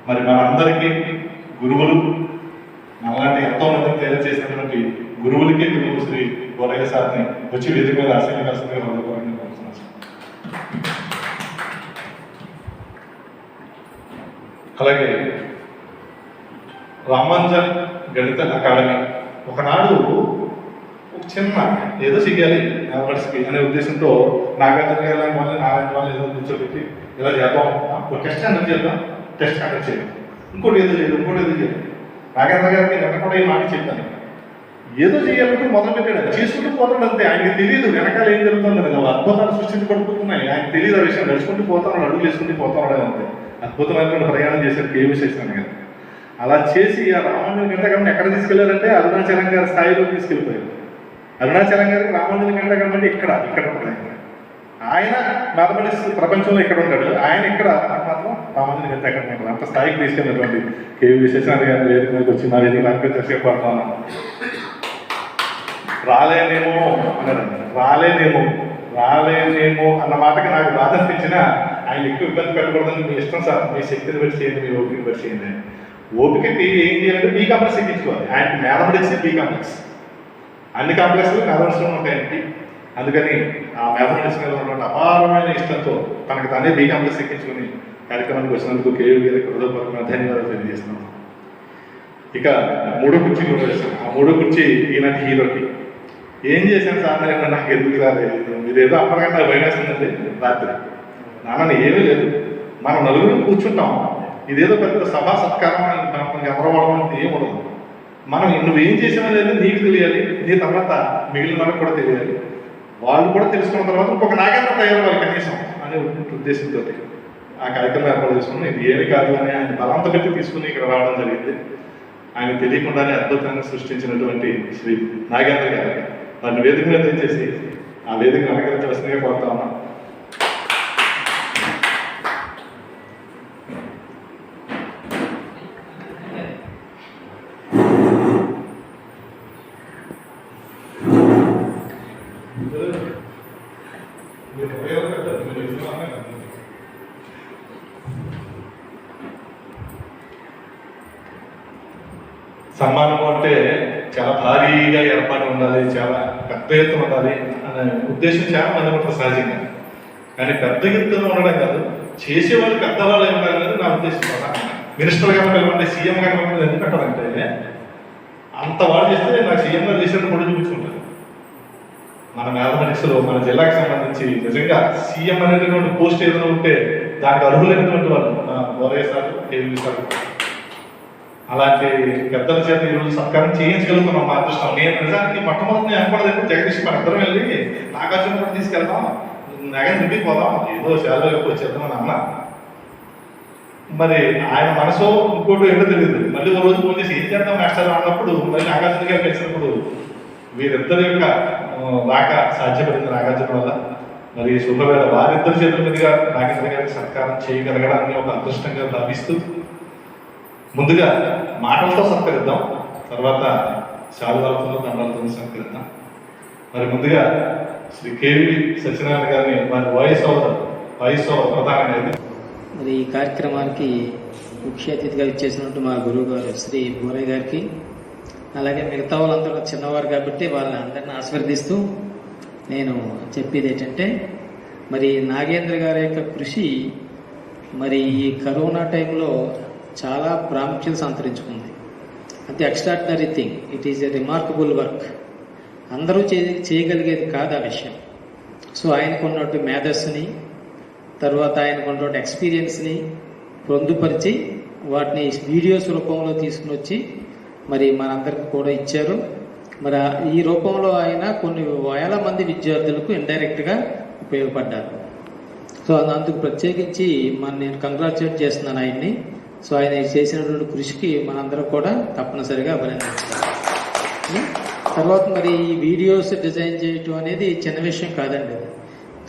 మరి మనందరికీ గురువులు అలాంటి ఎంతో మందిని తయారు చేసినటువంటి గురువులకి గురువు శ్రీ గోరయ్య సార్ని వచ్చి వేదిక మీద ఆశీర్వదించాల్సిందిగా హృదయపూర్వకంగా కోరుతున్నాను. అలాగే రామానుజన్ గణిత అకాడమీ ఒకనాడు ఒక చిన్న ఏదో చెయ్యాలి మ్యాథమెటిక్స్కి అనే ఉద్దేశంతో నాగార్జున గారు వాళ్ళు నారాయణ వాళ్ళు ఏదో కూర్చోబెట్టి ఇలా చేద్దాం, ఒక టెస్ట్ కండక్ట్ చేద్దాం, టెస్ట్ కండక్ట్ చేయాలి, ఇంకోటి ఏదో చేయాలి, ఇంకోటి ఏదో చేయాలి. నాగార్జున గారికి వెనక కూడా ఈ మాట చెప్పాను, ఏదో చేయాలంటే మొదలు పెట్టాడు, చేసుకుంటూ పోతాడు అంతే. ఆయనకి తెలియదు వెనకాల ఏం జరుగుతుందని, అద్భుతాలు సృష్టించబడుతున్నాయి, ఆయన తెలియదు ఆ విషయం. నడుచుకుంటూ పోతాడు, అడుగులు వేసుకుంటూ పోతాడు అంతే. అద్భుతమైనటువంటి ప్రయాణం చేశారు కేవీ శేషారాయణ గారు. అలా చేసి ఆ రామానుజన్ గణితకాన్ని ఎక్కడ తీసుకెళ్లారంటే అరుణాచలం గారి స్థాయిలో తీసుకెళ్ళిపోయారు. అరుణాచలం గారికి రామానుజన్ గణితకాన్ని అంటే ఇక్కడ ఉంటాడు ఆయన మ్యాథమెటిక్స్ ప్రపంచంలో ఇక్కడ ఉంటాడు, ఆయన ఇక్కడ మాత్రం రామానుజన్ గణితకాన్ని ఉంటాడు. అంత స్థాయికి తీసుకెళ్ళినటువంటి కేవీ శేషారాయణ గారి వేదిక మీదకి వచ్చి మరి ఇది నాకు తెలిసిపోతున్నాను. రాలేనేమో అన్నారండి, రాలేనేమో అన్న మాటకి నాకు బాధ అనిపించిన, ఆయన ఎక్కువ ఇబ్బంది పెట్టకూడదని మీ ఇష్టం సార్, మీ శక్తిని బట్టి చేయండి, మీ ఓపికని బట్టి చేయండి. ఓపికకి ఏం చేయాలంటే బీ కాంప్లెక్స్ ఎక్కించుకోవాలి. ఆయనకి మ్యాథమెటిక్స్ బీ కాంప్లెక్స్, అన్ని కాంప్లెక్స్లు మ్యాథమెటిక్స్లో ఉంటాయండి. అందుకని ఆ మ్యాథమెటిక్స్ మీద ఉన్నటువంటి అపారమైన ఇష్టంతో తనకు తానే బీ కాంప్లెక్స్ ఎక్కించుకుని కార్యక్రమానికి వచ్చినందుకు కేవీ గారికి హృదయపూర్వకంగా ధన్యవాదాలు తెలియజేస్తున్నాను. ఇక మూడో కుర్చీ వేస్తాను. ఆ మూడో కుర్చీ ఈనాటి హీరోకి ఏం చేశాను సార్ అంటే నాకు ఎందుకు రాలేదు, మీరు ఏదో అప్పటికన్నా భయమేస్తుందండి. రాత్రి నాన్న ఏమీ లేదు, మనం నలుగురు కూర్చుంటాం, ఇదేదో పెద్ద సభా సత్కారం ఎవరవడం ఏం ఉండదు. మనం నువ్వేం చేసామో లేదు నీకు తెలియాలి, నీ తర్వాత మిగిలిన వాళ్ళకి కూడా తెలియాలి, వాళ్ళు కూడా తెలుసుకున్న తర్వాత ఇంకొక నాగేంద్ర తయారవ్వాలి కనీసం అనే ఉద్దేశంతో ఆ కార్యక్రమం ఏర్పాటు చేసుకున్నాం. ఇది ఏమి కాదు అని ఆయన బలంత పెట్టి తీసుకుని ఇక్కడ రావడం జరిగింది. ఆయన తెలియకుండానే అద్భుతంగా సృష్టించినటువంటి శ్రీ నాగేంద్ర గారు వారిని వేదిక మీద తెచ్చేసి ఆ వేదికను అలంకరించాల్సిందిగా కోరుతా ఉన్నాం. సన్మానం అంటే చాలా భారీగా ఏర్పాటు ఉండాలి, చాలా పెద్ద ఎత్తున ఉండాలి అనే ఉద్దేశం చాలా మంది ఉంటుంది సహజంగా. కానీ పెద్ద ఎత్తున ఉండడం కాదు, చేసేవాళ్ళు పెద్దవాళ్ళు ఉండాలి అనేది నా ఉద్దేశం. మినిస్టర్ గారు పిలవండి, సీఎం గారు ఎందుకు పెట్టాలంటే అంత వాళ్ళు చేస్తే నాకు సీఎం గారు చేసినట్టు కూడా చూపించుకుంటారు. మన మ్యాథమెటిక్స్లో మన జిల్లాకి సంబంధించి నిజంగా సీఎం అనేటటువంటి పోస్ట్ ఏదైనా ఉంటే దానికి అర్హులైనటువంటి వాళ్ళు గోరయ్య సార్, కేవీ సార్. అలాంటి పెద్దల చేత ఈరోజు సత్కారం చేయించగలుగుతున్నాం. మా అదృష్టం. నేను నిజానికి మొట్టమొదటి అనుకోవడం జగదీష్ మన ఇద్దరం వెళ్ళి నాగార్జున కూడా తీసుకెళ్తాం, నగన్ ఇంటికి పోదాం, ఏదో శాలరీలోకి వచ్చేద్దామని అన్నా. మరి ఆయన మనసు ఇంకోటి ఏంటో తెలియదు. మళ్ళీ ఒక రోజు ఫోన్ చేసి ఏం చేద్దాం మాస్టర్ అన్నప్పుడు మళ్ళీ నాగార్జున గారు కలిసినప్పుడు వీరిద్దరి యొక్క రాక సాధ్యపడింది నాగార్జున వల్ల. మరి శుభవేళ వారిద్దరి చేతుల మీదుగా నాగేంద్ర గారికి సత్కారం చేయగలగడాన్ని ఒక అదృష్టంగా భావిస్తూ ముందుగా మాటలతో సత్కరిద్దాం, తర్వాత శాలువాలతో దండాలతో సత్కరిద్దాం. మరి ముందుగా శ్రీ కేవీ సత్యనారాయణ గారిని వారి వాయిస్ ఓవర్ ప్రధాన అనేది. మరి ఈ కార్యక్రమానికి ముఖ్య అతిథిగా ఇచ్చేసినట్టు మా గురువు గారు శ్రీ గోరయ్య గారికి, అలాగే మిగతా వాళ్ళందరూ చిన్నవారు కాబట్టి వాళ్ళని అందరిని ఆశీర్వదిస్తూ నేను చెప్పేది ఏంటంటే, మరి నాగేంద్ర గారి యొక్క కృషి మరి ఈ కరోనా టైంలో చాలా ప్రాముఖ్యత సంతరించుకుంది. అది extraordinary thing, it is a remarkable work. అందరూ చేయగలిగేది కాదు ఆ విషయం. సో ఆయనకున్నట్టు మేధస్సుని, తర్వాత ఆయనకున్నటువంటి ఎక్స్పీరియన్స్ని పొందుపరిచి వాటిని వీడియోస్ రూపంలో తీసుకుని వచ్చి మరి మనందరికి కూడా ఇచ్చారు. మరి ఈ రూపంలో ఆయన కొన్ని వేల మంది విద్యార్థులకు ఇండైరెక్ట్గా ఉపయోగపడ్డారు. సో అందుకు ప్రత్యేకించి నేను కంగ్రాచులేట్ చేస్తున్నాను ఆయన్ని. సో ఆయన చేసినటువంటి కృషికి మనందరం కూడా తప్పనిసరిగా అభినందించాలి. తర్వాత మరి ఈ వీడియోస్ డిజైన్ చేయటం అనేది చిన్న విషయం కాదండి.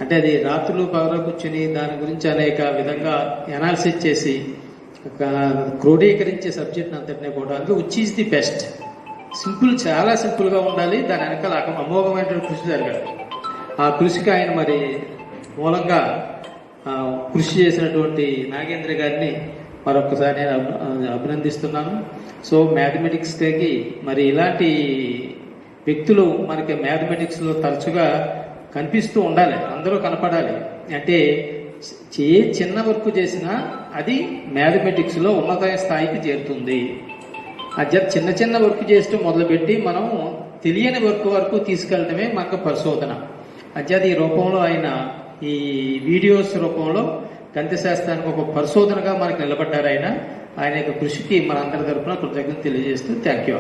అంటే అది రాత్రులు పగలు కూర్చొని దాని గురించి అనేక విధంగా అనాలిసిస్ చేసి క్రోడీకరించే సబ్జెక్ట్ అంతటినీ కూడా అందులో which is the best. Simple, చాలా సింపుల్గా ఉండాలి, దాని వెనకాల అమోఘమైనటువంటి కృషి జరగాలి. ఆ కృషికి ఆయన మరి మూలంగా కృషి చేసినటువంటి నాగేంద్ర గారిని మరొకసారి నేను అభినందిస్తున్నాను. సో మ్యాథమెటిక్స్కి మరి ఇలాంటి వ్యక్తులు మనకి మ్యాథమెటిక్స్లో తరచుగా కనిపిస్తూ ఉండాలి, అందరూ కనపడాలి. అంటే ఏ చిన్న వర్క్ చేసినా అది మ్యాథమెటిక్స్లో ఉన్నత స్థాయికి చేరుతుంది. అది చిన్న చిన్న వర్క్ చేస్తూ మొదలుపెట్టి మనం తెలియని వర్క్ వరకు తీసుకెళ్ళడమే మనకు పరిశోధన. అధ్యాత్ ఈ రూపంలో ఆయన ఈ వీడియోస్ రూపంలో గణిత శాస్త్రానికి ఒక పరిశోధనగా మనకు నిలబడ్డారు. ఆయన యొక్క కృషికి మనందరి తరపున కృతజ్ఞత తెలియజేస్తూ థ్యాంక్ యూ.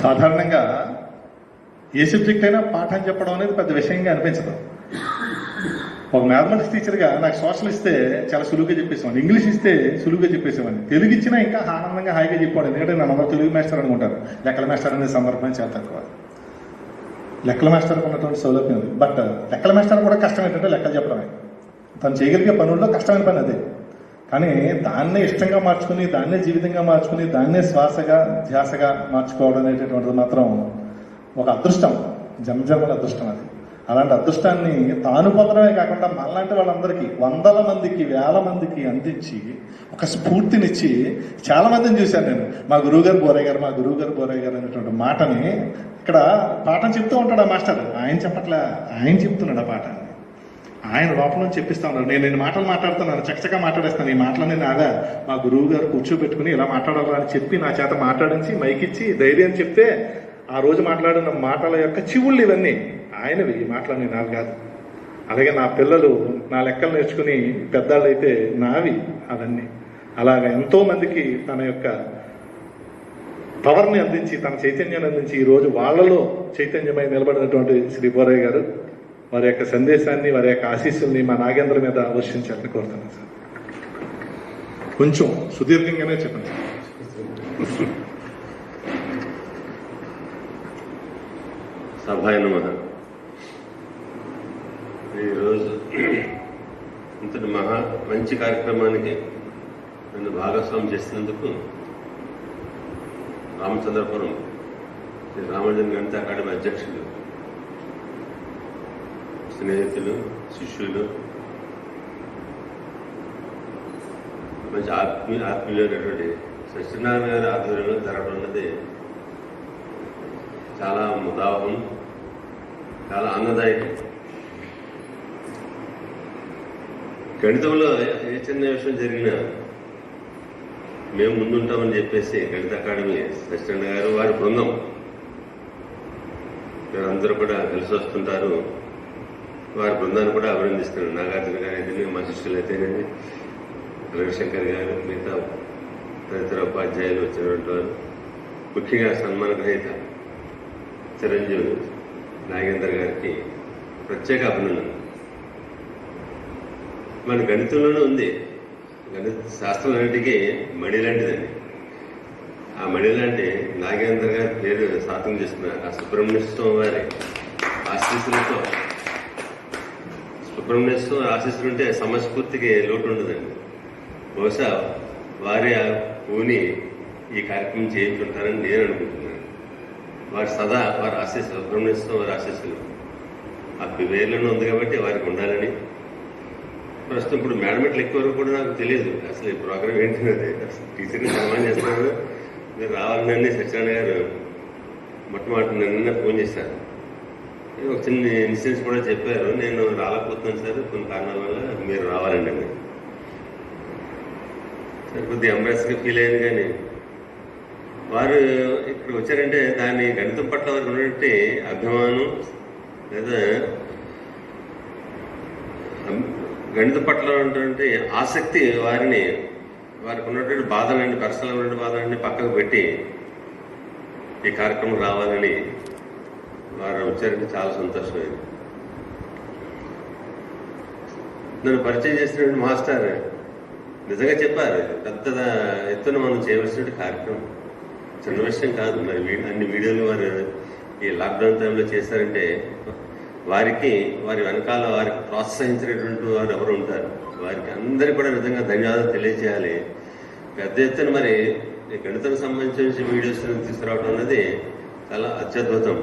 సాధారణంగా ఏ సబ్జెక్ట్ అయినా పాఠం చెప్పడం అనేది పెద్ద విషయంగా అనిపించదు. ఒక మ్యాథమెటిక్స్ టీచర్గా నాకు సోషల్ ఇస్తే చాలా సులువుగా చెప్పేసేవాడిని, ఇంగ్లీష్ ఇస్తే సులువుగా చెప్పేసేవాడిని, తెలుగు ఇచ్చినా ఇంకా ఆనందంగా హాయిగా చెప్పాడు. ఎందుకంటే నన్ను అందరూ తెలుగు మాస్టర్ అనుకుంటారు, లెక్కల మాస్టర్ అనే సందర్భం చాలా తక్కువ. లెక్కల మాస్టర్కి ఉన్నటువంటి సౌలభ్యం ఉంది. బట్ లెక్కల మాస్టర్ కూడా కష్టం ఏంటంటే లెక్కలు చెప్పడమే. తను చేయగలిగే పనుల్లో కష్టమైన పని అదే. కానీ దాన్నే ఇష్టంగా మార్చుకుని, దాన్నే జీవితంగా మార్చుకుని, దాన్నే శ్వాసగా ధ్యాసగా మార్చుకోవడం అనేటటువంటిది మాత్రం ఒక అదృష్టం, జన్మజన్మల అదృష్టం అది. అలాంటి అదృష్టాన్ని తాను పొందడమే కాకుండా మనలాంటి వాళ్ళందరికీ, వందల మందికి, వేల మందికి అందించి ఒక స్ఫూర్తినిచ్చి చాలా మందిని చూశాను నేను. మా గురువుగారు బోరయ్య గారు, మా గురువుగారు బోరయ్య గారు అనేటువంటి మాటని ఇక్కడ పాఠం చెప్తూ ఉంటాడు ఆ మాస్టర్. ఆయన చెప్పట్లే, ఆయన చెప్తున్నాడు ఆ పాఠాన్ని. ఆయన లోపల నుంచి చెప్పిస్తా ఉన్నారు. నేను మాటలు మాట్లాడుతున్నాను, చక్కచక్క మాట్లాడేస్తాను. ఈ మాటలన్నీ నాగా మా గురువు గారు కూర్చోబెట్టుకుని ఇలా మాట్లాడాలని అని చెప్పి నా చేత మాట్లాడించి మైకిచ్చి ధైర్యం చెప్తే ఆ రోజు మాట్లాడిన మాటల యొక్క చివుళ్ళు ఇవన్నీ ఆయనవి, ఈ మాటలన్నీ నావి కాదు. అలాగే నా పిల్లలు నా లెక్కలు నేర్చుకుని పెద్దాళ్ళు అయితే నావి అవన్నీ. అలాగే ఎంతో మందికి తన యొక్క పవర్ని అందించి, తన చైతన్యాన్ని అందించి ఈరోజు వాళ్ళలో చైతన్యమై నిలబడినటువంటి శ్రీ బోరయ్య గారు వారి యొక్క సందేశాన్ని, వారి యొక్క ఆశీస్సుల్ని మా నాగేంద్ర మీద వర్షించాలని కోరుతున్నాను సార్. కొంచెం సుదీర్ఘంగానే చెప్పండి సార్. సభాయ నమః. ఈరోజు ఇంతటి మంచి కార్యక్రమానికి నన్ను భాగస్వామ్యం చేసినందుకు రామచంద్రపురం శ్రీ రామానుజన్ గణిత అకాడమీ అధ్యక్షులు, స్నేహితులు, శిష్యులు, మంచి ఆత్మీయులైనటువంటి సత్యనారాయణ గారి ఆధ్వర్యంలో జరగడం అన్నది చాలా ముదావహం, చాలా ఆనందదాయకం. గణితంలో ఏ చిన్న విషయం జరిగినా మేము ముందుంటామని చెప్పేసి గణిత అకాడమీ సత్యనారాయణ గారు, వారి బృందం మీరందరూ కూడా కలిసి వస్తుంటారు. వారి బృందాన్ని కూడా అభినందిస్తున్నాను. నాగార్జున గారు అయితే, మా శిష్యులు అయితేనేది, రవిశంకర్ గారు, మిగతా తదితర ఉపాధ్యాయులు వచ్చినటువంటి వారు, ముఖ్యంగా సన్మాన గ్రహీత చిరంజీవి నాగేందర్ గారికి ప్రత్యేక అభినందన. మన గణితంలోనే ఉంది. గణిత శాస్త్రం అన్నిటికీ మడి లాంటిదండి. ఆ మడి లాంటి నాగేందర్ గారి పేరు సాధన చేస్తున్నారు. ఆ సుబ్రహ్మణ్య స్వామి వారి ఆశీస్సులతో, సుబ్రహ్మణ్య స్వామి ఆశీస్సులు ఉంటే సమస్ఫూర్తికి లోటు ఉండదండి. బహుశా వారి పూని ఈ కార్యక్రమం చేయించుంటారని నేను అనుకుంటున్నాను. వారి సదా వారి ఆశీస్సులు, సుబ్రహ్మణ్య స్వామి వారి ఆశీస్సులు ఆ పేర్లను ఉంది కాబట్టి వారికి ఉండాలని. ప్రస్తుతం ఇప్పుడు మేడమెట్లు ఎక్కువ వరకు కూడా నాకు తెలియదు అసలు ఈ ప్రోగ్రామ్ ఏంటనేది. టీచర్ని సన్మానం చేస్తున్నారు, మీరు రావాలని సత్యనారాయణ గారు మొట్టమొదటి నిన్న ఫోన్ చేశారు. ఒక చిన్న ఇన్సిడెంట్స్ కూడా చెప్పారు. నేను రాలేకపోతున్నాను సార్, కొన్ని కారణాల వల్ల మీరు రావాలండి అని. సరే కొద్దిగా ఎంబ్రాస్గా ఫీల్ అయ్యాను. కానీ వారు ఇక్కడ వచ్చారంటే దాని గణితం పట్ల వారికి ఉన్నటువంటి అభిమానం, లేదా గణితం పట్ల ఉన్నటువంటి ఆసక్తి వారికి ఉన్నటువంటి బాధలన్నీ, పర్సనల్ ఉన్నటువంటి బాధలన్నీ పక్కకు పెట్టి ఈ కార్యక్రమం రావాలని వారు వచ్చారంటే చాలా సంతోషమైంది. నన్ను పరిచయం చేసినటువంటి మాస్టర్ నిజంగా చెప్పారు, పెద్ద ఎత్తున మనం చేయవలసిన కార్యక్రమం చిన్న విషయం కాదు. మరి అన్ని వీడియోలు వారు ఈ లాక్డౌన్ టైంలో చేశారంటే వారి వెనకాల వారికి ప్రోత్సహించినటువంటి వారు ఎవరు ఉంటారు, వారికి అందరికీ కూడా నిజంగా ధన్యవాదాలు తెలియజేయాలి. పెద్ద ఎత్తున మరి ఈ గణితానికి సంబంధించిన వీడియోస్ తీసుకురావడం అనేది చాలా అత్యద్భుతం.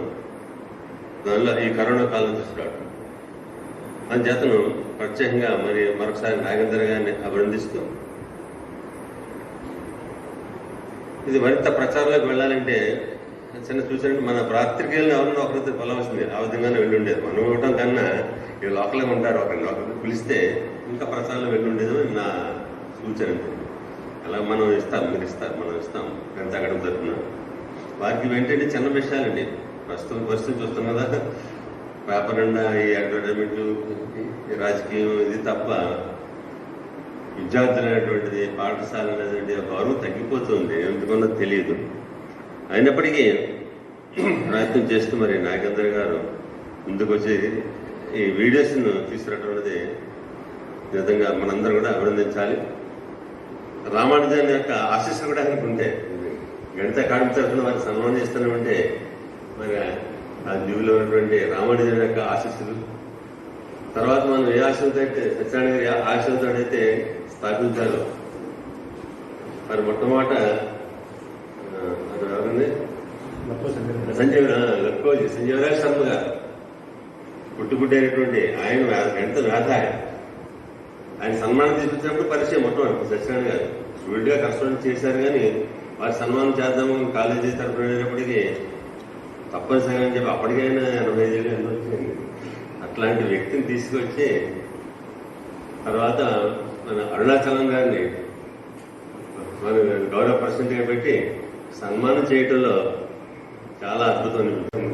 దానిలో ఈ కరోనా కాలం తీసుకురావడం అందుచేతను ప్రత్యేకంగా మరి మరొకసారి నాగేందర్ గారిని అభినందిస్తూ, ఇది మరింత ప్రచారంలోకి వెళ్ళాలంటే చిన్న చూసారంటే మన పాత్రికేయులను ఎవరన్నా ఒకరితో పిలవాల్సింది, ఆ విధంగానే వెళ్ళి ఉండేది. మనం ఇవ్వటం కన్నా ఈ లోకల్గా ఉంటారు, ఒకరిని పిలిస్తే ఇంకా ప్రచారంలో వెళ్ళి ఉండేది నా సూచన. అలా మనం ఇస్తాం, మీరు ఇస్తారు, మనం ఇస్తాం ఎంత అక్కడ తరఫున. వారికి ఏంటంటే చిన్న విషయాలండి. ప్రస్తుతం చూస్తాం కదా, పేపర్ నిండా ఈ అడ్వర్టైజ్మెంట్లు, ఈ రాజకీయం, ఇది తప్ప విద్యార్థులు అనేటువంటిది, పాఠశాల అనేటువంటి గౌరవం తగ్గిపోతుంది. ఎందుకన్నా తెలియదు. అయినప్పటికీ ప్రయత్నం చేస్తూ మరి నాగేంద్ర గారు ముందుకు వచ్చి ఈ వీడియోస్ను తీసుకురావడం అనేది నిజంగా మనందరం కూడా అభినందించాలి. రామానుజన్ యొక్క ఆశీస్సులు కూడా ఆయనకు ఉంటే, గణిత అకాడమీ తరఫున వారికి సన్మానం చేస్తున్నామంటే మరి ఆ దిగులో ఉన్నటువంటి రామానుజన్ యొక్క ఆశీస్సులు, తర్వాత మనం ఏ ఆశయంతో అయితే సత్యనారాయణ గారి ఆశయంతో అయితే స్థాపించారు. మరి మొట్టమొదట ఎవరండి, సంజీవరాజ్ శర్మ గారు పుట్టుబుట్టైనటువంటి ఆయన గణిత వేద ఆయన సన్మానం తీసుకొచ్చినప్పుడు పరిచయం మొట్టమొదటి సత్యనారాయణ గారు స్టూడెంట్ గా కష్టం చేశారు. కానీ వారి సన్మానం చేద్దాము కాలేజీ తరఫున అయినప్పటికీ తప్పనిసరిగా అని చెప్పి అప్పటికైనా 85 ఏళ్ళు వచ్చింది. అట్లాంటి వ్యక్తిని తీసుకొచ్చి తర్వాత మన అరుణాచలం గారిని మన గౌరవ ప్రెసిడెంట్గా పెట్టి సన్మానం చేయటంలో చాలా అద్భుతం అనిపిస్తుంది.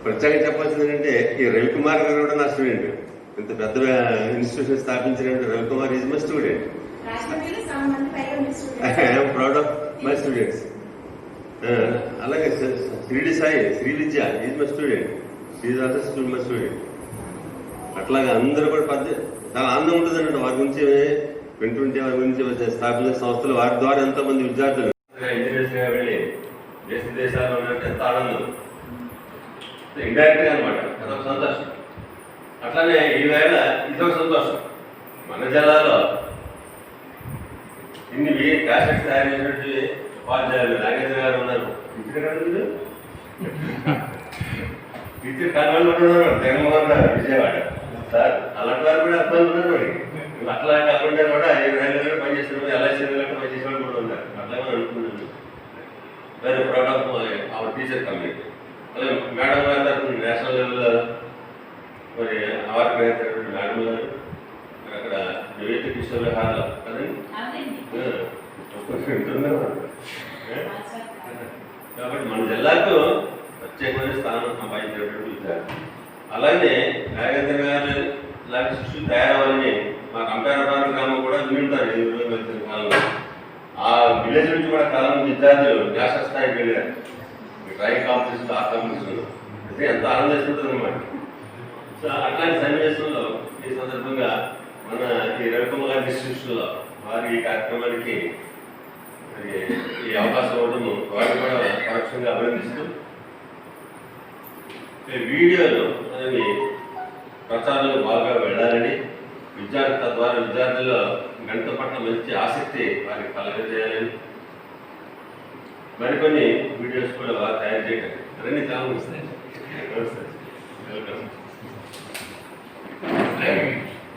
ప్రత్యేకంగా చెప్పాల్సింది ఏంటంటే ఈ రవికుమార్ గారు కూడా నా స్టూడెంట్. ఇంత పెద్ద ఇన్స్టిట్యూషన్ స్థాపించిన Ravikumar is my student. I'm proud of my students. అలాగే Shirdi Sai, Shri Vidya is my student, is also my student. అట్లాగే అందరూ కూడా చాలా ఆనందం ఉంటుంది అన్నట్టు వారి గురించి వింటుంటే, వారి గురించి స్థాపించిన సంస్థలు వారి ద్వారా ఎంతో మంది విద్యార్థులు ఇంజనీర్స్ గా వెళ్ళి దేశ దేశాల్లో ఉన్నట్టు ఎంత ఆనందం ఇండైరెక్ట్ గా అనమాట. అదొక సంతోషం. అట్లానే ఈవేళ ఇదొక సంతోషం. మన జిల్లాలో ఇన్ని క్యాసెట్స్ తయారు చేసినట్టు ఉపాధ్యాయులు నాగేంద్ర గారు ఉన్నారు. టీచర్ కన్వల్ ఉన్నారు, జగన్మోహన్ గారు విజయవాడ సార్. అలాంటి వారు కూడా అర్థం ఉన్నారు. అట్లా కాకుండా కూడా 5 ఏళ్ళు పనిచేసిన ఎల్ఐసీ పనిచేసిన వాళ్ళు కూడా ఉన్నారు. అట్లాగే అనుకున్నాను. Very proud of our teacher community. అలాగే మేడం గారి తరఫున నేషనల్ లెవెల్లో మరి అవార్డు గ్రహించినటువంటి మేడం గారు అక్కడ వివేక కిషోర్ హాల్లో కదండి. కాబట్టి మన జిల్లాకు ప్రత్యేకమైన స్థానం సంపాదించినటువంటి విద్యార్థి. అలాగే నాగేంద్ర గారు ఇలాంటి శిష్యులు తయారవ్వాలని మా కంపేరపాలెం గ్రామం కూడా వింటారు. ఈ రోజు వచ్చిన కాలంలో ఆ విలేజ్ నుంచి కూడా చాలా మంది విద్యార్థులు నేషనల్ స్థాయికి వెళ్ళారు. డ్రాయింగ్ కాంపిటీషన్, ఆర్ట్ కాంపిటీషన్ అయితే ఎంత ఆనందిస్తుంటుంది అనమాట. సో అట్లాంటి సన్నివేశంలో ఈ సందర్భంగా మన ఈ రవికుమార్ గారి ఇన్స్టిట్యూషన్లో వారి ఈ కార్యక్రమానికి ఈ అవకాశం ఇవ్వడం వారిని కూడా పరోక్షంగా అభినందిస్తూ, వీడియోలు అనేవి ప్రచారంలో బాగా వెళ్ళాలని, తద్వారా విద్యార్థుల్లో గణితం పట్ల మంచి ఆసక్తి వారికి కలగజేయాలని మరికొన్ని వీడియోస్ కూడా బాగా తయారు చేయడం అవన్నీ చాలా వస్తాయి.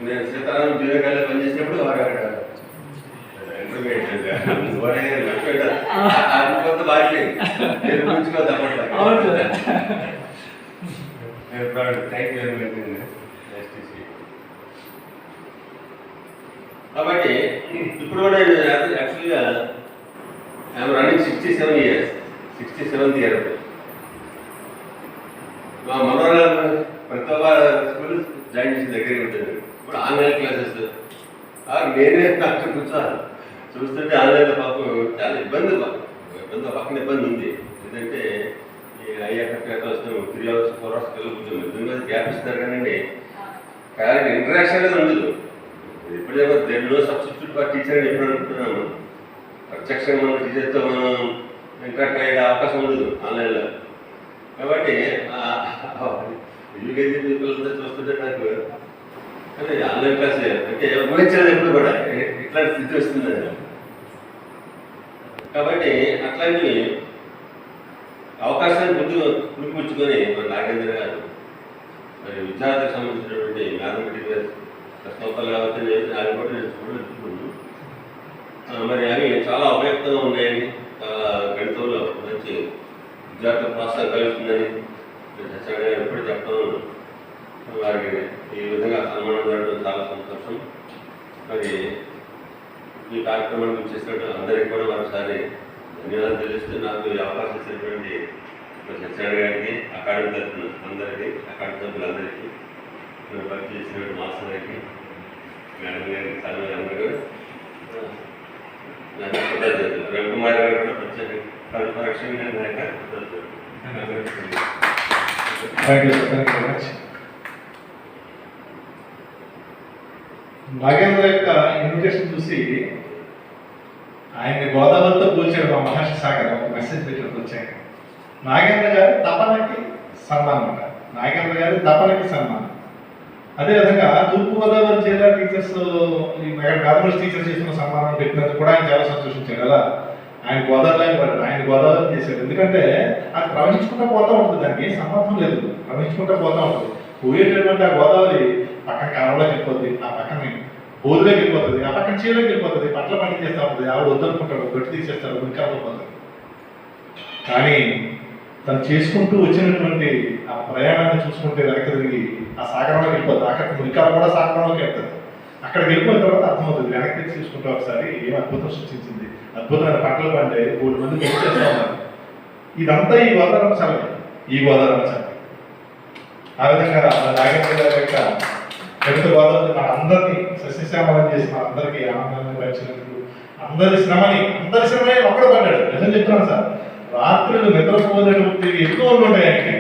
నేను సీతారాం జూనియర్ కాలేజ్ పనిచేసినప్పుడు వారు అక్కడ కొంత బాగలేదు నేను గురించుకోద్దామంటే కాబట్టి ఇప్పుడు కూడా యాక్చువల్గా I'm running 67 years, 67th year. మా మనోహర్ ప్రతి ఒక్క స్కూల్ జాయిన్ చేసిన దగ్గర ఉంటుంది. ఇప్పుడు ఆన్లైన్ క్లాసెస్ నేనే అక్కడ కూర్చోాలి చూస్తుంటే ఆన్లైన్లో పాపం చాలా ఇబ్బంది పక్కన ఇబ్బంది ఉంది. ఎందుకంటే ఈ అయ్యాక వస్తే 3 hours 4 hours పిల్లలు కూర్చొని ఇద్దరి మీద గ్యాప్ ఇస్తారు కానీ కరెక్ట్ ఇంటరాక్షన్ అనేది ఉండదు. ఎప్పుడేమో దేని నో సబ్స్టిట్యూట్ ఫర్ టీచర్ అని ఎప్పుడు అనుకుంటున్నాము. ప్రత్యక్షంగా మన టీచర్తో మనం ఇంటరాక్ట్ అయ్యే అవకాశం ఉండదు ఆన్లైన్లో. కాబట్టి యూకేజీ పీపుల్తో చూస్తుంటే నాకు అదే ఆన్లైన్ క్లాస్ అంటే ఊహించలేదు ఎప్పుడు కూడా ఇట్లాంటి స్థితి వస్తుందని. కాబట్టి అట్లాంటి అవకాశాన్ని పుణిపుచ్చుకొని మన నాగేంద్ర గారు మరి విద్యార్థికి సంబంధించినటువంటి మ్యాథమెటిక్స్ స్తోత్రాలు కాబట్టి అది కూడా నేను చూడలేదు. మరి అవి చాలా ఉపయుక్తంగా ఉన్నాయండి. గణితంలో మంచి విద్యార్థుల ప్రోత్సాహం కలుగుతుందని సత్యనారాయణ గారు ఎప్పుడు చెప్తాను. వారికి ఈ విధంగా సన్మానం జరగడం చాలా సంతోషం. మరి ఈ కార్యక్రమానికి ఇచ్చేసినట్టు అందరికీ కూడా మరోసారి ధన్యవాదాలు తెలియజేస్తూ నాకు ఈ అవకాశం ఇచ్చినటువంటి సత్యనారాయణ గారికి, అకాడమీ తరఫున అందరికీ, అకాడమీ సభ్యులందరికీ, పరిచయం చేసినటువంటి మాస్టర్ గారికి, మేడం గారికి, సల్మాన్ అందరూ కూడా రవికుమార్ గారు కూడా ప్రత్యేక పరీక్ష నాగేంద్ర యొక్క ఇన్విటేషన్ చూసి ఆయన్ని గోదావరితో పోల్చాడు మా మహర్షి సాగర్ ఒక మెసేజ్ పెట్టినప్పుడు వచ్చాక. నాగేంద్ర గారి తపనకి సన్మానం అంట. నాగేంద్ర గారి తపనకి సన్మానం. అదేవిధంగా తూర్పుగోదావరి జిల్లా టీచర్స్ ఈ మ్యాథమెటిక్స్ టీచర్స్ చేసిన సన్మానం పెట్టినందుకు కూడా ఆయన చాలా సంతోషించాడు. అలా ఆయన గోదావరి పడ్డాడు, ఆయన గోదావరి చేశాడు. ఎందుకంటే అది ప్రవహించుకుంటూ పోతూ ఉంటుంది, దానికి సంబంధం లేదు, ప్రవహించుకుంటూ పోతూ ఉంటుంది. పోయేటటువంటి ఆ గోదావరి పక్కన కాలంలోకి వెళ్ళిపోతుంది, ఆ పక్కన బోధులోకి వెళ్ళిపోతుంది, ఆ పక్కన చీరలోకి వెళ్ళిపోతుంది, పంటలు పండించేస్తూ ఉంటుంది. ఆవిడ వద్దనుకుంటాడు, గట్టి తీసేస్తాడు, గురికాల్లో పోతుంది. కానీ తను చేసుకుంటూ వచ్చినటువంటి ఆ ప్రయాణాన్ని చూసుకుంటే వెనక్కి తిరిగి ఆ సాగరంలోకి వెళ్ళిపోతుంది. అక్కడ మురికాలు కూడా సాగరంలోకి వెళ్తుంది. అక్కడికి వెళ్ళిపోయిన తర్వాత అర్థమవుతుంది, వెనక్కి తిరిగి చూసుకుంటే ఒకసారి ఏం అద్భుతం సృష్టించింది, అద్భుతమైన పంటలు పండే 3 మంది పెళ్లి చేస్తూ ఉన్నారు. ఇదంతా ఈ గోదావరి చల్లే, ఈ గోదావరి చల్లే. ఆ విధంగా నాగేంద్ర గారి యొక్క కవిత గోదావరి మన అందరినీ సస్యశ్యామలం చేసి మన అందరికీ ఆనందాన్ని పంచినందుకు అందరి శ్రమని ఒక్కడు పడ్డాడు. నిజం చెప్తున్నాను సార్, రాత్రులు నిద్రపోలేటువంటి ఎక్కువ ఉంటాయి ఆయనకి.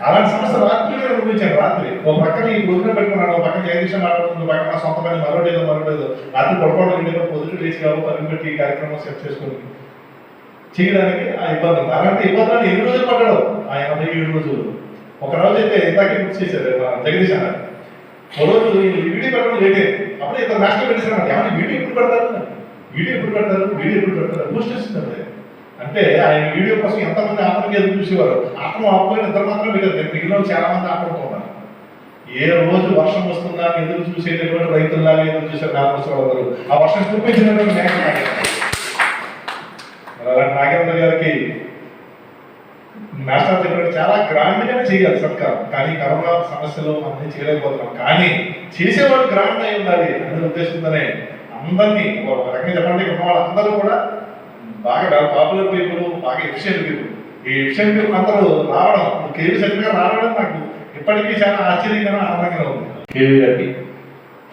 అలాంటి సమస్య రాత్రి అనుభవించాను. రాత్రి ఒక పక్కన ఈ రోజున పెట్టుకున్నాడు, ఒక పక్కన జగదీశం మాట్లాడుతుంది, పక్కన నా సొంత పని మరోటేదో రాత్రి పడుకోవడం ఇంటిలో పొద్దుట లేచి కావు పని పెట్టి ఈ కార్యక్రమం సెట్ చేసుకుని చేయడానికి ఆ ఇబ్బంది. అలాంటి ఇబ్బందులను ఎన్ని రోజులు పడ్డాడు ఆ 87 రోజులు. ఒక రోజు అయితే ఇందాకే గుర్తు చేశారు జగదీశ్ అన్నారు, ఒక రోజు వీడియో పెట్టడం లేట్ అయింది. అప్పుడు ఇతను నేషనల్ పెట్టేసాను, ఏమన్నా వీడియో ఎప్పుడు పెడతారు బూస్ట్ ఇస్తుంది. అంటే ఆయన వీడియో కోసం ఎంతమంది ఆత్మకి ఎదురు చూసేవారు. ఆత్మ ఆపుకొని ఇద్దరు మాత్రం మిగిలిన చాలా మంది ఆపడుతున్నారు. ఏ రోజు వర్షం వస్తుందా అని ఎదురు చూసేటటువంటి రైతుల్లాగా ఎదురు చూసారు నాగేశ్వరరావు. ఆ వర్షం చూపించినటువంటి నాగేంద్ర గారికి నేషనల్ చెప్పినట్టు చాలా గ్రాండ్ గానే చేయాలి సర్కార్. కానీ కరోనా సమస్యలు మనం చేయలేకపోతున్నాం. కానీ చేసేవాళ్ళు గ్రాండ్ అయి ఉండాలి అనే ఉద్దేశంతోనే అందరినీ ఒక రకంగా చెప్పండి, ఉన్న వాళ్ళందరూ కూడా బాగా పాపులర్ పీపుల్, బాగా ఎఫిషియెంట్ పీపుల్. ఈ ఎఫిషియెంట్ పీపుల్ అందరూ రావడం, కేవీ సర్టిఫికేట్ రావడం నాకు ఇప్పటికీ చాలా ఆశ్చర్యంగా ఆనందంగా ఉంది. కేవీ గారికి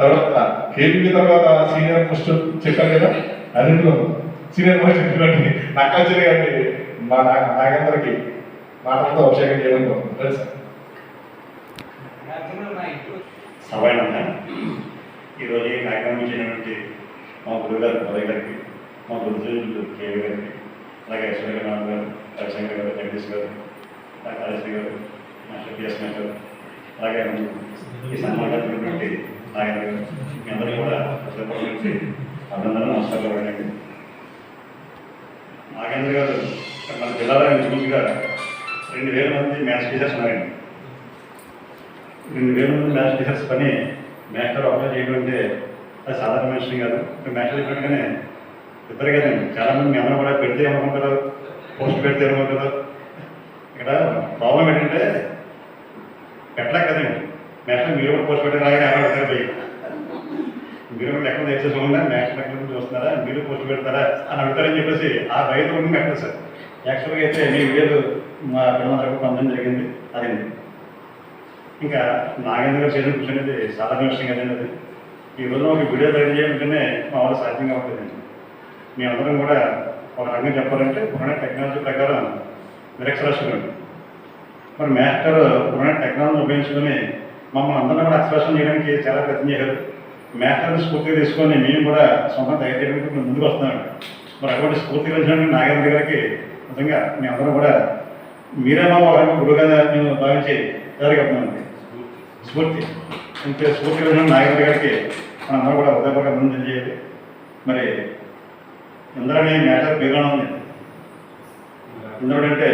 తర్వాత సీనియర్ మోస్ట్ చెప్పాను కదా, అన్నింటిలో సీనియర్ మోస్ట్ చెప్పినట్టు నక్కాచార్య గారిని మా నాగేంద్రకి మాటలతో అభిషేకం చేయమని కోరుకుంటున్నాను సార్. సభైనా ఈరోజు ఈ కార్యక్రమం చేయడానికి మా గురుగారు ఉదయ్ గారికి, మా గురుజులు కేవీ గారికి, అలాగే సూర్యనారాయణ గారు, రవిశంకర్ గారు, జగదీష్ గారు, కాళేశ్వరి గారు, మాస్టర్ పిఎస్ గారు, అలాగే ఈ సన్మానటువంటి నాయకులు గారు, మీ అందరికీ కూడా నుంచి అభినందనలు నమస్కారాలు అడగండి. నాగేంద్ర గారు మన జిల్లాలో ఇంచుమించుగా 2000 మంది మ్యాథ్స్ టీచర్స్ ఉన్నారండి. 2000 మంది మ్యాథ్స్ టీచర్స్ పని మ్యాథ్స్టర్ అప్లై చేయడం అంటే అది సాధారణ విషయం కాదు. మ్యాథ్స్ చెప్పినట్టుగానే ఇద్దరు కదండి, చాలామంది మీ అందరూ కూడా పెడితే ఏమనుకుంటారు, పోస్ట్ పెడితే ఏమనుకుంటారు. ఇక్కడ ప్రాబ్లం ఏంటంటే పెట్టలేక కదండి, మ్యాథ్స్లో మీరు కూడా పోస్ట్ పెట్టారు, అలాగే ఎవరు పెడతారు పోయి మీరు కూడా లెక్కలు తెచ్చేసుకోకుండా మ్యాథ్స్ లెక్కలు చూస్తున్నారా, మీరు పోస్ట్ పెడతారా అని అడుగుతారని చెప్పేసి ఆ రైతు ఉండి పెట్టదు సార్. యాక్చువల్గా అయితే మీ వీడియోలు మా పిల్లలందరికీ పొందడం జరిగింది. అదండి ఇంకా నాగేంద్ర గారు చేసిన కృషి అనేది సాధారణ విషయం కదండి. అది ఈ రోజున ఒక వీడియో తయారు చేయాలంటేనే మా వాళ్ళు సాధ్యంగా ఉంటుందండి. మీ అందరం కూడా ఒక రంగం చెప్పాలంటే పురాణ టెక్నాలజీ ప్రకారం నిరక్షరాస్యులు. మరి మాస్టర్ పురాణ టెక్నాలజీ ఉపయోగించుకొని మమ్మల్ని అందరం కూడా ఎక్స్ప్రెషన్ చేయడానికి చాలా ప్రయత్నం చేశారు. మాస్టర్ని స్ఫూర్తిగా తీసుకొని మేము కూడా సొంతం తయారు చేయడానికి ముందుకు వస్తున్నాం. మరి అటువంటి స్ఫూర్తిగా వచ్చినటువంటి నాగేంద్ర గారికి నిజంగా మీ అందరూ కూడా మీరే మా ఒక గురువుగా మేము భావించి జరగబోతున్నామండి. స్ఫూర్తి ఇంకే స్ఫూర్తిగా వచ్చిన నాగేంద్ర గారికి మనందరూ కూడా హృదయపూర్వక అభినందన చేయాలి. మరి ఇంద్రని మ్యాటర్ పేరులోనే ఉంది. ఇంద్రుడు అంటే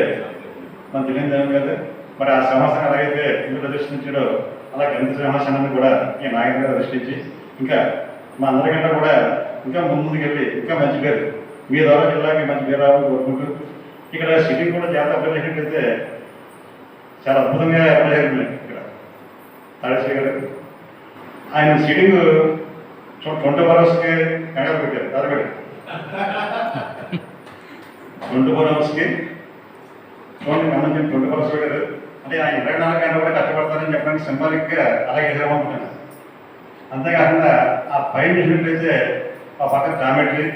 మన తెలియదు కదా. మరి ఆ సింహాసనం ఎలాగైతే ఇంద్రుడు ప్రదర్శించాడో అలా గణిత సింహాసనాన్ని కూడా ఈ నాయకుడు గారు ప్రదర్శించి ఇంకా మా అందరికంటే కూడా ఇంకా ముందుకు వెళ్ళి ఇంకా మంచి పేరు మీ ద్వారా జిల్లాకి మంచి పేరు రావాలని కోరుకుంటూ ఇక్కడ సిట్టింగ్ కూడా జాగ్రత్త అప్లై చేసినట్లయితే చాలా అద్భుతంగా అప్లై చేయాలి. ఇక్కడ తాడేశ్వరి గారు ఆయన సిట్టింగ్ 24 అవర్స్కి కంగారు పెట్టారు. దాదాపు 24 అవర్స్కి చూడండి గమనించి 24 అవర్స్ పెట్టారు. అంటే ఆయన 24 గంటలు కూడా కష్టపడతారని చెప్పడానికి సింబాలిక్గా అలాగే చేయాలనుకుంటున్నాను. అంతేకాకుండా ఆ పైన చూసినట్లయితే ఆ పక్కన జామెట్రీ,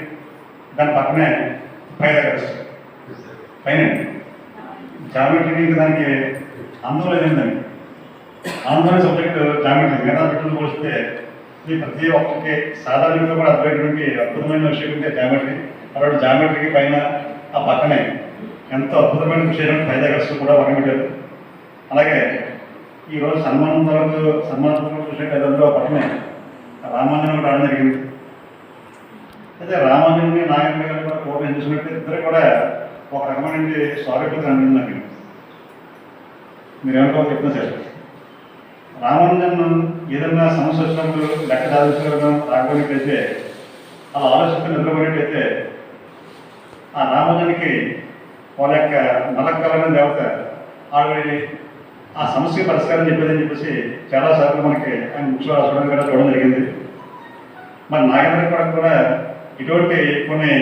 దాని పక్కనే పైథాగరస్ పైన జామెట్రీకి దానికి ఆందోళన ఏంటండి. ఆందోళన సబ్జెక్టు జామెట్రీ మిగతా పెట్టుకుని పోలిస్తే ఇది ప్రతి ఒక్కరికి సాధారణంగా కూడా అర్థమయ్యేటువంటి అద్భుతమైన విషయం ఉంటే జామెట్రీ. అలాంటి జామెట్రీకి పైన ఆ పక్కనే ఎంతో అద్భుతమైన విషయం పైథాగరస్ కూడా వర్ణించారు. అలాగే ఈరోజు సన్మానం చూసినట్టు అందులో పక్కనే రామాంజనం రావడం జరిగింది. అయితే రామాంజనుని నాగేంద్ర గారిని కూడా కోపం చూసినట్టు ఇద్దరు కూడా ఒక రకమైన స్వాగతం అనిపింది నాకు. మీరేమనుకో చెప్తున్నా సార్, రామానుజన్ ఏదన్నా సమస్య వచ్చినప్పుడు లెక్క సాధించడం రాకపోయినట్లయితే అలా ఆలోచిస్తూ నిద్రపోయినట్లయితే ఆ రామానుజన్కి వాళ్ళ యొక్క నలకాలమైన దేవత ఆవిడ ఆ సమస్య పరిష్కారం చెప్పేదని చెప్పేసి చాలాసార్లు మనకి ఆయన బుక్స్లో రాసుకోవడం కూడా చూడడం జరిగింది. మరి నాగేంద్ర కూడా ఇటువంటి కొన్ని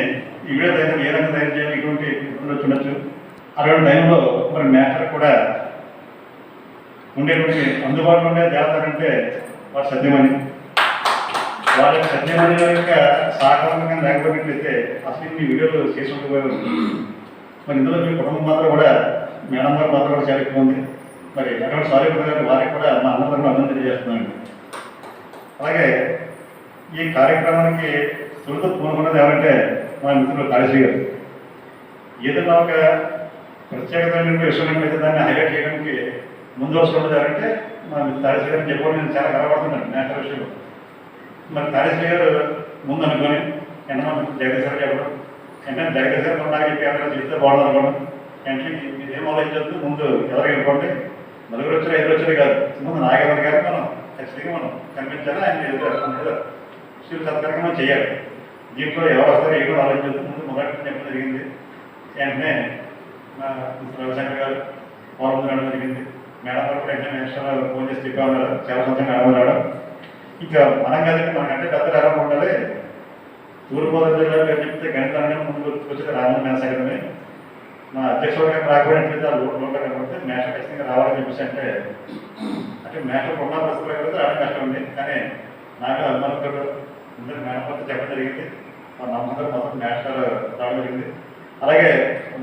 వీడియో తయారు ఏ రంగం తయారు చేయాలి ఇటువంటి ఇబ్బందులు చూడొచ్చు. అటువంటి టైంలో మరి మ్యాటర్ కూడా ఉండేటువంటి అందుబాటులో ఉండే దేవత అంటే వారు సత్యమణి. వారి యొక్క సత్యమణి యొక్క సహకారంగా లేకపోయినట్లయితే అసలు ఇన్ని వీడియోలు చేసి ఉండేవారు. మరి ఇందులో మీ కుటుంబం మాత్రం కూడా మేడం గారు మాత్రం కూడా చాలా ఎక్కువ ఉంది. మరి అటువంటి సారీ గారు వారికి కూడా మా అందరం అభినందన తెలియజేస్తున్నాను. అలాగే ఈ కార్యక్రమానికి తొలుత పూనుకున్నది ఎవరంటే మా మిత్రులు కాళేశ్వరి గారు. ఏదైనా ఒక ప్రత్యేకమైన విషయం అయితే దాన్ని హైలైట్ చేయడానికి ముందు వస్తున్నది ఎవరంటే మా కాళేశ్వరి గారిని చెప్పడం నేను చాలా గర్వపడుతున్నాను నేషనల్ విషయంలో. మరి కాళేశ్వరి గారు ముందు అనుకొని వెంటనే జగదీష్ గారు చెప్పడం, వెంటనే జగదీష్ గారు కొన్నాక చెప్పి చెప్తే బాగుంది అనుకోవడం, వెంటనే మీరేం ఆలోచించద్దు ముందు ఎవరికి వెళ్ళిపోండి 4 వచ్చారు 5 వచ్చారు కాదు, ముందు నాగేంద్ర గారికి మనం ఖచ్చితంగా మనం కనిపించాలి. ఆయన శివ సత్కారంగా మనం చేయాలి. దీంట్లో ఎవరు వస్తారు ఏమో ఆలోచించద్దు ముందు మొదటి చెప్పడం జరిగింది. వెంటనే మా రవిశంకర్ గారు ఫోన్ రావడం జరిగింది. మేడం గారు కూడా వెంటనే నేషనల్ ఫోన్ చేసి చెప్పా ఉన్నారు, చాలా సంవత్సరం మేడం రావడం. ఇంకా మనం కదండి మనకంటే పెద్ద ఆరంభం ఉండాలి. తూర్పుగోదావరి జిల్లా పేరు చెప్తే గణితాన్ని ముందు వచ్చేది రామన్ మ్యాథ్స్ అకాడమీ. మా అధ్యక్షుడిగా రాకపోయినట్లయితే ఆ లోటు కనబడితే మేషం ఖచ్చితంగా రావాలని చెప్పేసి అంటే మేషం ఉన్న పరిస్థితులు కదా రావడం కష్టం ఉంది. కానీ నాకు అభిమానులు అందరూ మేడం కొత్త చెప్పడం జరిగింది. మా నమ్మకం మొత్తం నేషనల్ రావడం జరిగింది. అలాగే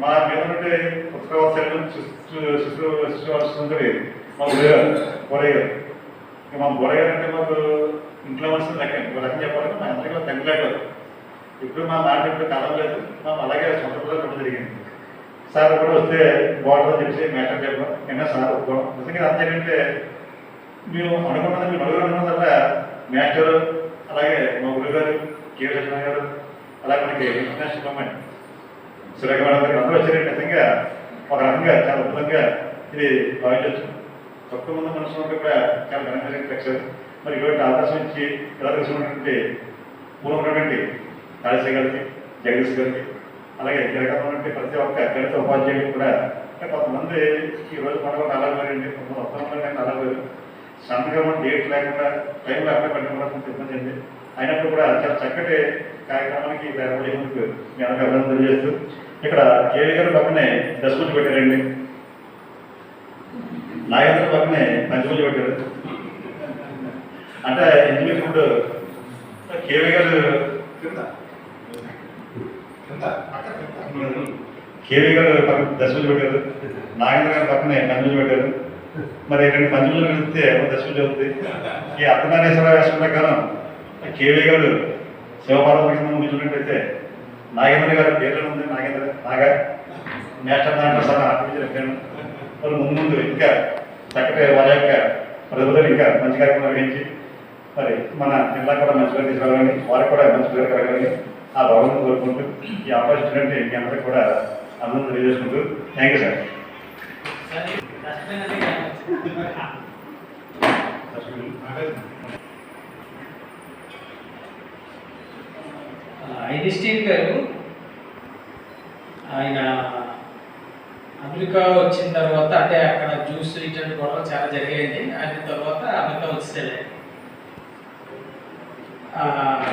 మా మీద నుండి పుస్తకవత్సరం శిశువుంది మా బోరయ్య గారు. మా బోరయ్య గారు అంటే మాకు ఇంట్లో మనుషులు లెక్కండి. ఒక రకం చెప్పాలంటే మా అందరికీ తగ్గలేదు. ఇప్పుడు మా మాట ఇప్పుడు కలం లేదు. మేము అలాగే సొంత పిల్లలు చూడడం జరిగింది. సార్ కూడా వస్తే బాగుంటుందని చెప్పేసి మేటర్ చెప్పడం ఎన్నో సార్ ఒప్పుకోవడం. నిజంగా అంతేంటంటే మేము అనుకున్నది మేము నలుగురు అనుకున్నదల్లా మేస్టర్, అలాగే మా గురుగారు కే లక్ష్మణ్ గారు, అలాగే మనకి ఇంటర్నేషనల్ గవర్నమెంట్ సురేఖ మేడం గారు అందరూ వచ్చారంటే నిజంగా ఒక రకంగా చాలా అద్భుతంగా ఇది భావించవచ్చు. తక్కువ మంది మనుషులు ఉంటే కూడా చాలా ఘనంగా లక్ష్యాలు. మరి ఇటువంటి అవకాశం ఇచ్చి ఇలా తెలుసుకున్నటువంటి పూర్వమైనటువంటి కాళేశ్వరి గారికి, జగదీష్ గారికి, అలాగే జగన్ నుండి ప్రతి ఒక్క గణిత ఉపాధ్యాయులు కూడా అంటే కొంతమంది ఈ రోజు పండుగ 40 వేలండి, కొంతమంది 40 వేలు సన్నగా డేట్ లేకుండా టైం లేకుండా పెట్టడం కొంచెం ఇబ్బంది అయింది. అయినప్పుడు కూడా చాలా చక్కటి కార్యక్రమానికి ఏర్పడేందుకు మీ అందరికీ అభినందన తెలియజేస్తూ ఇక్కడ కేవీ గారు పక్కనే దశపూజ పెట్టారండి, నాగేంద్ర పక్కనే పంచపూజ పెట్టారు. అంటే ఇంజనీర్ ఇప్పుడు కేవీ గారు కేవీ గారు పక్కన దశపూజ పెట్టారు, నాగేంద్ర గారు పక్కనే పంచపూజ పెట్టారు. మరి 2 పంచపూజలు కలిస్తే ఒక దశపూజ అవుతుంది. ఈ అర్ధనారేశ్వర వేషం ప్రకారం కేవీ గారు శివపార్వతి కింద ముందు చూసినట్టయితే నాగేంద్ర గారి పేర్లు ఉంది. నాగేంద్ర నాగా నేషనల్ దాంట్లో సార్ ఆర్టిఫిషియల్ ఎక్కాను. వాళ్ళు ముందు ఇంకా చక్కటి వాళ్ళ యొక్క ప్రజలు ఇంకా మంచి కార్యక్రమం నిర్వహించి మరి మన జిల్లా కూడా మంచి పేరు తీసుకురావాలని, వారికి కూడా మంచి పేరు కలగాలని ఆ భగవంతుని కోరుకుంటూ ఈ అవకాశం ఇచ్చినట్టు మీ అందరికీ కూడా అందరూ తెలియజేసుకుంటూ థ్యాంక్ యూ సార్. ఐన్స్టీన్ గారు ఆయన అమెరికా వచ్చిన తర్వాత అంటే అక్కడ జ్యూస్ ఇటువంటి గొడవ చాలా జరిగాయండి. ఆయన తర్వాత అమెరికా వచ్చేసాడు.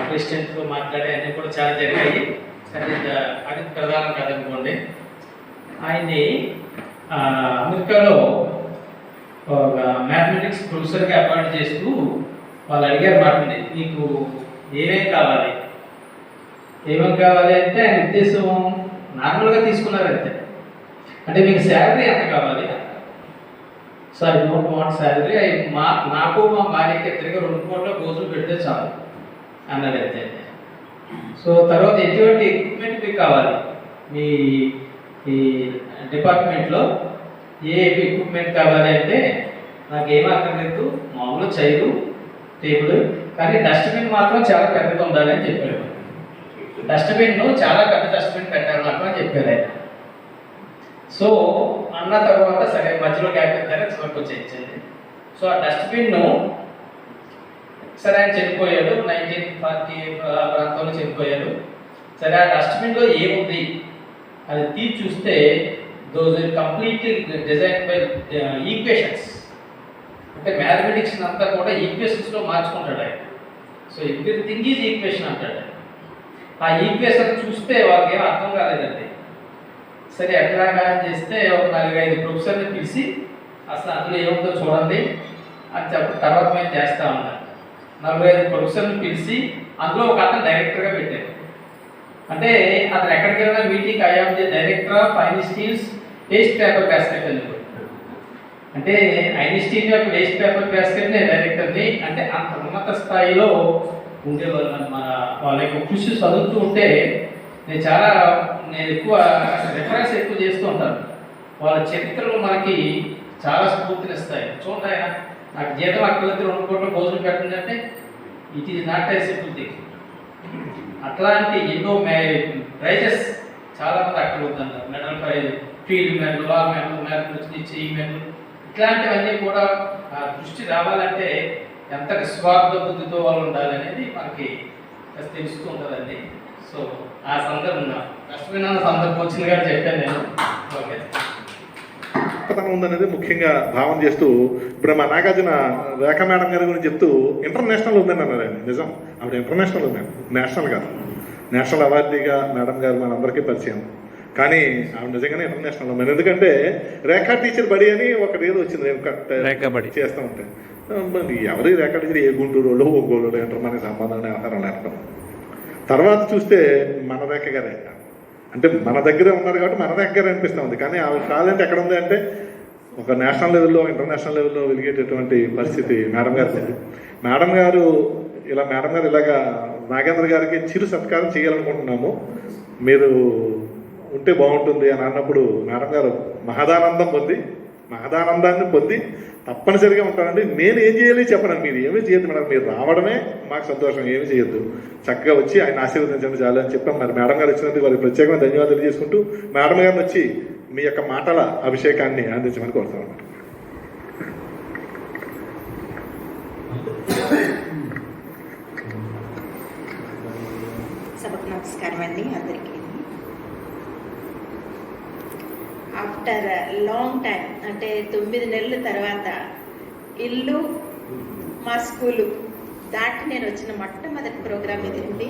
ప్రెసిడెంట్తో మాట్లాడే అన్నీ కూడా చాలా జరిగాయి. సరే అది ప్రధానం కాదనుకోండి. ఆయన్ని అమెరికాలో ఒక మ్యాథమెటిక్స్ ప్రొఫెసర్గా అపాయింట్ చేస్తూ వాళ్ళు అడిగారు మాటండి, నీకు ఏమేమి కావాలి అంటే ఆయన ఉద్దేశం నార్మల్గా తీసుకున్నారు అంతే. అంటే మీకు శాలరీ ఎంత కావాలి? So I don't want salary, నాకు మా భార్యకి ఇద్దరిగా 2 కోట్ల భోజనం పెడితే చాలు అన్నాడు అంతే. సో తర్వాత ఎటువంటి ఎక్విప్మెంట్ మీకు కావాలి మీ ఈ డిపార్ట్మెంట్లో, ఏ ఎక్విప్మెంట్ కావాలి అంటే నాకు ఏం అక్కర్లేదు, మామూలు చైరు టేబుల్, కానీ డస్ట్బిన్ మాత్రం చాలా పెద్దగా ఉండాలి అని చెప్పాడు. డస్ట్బిన్ చాలా పెద్ద డస్ట్బిన్ పెట్టారు నాకు అని చెప్పారు ఆయన. సో అన్న తర్వాత సరే మధ్యలో గ్యాప్ ఇద్దారని చివరికి వచ్చేసింది. సో ఆ డస్ట్బిన్ సరే ఆయన చనిపోయాడు, 1940 ప్రాంతంలో చనిపోయాడు. సరే ఆ డస్ట్బిన్లో ఏముంది అది తీసి చూస్తే those completely design by equations. అంటే మ్యాథమెటిక్స్ అంతా కూడా ఈక్వేషన్స్లో మార్చుకుంటాడు ఆయన. సో ఎవ్రీథింగ్ ఈజ్ ఈక్వేషన్ అంటాడు. ఆ ఈక్వేషన్ చూస్తే వాళ్ళకి ఏమీ అర్థం కాలేదండి. సరే ఎట్లాగా చేస్తే ఒక 4-5 ప్రొఫెసర్ని పిలిచి అసలు అందులో ఏముందో చూడండి అని తర్వాత మేము చేస్తా ఉన్నాం. 4-5 ప్రొఫెసర్ని పిలిచి అందులో ఒక అతను డైరెక్టర్గా పెట్టారు. అంటే అతను ఎక్కడికి వెళ్ళినా meeting I am the director of Einstein's waste paper basket అని. అంటే ఐన్స్టీన్ యొక్క వేస్ట్ పేపర్ బాస్కెట్ నేను డైరెక్టర్ని. అంటే అంత ఉన్నత స్థాయిలో ఉండేవాళ్ళు మన వాళ్ళ యొక్క కృషి చదువుతూ ఉంటే నేను ఎక్కువ రిఫరెన్స్ ఎక్కువ చేస్తూ ఉంటాను. వాళ్ళ చరిత్రలు మనకి చాలా స్ఫూర్తినిస్తాయి. చూడండి, ఆయన నాకు జీతం అక్కలైతే 2 కోట్ల భోజనం పెట్టండి అంటే it is not a simple thing. అట్లాంటి ఎన్నో ప్రైజెస్ చాలామంది అక్కడ వద్దన్నారు. మెడల్ ప్రైజ్, ఫీల్డ్ మెడల్, లా మెడల్, మ్యాథమెటిక్స్ చెయ్యి మెడల్, ఇట్లాంటివన్నీ కూడా ఆ దృష్టి రావాలంటే ఎంత నిస్వార్థ బుద్ధితో వాళ్ళు ఉండాలి అనేది మనకి తెలుస్తూ ఉంటుందండి. సో ఆ సందర్భం కష్టమైన సందర్భం వచ్చింది కానీ చెప్పాను నేను. ఓకే, గొప్పతనం ఉందనేది ముఖ్యంగా భావన చేస్తూ ఇప్పుడు మా నాగార్జున రేఖా మేడం గారి గురించి చెప్తూ ఇంటర్నేషనల్ ఉందని అన్నారు ఆయన. నిజం, ఆవిడ ఇంటర్నేషనల్ ఉందండి, నేషనల్ కాదు. నేషనల్ అవార్డీగా మేడం గారు మనందరికీ పరిచయం, కానీ ఆవిడ నిజంగానే ఇంటర్నేషనల్ ఉంది. ఎందుకంటే రేఖా టీచర్ బడి అని ఒకటి ఏదో వచ్చింది, చేస్తూ ఉంటాయి. ఎవరి రేఖా టీచర్ ఏ గుంటూరు వాళ్ళు ఒంగోలు అంటారు, మనకి సంబంధాన్ని ఆధారం లేకపోతే. తర్వాత చూస్తే మన రేఖ గారే, అంటే మన దగ్గరే ఉన్నారు కాబట్టి మన దగ్గర అనిపిస్తూ ఉంది. కానీ ఆవిడ టాలెంట్ ఎక్కడ ఉంది అంటే ఒక నేషనల్ లెవెల్లో, ఇంటర్నేషనల్ లెవెల్లో వెలిగేటటువంటి పరిస్థితి మేడం గారు. మేడం గారు ఇలాగా నాగేంద్ర గారికి చిరు సత్కారం చేయాలనుకుంటున్నాము, మీరు ఉంటే బాగుంటుంది అని అన్నప్పుడు మేడం గారు మహదానందాన్ని పొంది తప్పనిసరిగా ఉంటానండి, నేను ఏం చేయాలి చెప్పండి, మీరు ఏమీ చేయొద్దు మేడం, మీరు రావడమే మాకు సంతోషం, ఏమీ చేయొద్దు, చక్కగా వచ్చి ఆయన ఆశీర్వదించండి చాలు అని చెప్పాం. మరి మేడం గారు వచ్చినందుకు వారికి ప్రత్యేకంగా ధన్యవాదాలు తెలియజేసుకుంటూ మేడం గారిని వచ్చి మీ యొక్క మాటల అభిషేకాన్ని అందించమని కోరుతాం. సభకు నమస్కారం అండి అందరికీ. ఆఫ్టర్ లాంగ్ టైం, అంటే 9 నెలల తర్వాత ఇల్లు మా స్కూలు దాటి నేను వచ్చిన మొట్టమొదటి ప్రోగ్రామ్ ఇదండి.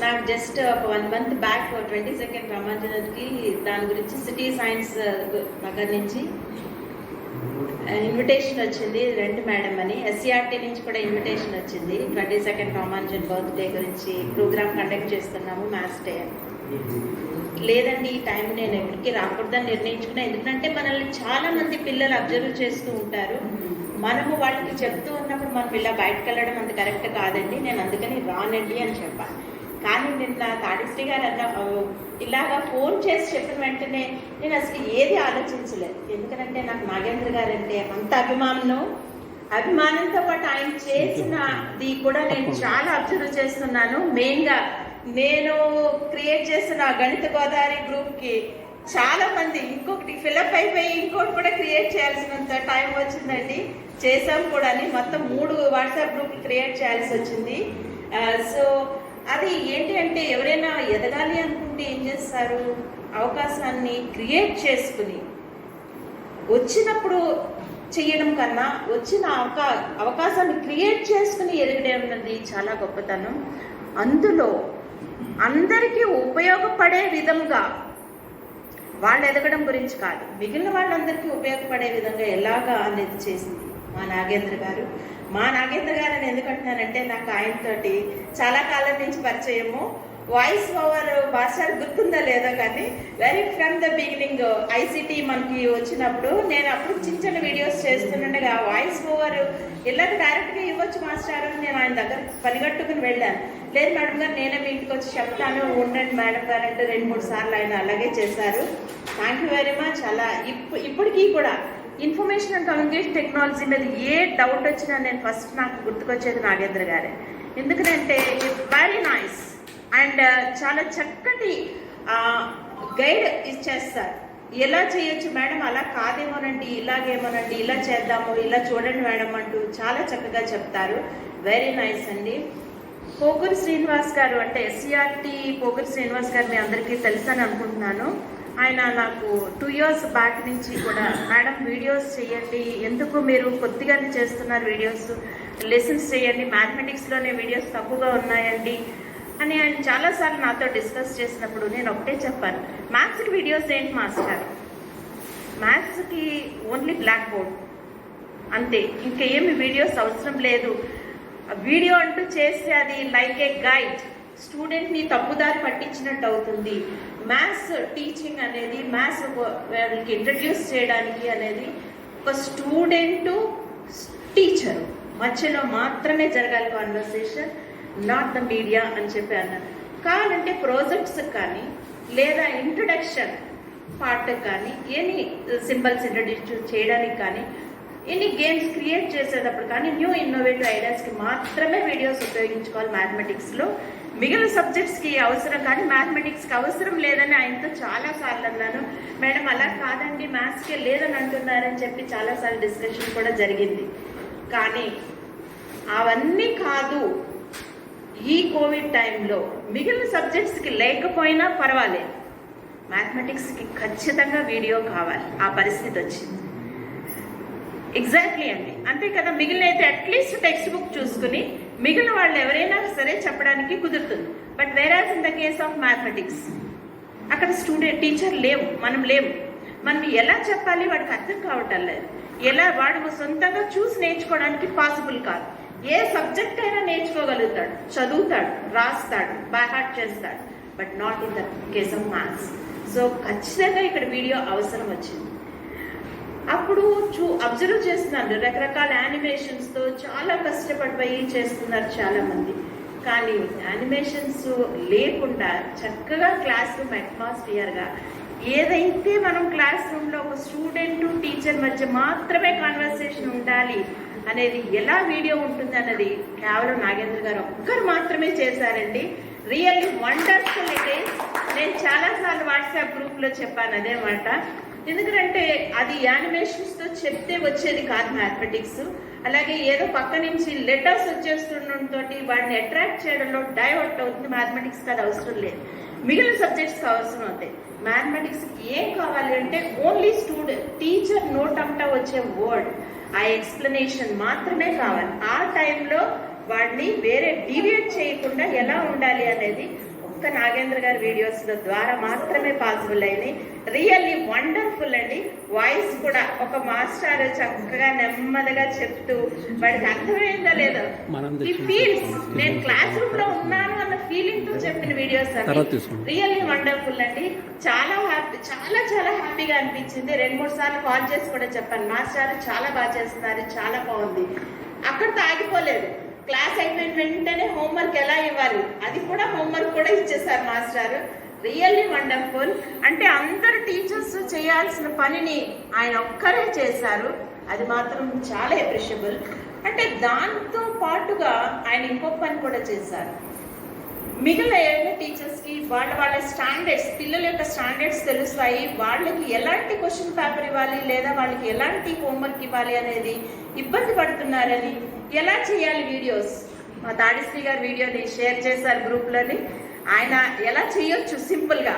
నాకు జస్ట్ ఒక 1 మంత్ బ్యాక్ 22nd రామాంజనకి దాని గురించి సిటీ సైన్స్ నగర్ నుంచి ఇన్విటేషన్ వచ్చింది, రండి మేడం అని. ఎస్సీఆర్టీ నుంచి కూడా ఇన్విటేషన్ వచ్చింది, 22nd రామాంజన్ బర్త్డే గురించి ప్రోగ్రామ్ కండక్ట్ చేస్తున్నాము, మ్యాథ్స్ డే అని. లేదండి, ఈ టైం నేను ఎక్కడికి రాకూడదని నిర్ణయించుకున్నా. ఎందుకంటే మనల్ని చాలా మంది పిల్లలు అబ్జర్వ్ చేస్తూ ఉంటారు, మనము వాళ్ళకి చెప్తూ ఉన్నప్పుడు మనం ఇలా బయటకు వెళ్ళడం అంత కరెక్ట్ కాదండి, నేను అందుకని రానండి అని చెప్పాను. కానీ నిన్న తాడిశ్రీ గారు ఇలాగా ఫోన్ చేసి చెప్పిన వెంటనే నేను అసలు ఏది ఆలోచించలేదు. ఎందుకంటే నాకు నాగేంద్ర గారు అంటే అంత అభిమానం. అభిమానంతో పాటు ఆయన చేసినది కూడా నేను చాలా అబ్జర్వ్ చేస్తున్నాను. మెయిన్గా నేను క్రియేట్ చేసిన గణిత గోదావరి గ్రూప్కి చాలా మంది ఇంకొకటి ఫిలప్ అయిపోయి ఇంకోటి కూడా క్రియేట్ చేయాల్సినంత టైం వచ్చిందండి. చేసాం కూడా, మొత్తం 3 వాట్సాప్ గ్రూప్లు క్రియేట్ చేయాల్సి వచ్చింది. సో అది ఏంటి అంటే ఎవరైనా ఎదగాలి అనుకుంటే ఏం చేస్తారు, అవకాశాన్ని క్రియేట్ చేసుకుని వచ్చినప్పుడు చేయడం కన్నా వచ్చిన అవకాశాన్ని క్రియేట్ చేసుకుని ఎదగడం అన్నది చాలా గొప్పతనం. అందులో అందరికీ ఉపయోగపడే విధంగా వాళ్ళు ఎదగడం గురించి కాదు, మిగిలిన వాళ్ళందరికీ ఉపయోగపడే విధంగా ఎలాగా అనేది చేసింది మా నాగేంద్ర గారు. మా నాగేంద్ర గారు అని ఎందుకంటున్నానంటే నాకు ఆయనతోటి చాలా కాలం నుంచి పరిచయము. వాయిస్ ఓవర్ భాష గుర్తుందా లేదా కానీ very from the beginning ICT మనకి వచ్చినప్పుడు నేను అప్పుడు చిన్న చిన్న వీడియోస్ చేస్తుండగా వాయిస్ ఓవర్ ఇలాగ డైరెక్ట్గా ఇవ్వచ్చు మాస్టర్ అని నేను ఆయన దగ్గర పనిగట్టుకుని వెళ్ళాను. లేదు మేడం గారు నేనే మీ ఇంటికి వచ్చి చెప్తాను, ఉండండి మేడం గారు అంటే 2-3 సార్లు ఆయన అలాగే చేశారు. Thank you very much. అలా ఇప్పటికీ కూడా ఇన్ఫర్మేషన్ అండ్ కమ్యూనికేషన్ టెక్నాలజీ మీద ఏ డౌట్ వచ్చినా నేను ఫస్ట్ నాకు గుర్తుకొచ్చేది నాగేంద్ర గారే. ఎందుకంటే వెరీ నైస్ అండ్ చాలా చక్కటి గైడ్ ఇచ్చేస్తారు. ఎలా చేయొచ్చు మేడం, అలా కాదేమోనండి, ఇలాగేమోనండి, ఇలా చేద్దాము, ఇలా చూడండి మేడం అంటూ చాలా చక్కగా చెప్తారు. వెరీ నైస్ అండి. పోగురు శ్రీనివాస్ గారు అంటే ఎస్సీఆర్టీ పోగురు శ్రీనివాస్ గారు మీ అందరికీ తెలుసని అనుకుంటున్నాను. ఆయన నాకు 2 years బ్యాక్ నుంచి కూడా మేడం వీడియోస్ చేయండి, ఎందుకు మీరు కొద్దిగానే చేస్తున్నారు వీడియోస్, లెసన్స్ చేయండి, మ్యాథమెటిక్స్లోనే వీడియోస్ తక్కువగా ఉన్నాయండి అని ఆయన చాలాసార్లు నాతో డిస్కస్ చేసినప్పుడు నేను ఒకటే చెప్పాను, మ్యాథ్స్కి వీడియోస్ ఏంటి మాస్టర్, మ్యాథ్స్కి ఓన్లీ బ్లాక్ బోర్డ్ అంతే, ఇంకేమి వీడియోస్ అవసరం లేదు. వీడియో అంటూ చేస్తే అది లైక్ ఏ గైడ్, స్టూడెంట్ని తప్పుదారి పట్టించినట్టు అవుతుంది. మ్యాథ్స్ టీచింగ్ అనేది మ్యాథ్స్ వాళ్ళకి ఇంట్రడ్యూస్ చేయడానికి అనేది ఒక స్టూడెంటు టీచరు మధ్యలో మాత్రమే జరగాలి కాన్వర్సేషన్, నాట్ ద మీడియా అని చెప్పి అన్నారు. కావాలంటే ప్రాజెక్ట్స్ కానీ లేదా ఇంట్రడక్షన్ పార్ట్ కానీ ఎనీ సింబల్స్ ఇంట్రడ్యూస్ చేయడానికి కానీ ఎన్ని గేమ్స్ క్రియేట్ చేసేటప్పుడు కానీ న్యూ ఇన్నోవేటివ్ ఐడియాస్కి మాత్రమే వీడియోస్ ఉపయోగించుకోవాలి మ్యాథమెటిక్స్లో. మిగిలిన సబ్జెక్ట్స్కి అవసరం కానీ మ్యాథమెటిక్స్కి అవసరం లేదని ఆయనతో చాలాసార్లు అన్నాను. మేడం అలా కాదండి మ్యాథ్స్కే లేదని అంటున్నారని చెప్పి చాలాసార్లు డిస్కషన్ కూడా జరిగింది. కానీ అవన్నీ కాదు, ఈ కోవిడ్ టైంలో మిగిలిన సబ్జెక్ట్స్కి లేకపోయినా పర్వాలేదు, మ్యాథమెటిక్స్కి ఖచ్చితంగా వీడియో కావాలి, ఆ పరిస్థితి వచ్చింది. ఎగ్జాక్ట్లీ అండి, అంతే కదా. మిగిలిన అయితే అట్లీస్ట్ టెక్స్ట్ బుక్ చూసుకుని మిగిలిన వాళ్ళు ఎవరైనా సరే చెప్పడానికి కుదురుతుంది. But whereas in the case of mathematics అక్కడ స్టూడెంట్ టీచర్ లేవు, మనం లేవు, మనం ఎలా చెప్పాలి వాడికి అర్థం కావటం లేదు, ఎలా వాడు సొంతంగా చూసి నేర్చుకోవడానికి పాసిబుల్ కాదు. ఏ సబ్జెక్ట్ అయినా నేర్చుకోగలుగుతాడు, చదువుతాడు, రాస్తాడు, బై హార్ట్ చేస్తాడు, but not in the case of maths. So ఖచ్చితంగా ఇక్కడ వీడియో అవసరం వచ్చింది. అప్పుడు అబ్జర్వ్ చేస్తున్నాను రకరకాల యానిమేషన్స్తో చాలా కష్టపడిపోయి చేస్తున్నారు చాలామంది. కానీ యానిమేషన్స్ లేకుండా చక్కగా క్లాస్ రూమ్ అట్మాస్ఫియర్గా ఏదైతే మనం క్లాస్ రూమ్లో ఒక స్టూడెంట్ టీచర్ మధ్య మాత్రమే కాన్వర్సేషన్ ఉండాలి అనేది ఎలా వీడియో ఉంటుంది అన్నది కేవలం నాగేంద్ర గారు ఒక్కరు మాత్రమే చేశారండి. Really wonderful it is. నేను చాలాసార్లు వాట్సాప్ గ్రూప్లో చెప్పాను అదే మాట. ఎందుకంటే అది యానిమేషన్స్తో చెప్తే వచ్చేది కాదు మ్యాథమెటిక్స్. అలాగే ఏదో పక్క నుంచి లెటర్స్ వచ్చేస్తుండటంతో వాడిని అట్రాక్ట్ చేయడంలో డైవర్ట్ అవుతుంది. మ్యాథమెటిక్స్కి అది అవసరం లేదు, మిగిలిన సబ్జెక్ట్స్కి అవసరం అవుతాయి. మ్యాథమెటిక్స్కి ఏం కావాలి అంటే ఓన్లీ స్టూడెంట్ టీచర్ నోట్ అంటా వచ్చే వర్డ్, ఆ ఎక్స్ప్లెనేషన్ మాత్రమే కావాలి. ఆ టైంలో వాడిని వేరే డీవియేట్ చేయకుండా ఎలా ఉండాలి అనేది ఒక్క నాగేంద్ర గారి వీడియోస్ ద్వారా మాత్రమే పాసిబుల్ అయింది. రియల్లీ వండర్ఫుల్ అండి. వాయిస్ కూడా ఒక మాస్టర్ చక్కగా నెమ్మదిగా చెప్తూ వాడికి అర్థమైందా లేదో ఈ ఫీల్స్ నేను క్లాస్ రూమ్ లో ఉన్నాను అన్న ఫీలింగ్ తో చెప్పిన వీడియోస్ అండి. రియల్లీ వండర్ఫుల్ అండి. చాలా హ్యాపీ, చాలా చాలా హ్యాపీగా అనిపించింది. 2-3 సార్లు కాల్ చేసి కూడా చెప్పాను, మాస్టర్ చాలా బాగా చేస్తున్నారు, చాలా బాగుంది. అక్కడితో ఆగిపోలేదు, క్లాస్ అయిపోయిన వెంటనే హోంవర్క్ ఎలా ఇవ్వాలి అది కూడా హోంవర్క్ కూడా ఇచ్చేసారు మాస్టర్. Really wonderful. అంటే అందరు టీచర్స్ చేయాల్సిన పనిని ఆయన ఒక్కరే చేశారు, అది మాత్రం చాలా అప్రిషియబుల్. అంటే దాంతో పాటుగా ఆయన ఇంకొక పని కూడా చేశారు. మిగిలిన టీచర్స్కి వాళ్ళ స్టాండర్డ్స్, పిల్లల యొక్క స్టాండర్డ్స్ తెలుస్తాయి, వాళ్ళకి ఎలాంటి క్వశ్చన్ పేపర్ ఇవ్వాలి లేదా వాళ్ళకి ఎలాంటి హోంవర్క్ ఇవ్వాలి అనేది ఇబ్బంది పడుతున్నారని, ఎలా చేయాలి వీడియోస్, మా తాడిశ్రీ గారు వీడియోని షేర్ చేశారు గ్రూప్లోని, ఆయన ఎలా చేయొచ్చు సింపుల్గా,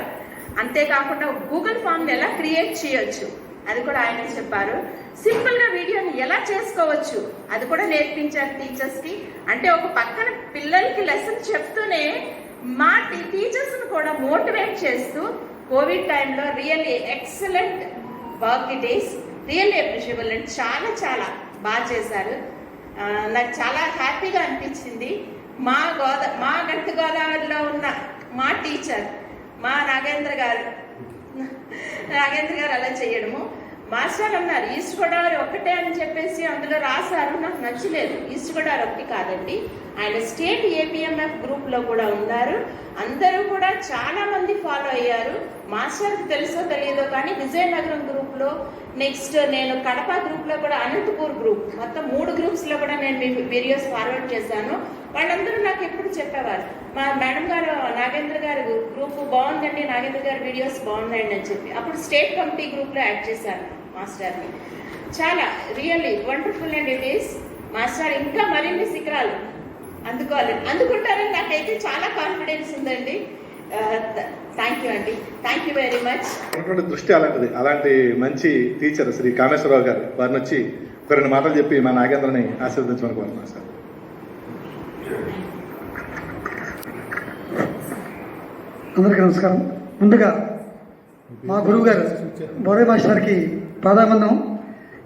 అంతేకాకుండా గూగుల్ ఫామ్ని ఎలా క్రియేట్ చేయొచ్చు అది కూడా ఆయన చెప్పారు. సింపుల్గా వీడియోని ఎలా చేసుకోవచ్చు అది కూడా నేర్పించారు టీచర్స్కి. అంటే ఒక పక్కన పిల్లలకి లెసన్ చెప్తూనే మా టీచర్స్ని కూడా మోటివేట్ చేస్తూ కోవిడ్ టైంలో really excellent work it is, really appreciable and చాలా చాలా బాగా చేశారు. నాకు చాలా హ్యాపీగా అనిపించింది. మా గట్టు గోదావరిలో ఉన్న మా టీచర్ మా నాగేంద్ర గారు అలా చేయడము. మాస్టర్ అన్నారు ఈస్ట్ గోదావరి ఒక్కటే అని చెప్పేసి అందులో రాశారు, నాకు నచ్చలేదు. ఈస్ట్ గోదావరి ఒకటి కాదండి, ఆయన స్టేట్ ఏపీఎంఎఫ్ గ్రూప్లో కూడా ఉన్నారు. అందరూ కూడా చాలా మంది ఫాలో అయ్యారు. మాస్టర్కి తెలుసో తెలియదో కానీ విజయనగరం గ్రూప్లో, నెక్స్ట్ నేను కడప గ్రూప్లో కూడా, అనంతపూర్ గ్రూప్, మొత్తం 3 గ్రూప్స్లో కూడా నేను మీ వీడియోస్ ఫార్వర్డ్ చేశాను. వాళ్ళందరూ నాకు ఎప్పుడు చెప్పేవారు, మా మేడం గారు నాగేంద్ర గారు గ్రూప్ బాగుందండి, నాగేంద్ర గారి వీడియోస్ బాగుందండి అని చెప్పి. అప్పుడు స్టేట్ కమిటీ గ్రూప్లో యాడ్ చేశాను మాస్టర్ని. చాలా really wonderful and it is. Master ఇంకా మరిన్ని శిఖరాలు అందుకుంటారని నాకైతే చాలా కాన్ఫిడెన్స్ ఉందండి. థ్యాంక్ యూ అండి, థ్యాంక్ యూ వెరీ మచ్. దృష్టి అలాంటిది, అలాంటి మంచి టీచర్ శ్రీ కామేశ్వరరావు గారు, వారిని వచ్చి ఒక 2 మాటలు చెప్పి మా నాగేంద్రని ఆశీర్వదించమని కోరుతున్నాను సార్. అందరికీ నమస్కారం. ముందుగా మా గురువు గారు బోరే మాస్టర్కి ప్రాధాన్యం.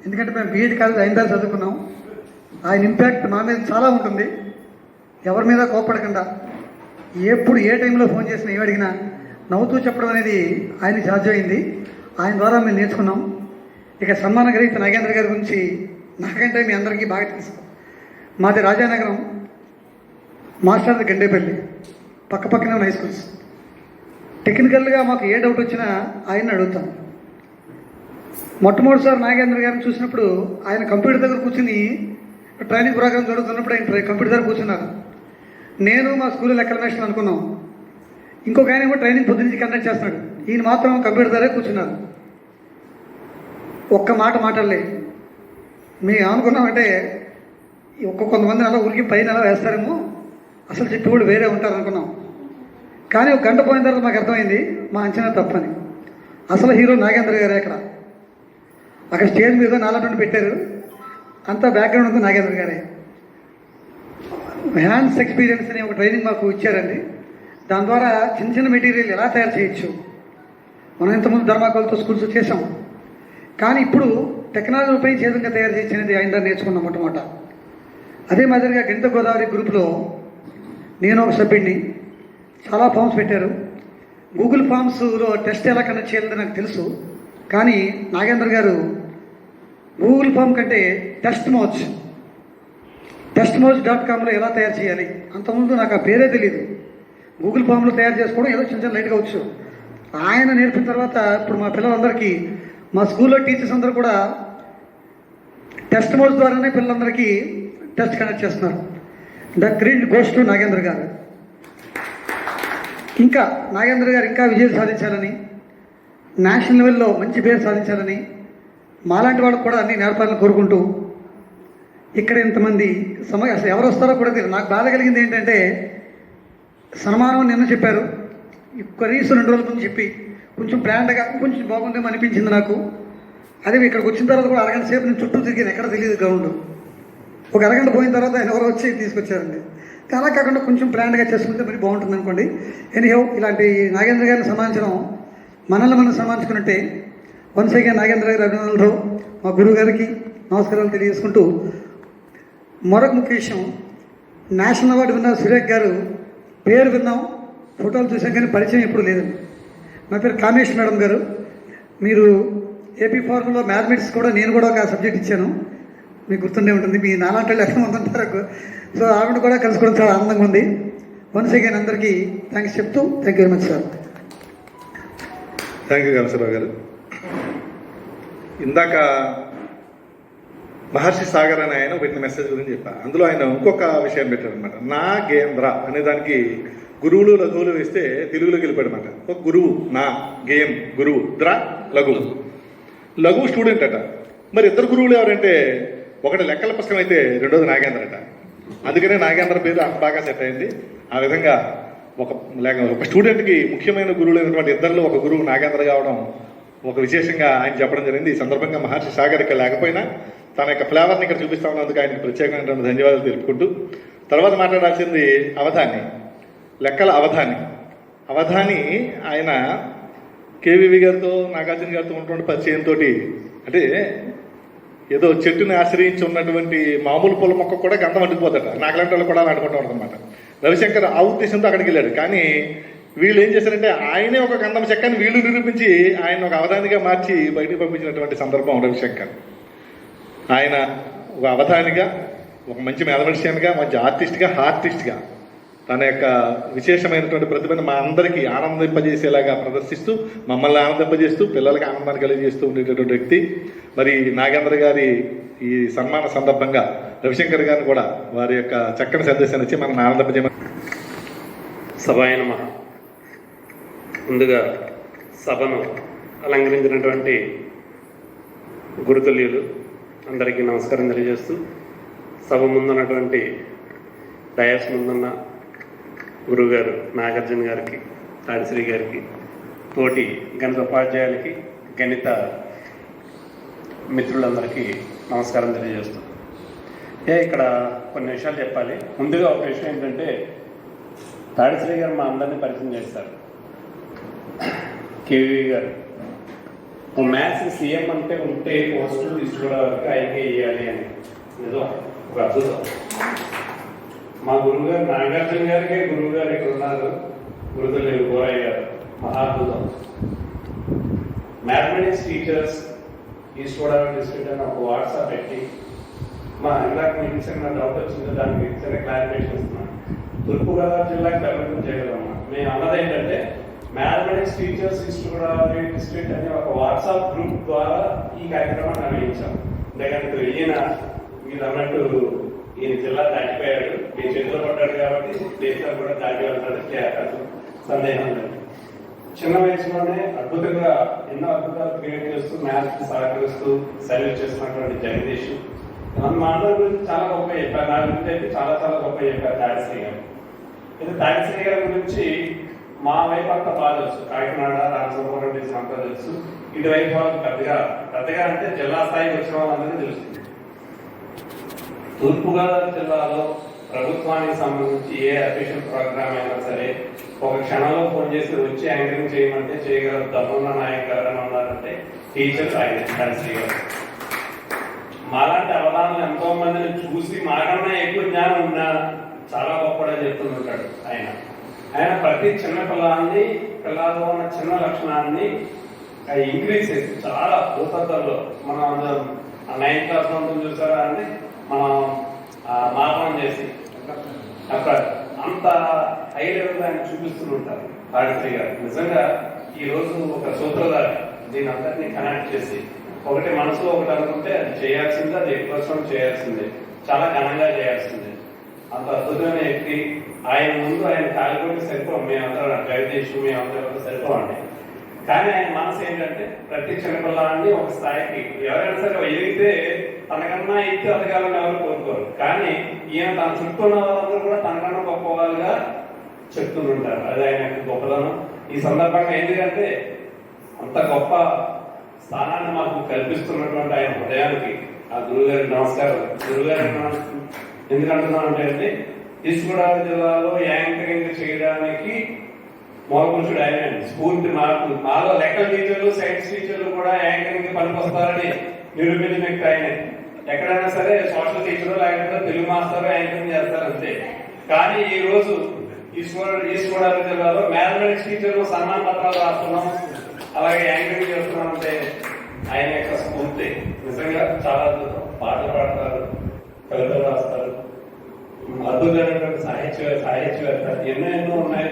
ఎందుకంటే మేము బీఎడ్ కాలేజ్ అయిన చదువుకున్నాం. ఆయన ఇంపాక్ట్ మా మీద చాలా ఉంటుంది. ఎవరి మీద కోపడకుండా ఎప్పుడు ఏ టైంలో ఫోన్ చేసినా ఏం అడిగినా నవ్వుతూ చెప్పడం అనేది ఆయనకి సాధ్యమైంది. ఆయన ద్వారా మేము నేర్చుకున్నాం. ఇక సన్మాన గ్రహీత నాగేంద్ర గారి గురించి నాకంటే మీ అందరికీ బాగా తెలుసు. మాది రాజానగరం, మాస్టర్ది గండేపల్లి, పక్కనే ఉన్న హై స్కూల్స్. టెక్నికల్గా మాకు ఏ డౌట్ వచ్చినా ఆయన్ని అడుగుతాం. మొట్టమొదటిసారి నాగేంద్ర గారిని చూసినప్పుడు ఆయన కంప్యూటర్ దగ్గర కూర్చుని ట్రైనింగ్ ప్రోగ్రామ్ జరుగుతున్నప్పుడు ఆయన కంప్యూటర్ దగ్గర కూర్చున్నారు. నేను మా స్కూల్లో లెక్కల మేస్టర్ అనుకున్నాం. ఇంకొక ఆయన కూడా ట్రైనింగ్ పొద్దున్నే కండక్ట్ చేస్తున్నాడు. ఈయన మాత్రం కంప్యూటర్ దగ్గరే కూర్చున్నారు. ఒక్క మాట మాట్లాడలే. మేము అనుకున్నామంటే కొంతమంది అలా ఉరికి పైన అలా వేస్తారేమో, అసలు చెప్పేవాళ్ళు వేరే ఉంటారు అనుకున్నాం. కానీ 1 గంట పోయిన తర్వాత మాకు అర్థమైంది మా అంచనా తప్పని. అసలు హీరో నాగేంద్ర గారే. అక్కడ స్టేజ్ మీద 4 మంది పెట్టారు, అంతా బ్యాక్గ్రౌండ్ ఉంది నాగేంద్ర గారే. హ్యాండ్స్ ఎక్స్పీరియన్స్ అనే ఒక ట్రైనింగ్ మాకు ఇచ్చారండి. దాని ద్వారా చిన్న మెటీరియల్ ఎలా తయారు చేయొచ్చు. మనం ఇంతకుముందు ధర్మాకోల్తో స్కూల్స్ చేసాం, కానీ ఇప్పుడు టెక్నాలజీ ఉపయోగించి ఏ విధంగా తయారు చేయొచ్చు అనేది ఆయన నేర్చుకున్నాం మొట్టమొదట. అదే మాదిరిగా గణిత గోదావరి గ్రూప్లో నేను ఒక సభ్యుడిని. చాలా ఫామ్స్ పెట్టారు. గూగుల్ ఫామ్స్లో టెస్ట్ ఎలా కనెక్ట్ చేయాలని నాకు తెలుసు, కానీ నాగేంద్ర గారు గూగుల్ ఫామ్ కంటే టెస్ట్ మోజ్.comలో ఎలా తయారు చేయాలి, అంతకుముందు నాకు ఆ పేరే తెలియదు. గూగుల్ ఫామ్లో తయారు చేసుకోవడం ఏదో చిన్న లైట్గా వచ్చు. ఆయన నేర్పిన తర్వాత ఇప్పుడు మా పిల్లలందరికీ, మా స్కూల్లో టీచర్స్ అందరూ కూడా టెస్ట్ మోజ్ ద్వారానే పిల్లలందరికీ టెస్ట్ కనెక్ట్ చేస్తున్నారు. The credit goes to Nagendra గారు. ఇంకా నాగేంద్ర గారు ఇంకా విజయాలు సాధించాలని, నేషనల్ లెవెల్లో మంచి పేరు సాధించాలని, మాలాంటి వాళ్ళకు కూడా అన్ని నేర్పాలని కోరుకుంటూ, ఇక్కడ ఇంతమంది అసలు ఎవరు వస్తారో కూడా తెలియదు. నాకు బాధ కలిగింది ఏంటంటే, సన్మానం నిన్న చెప్పారు, కనీసం 2 రోజుల ముందు చెప్పి కొంచెం బ్రాండ్గా కొంచెం బాగుందేమో అనిపించింది నాకు. అదే ఇక్కడికి వచ్చిన తర్వాత కూడా అరగంట సేపు నేను చుట్టూ తిరిగాను, ఎక్కడ తెలియదు గ్రౌండ్. ఒక అరగంట పోయిన తర్వాత ఆయన ఎవరో వచ్చి తీసుకొచ్చారండి. అలా కాకుండా కొంచెం బ్రాండ్గా చేసుకుంటే మరి బాగుంటుంది అనుకోండి. ఎనీహౌ, ఇలాంటి నాగేంద్ర గారిని సన్మానించడం మనల్ని మనం సన్మానించుకున్నట్టే. వన్స్ అగైన్ నాగేంద్ర గారి అభినందనలు, మా గురువు గారికి నమస్కారాలు తెలియజేసుకుంటూ, మరొక ముఖ్య విషయం, నేషనల్ అవార్డు విన్న సురేఖ్ గారు పేరు విన్నాం, ఫోటోలు చూసాం, కానీ పరిచయం ఎప్పుడు లేదండి. నా పేరు కామేష్ మేడం గారు. మీరు ఏపీ ఫార్ములో మ్యాథమెటిక్స్ కూడా నేను కూడా ఒక సబ్జెక్ట్ ఇచ్చాను, మీకు గుర్తుండే ఉంటుంది. మీ నాలాంటి వాళ్ళు ఎంతమంది ఉంటారు. సో ఆవిడ కూడా కలుసుకోవడం చాలా ఆనందంగా ఉంది. వన్స్ అగైన్ అందరికీ థ్యాంక్స్ చెప్తూ, thank you very much sir. Thank you Kameswara Rao గారు. ఇందాక మహర్షి సాగర్ అని ఆయన పెట్టిన మెసేజ్ గురించి చెప్పారు. అందులో ఆయన ఇంకొక విషయం పెట్టారు అనమాట. నా గేంద్ర అనే దానికి గురువులు లఘువులు వేస్తే తెలుగులోకి వెళ్ళిపోయాడు అనమాట. ఒక గురువు నా గేయం గురువు ద్ర లఘువు, లఘువు స్టూడెంట్ అట. మరి ఇద్దరు గురువులు ఎవరంటే ఒకటి లెక్కల పుస్తకం అయితే రెండోది నాగేంద్ర అట. అందుకనే నాగేంద్ర పేరు అంత బాగా సెట్ అయింది. ఆ విధంగా ఒక స్టూడెంట్కి ముఖ్యమైన గురువులు అయినటువంటి ఇద్దరిలో ఒక గురువు నాగేంద్ర కావడం ఒక విశేషంగా ఆయన చెప్పడం జరిగింది. ఈ సందర్భంగా మహర్షి సాగర్ ఇక్కడ లేకపోయినా తన యొక్క ఫ్లేవర్ని ఇక్కడ చూపిస్తా ఉన్నందుకు ఆయనకు ప్రత్యేకమైనటువంటి ధన్యవాదాలు తెలుపుకుంటూ, తర్వాత మాట్లాడాల్సింది అవధాని, లెక్కల అవధాని ఆయన కేవీవి గారితో నాగార్జున గారితో ఉన్నటువంటి పరిచయంతో, అంటే ఏదో చెట్టుని ఆశ్రయించి ఉన్నటువంటి మామూలు పూల మొక్క కూడా గంధం అంటుకుపోతాట, నాకలాంటి వాళ్ళు కూడా అంటుకుంటూ ఉంటారన్నమాట. రవిశంకర్ ఆ ఉద్దేశంతో అక్కడికి వెళ్ళాడు. కానీ వీళ్ళు ఏం చేశారంటే ఆయనే ఒక గంధం చెక్కని వీళ్ళు నిరూపించి ఆయన ఒక అవధానిగా మార్చి బయటకు పంపించినటువంటి సందర్భం రవిశంకర్. ఆయన ఒక అవధానిగా, ఒక మంచి మ్యాథమెటిషియన్గా, మంచి ఆర్టిస్ట్గా తన యొక్క విశేషమైనటువంటి ప్రతిభను మా అందరికీ ఆనందింపజేసేలాగా ప్రదర్శిస్తూ, మమ్మల్ని ఆనందింపజేస్తూ, పిల్లలకి ఆనందాన్ని కలిగజేస్తూ ఉండేటటువంటి వ్యక్తి. మరి నాగేంద్ర గారి ఈ సన్మాన సందర్భంగా రవిశంకర్ గారిని కూడా వారి యొక్క చక్కని సందేశాన్ని ఇచ్చి మనల్ని ఆనందింపజేయమని. సభాయ నమః. ముందుగా సభను అలంకరించినటువంటి గురుతుల్యులు అందరికీ నమస్కారం తెలియజేస్తూ, సభ ముందున్నటువంటి డయాస్ ముందున్న గురువుగారు నాగార్జున గారికి, తాడిశ్రీ గారికి, తోటి గణిత ఉపాధ్యాయులకి, గణిత మిత్రులందరికీ నమస్కారం తెలియజేస్తూ, ఇక్కడ కొన్ని విషయాలు చెప్పాలి. ముందుగా ఒక విషయం ఏంటంటే, తాడిశ్రీ గారు మా అందరినీ పరిచయం చేస్తారు. కేవీ గారు మ్యాథ్స్ సీఎం అంటే ఉంటే పోస్టులు తీసుకోవడం వరకు ఐకే వేయాలి అని నిజం, ఒక అద్భుతం. మా గురువు గారు నాగార్జున గారికే గురువు గారు ఇక్కడ ఉన్నారు, గురుతులేరు గోరయ్య గారు, మహా అద్భుతం. Mathematics teachers east Godavari district అని ఒక వాట్సాప్ పెట్టి, మా ఇందాక మీకు చిన్న డౌట్ వచ్చింది, దానికి చిన్న క్లారిఫికేషన్ ఇస్తున్నాను. తూర్పుగోదావరి జిల్లాకి పరిమితం చేయగలమా? మేము అన్నది ఏంటంటే, mathematics teachers east Godavari district అనే ఒక వాట్సాప్ గ్రూప్ ద్వారా ఈ కార్యక్రమాన్ని నిర్వహించాం. ఎందుకంటే ఈయన మీరు అన్నట్టు ఈయన జిల్లా దాటిపోయాడు, మీ చేతిలో పడ్డాడు కాబట్టి దేశాలు కూడా దాటి వెళ్తాడు, సందేహం లేదు. చిన్న వయసులోనే అద్భుతంగా ఎన్నో అద్భుతాలు క్రియేట్ చేస్తూ మ్యాథ్స్ సహకరిస్తూ సర్వీస్ చేస్తున్నటువంటి జగదీష్ మా అందరి గురించి చాలా గొప్ప చెప్పారు. నా గురించి అయితే చాలా చాలా గొప్ప చెప్పారు తాడిశ్రీ గారు. ఇది తాడిశ్రీ గారి గురించి మా వైపు అంతా బాగా తెలుసు, కాకినాడ రాజగోపాల్ డిస్ట్రిక్ట్ అంతా తెలుసు. ఇటువైపు వాళ్ళకి పెద్దగా అంటే జిల్లా స్థాయికి వచ్చిన వాళ్ళందరికీ తెలుస్తుంది. తూర్పుగోదావరి జిల్లాలో ప్రభుత్వానికి సంబంధించి ఏ అఫీషియల్ ప్రోగ్రామ్ అయినా సరే ఒక క్షణంలో ఫోన్ చేసి వచ్చి యాంకరింగ్ చేయమంటే చేయగలరు. దమ్మున్న నాయక్ ఎవరైనా ఉన్నారంటే టీచర్ ఆయన తాడిశ్రీ గారు. మాలాంటి అవధానాలు ఎంతో మందిని చూసి మాకన్నా ఎక్కువ జ్ఞానం ఉన్నా చాలా గొప్పడని చెప్తుంటాడు ఆయన. ఆయన ప్రతి చిన్న పిల్లల్లో ఉన్న చిన్న లక్షణాన్ని ఇంక్రీజ్ చేసి చాలా భూతత్వంలో మనం 9th క్లాస్ లో చూసారా అంటే మనం మార్పణం చేసి అంత హై లెవెల్ ఆయన చూపిస్తుంటారు తాడిశ్రీ గారు. నిజంగా ఈ రోజు ఒక సూత్రధారి దీని అందరినీ కనెక్ట్ చేసి ఒకటి మనసులో ఒకటి అనుకుంటే అది చేయాల్సిందే, అది ఎక్కువ చేయాల్సిందే, చాలా ఘనంగా చేయాల్సిందే. అంత అద్భుతమైన వ్యక్తి. ఆయన ముందు ఆయన కాలిపోయి సరిపోం, మేమందరం జగదీష్ మేమందరం సరిపోవండి. కానీ ఆయన మనసు ఏంటంటే ప్రతి చిన్నపిల్లాన్ని ఒక స్థాయికి ఎవరైనా సరే ఎదిగితే తనకన్నా ఎత్తి ఎదగాలని ఎవరు కోరుకోరు. కానీ ఈయన తన చుట్టూ ఉన్న వాళ్ళందరూ కూడా తనకన్నా గొప్ప వాళ్ళుగా చెప్తుంటారు. అది ఆయన గొప్పదనం. ఈ సందర్భంగా ఎందుకంటే అంత గొప్ప స్థానాన్ని మాకు కల్పిస్తున్నటువంటి ఆయన హృదయానికి ఆ గురువుగారికి నమస్కారం. గురువుగారికి ఎందుకంటున్నాం అంటే ఈస్ట్ గోదావరి జిల్లాలో యాంకరింగ్ చేయడానికి మూలపురుషుడు ఆయన. స్ఫూర్తి మాలో లెక్కల టీచర్లు, సైన్స్ టీచర్లు కూడా యాంకరింగ్ పనికొస్తారని నిరూపించిన వ్యక్తి ఆయన. ఎక్కడైనా సరే సోషల్ టీచర్ లేకపోతే తెలుగు మాస్టర్ యాంకరింగ్ చేస్తారు అంతే. కానీ ఈ రోజు ఈస్ట్ గోదావరి జిల్లాలో మ్యాథమెటిక్స్ టీచర్లు సన్మాన పత్రాలు రాస్తున్నాం, అలాగే యాంకరింగ్ చేస్తున్నాం అంటే ఆయన యొక్క స్ఫూర్తి నిజంగా చాలా అద్భుతం. పాటలు పాడతారు, కవితలు రాస్తారు, అద్భుతమైనటువంటి సాహిత్యవేత్త, ఎన్నో ఉన్నాయి.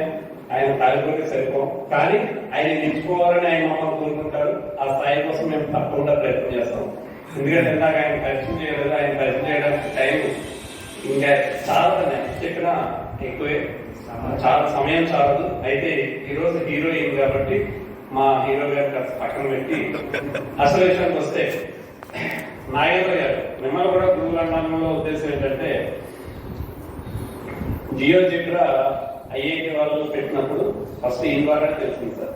ఆయన కాలిపోతే సరిపోం, కానీ ఆయన నిలుచుకోవాలని ఆయన మమ్మల్ని కోరుకుంటారు. ఆ స్థాయి కోసం మేము తప్పకుండా ప్రయత్నం చేస్తాం. ఎందుకంటే ఇందాక ఆయన పరిచయం చేయలేదు, ఆయన పరిచయం చేయడానికి టైం ఇంకా చాలా చెప్పిన ఎక్కువే, చాలా సమయం చాలదు. అయితే ఈరోజు హీరోయిన్ కాబట్టి మా హీరో గారి పక్కన పెట్టి అసలు విషయానికి వస్తే నాగేంద్ర గారు మిమ్మల్ని కూడా గురువులు అనడంలో ఉద్దేశం ఏంటంటే జియోజిబ్రా ఐఐటి వాళ్ళు పెట్టినప్పుడు ఫస్ట్ ఈయన ద్వారా తెలిసింది సార్.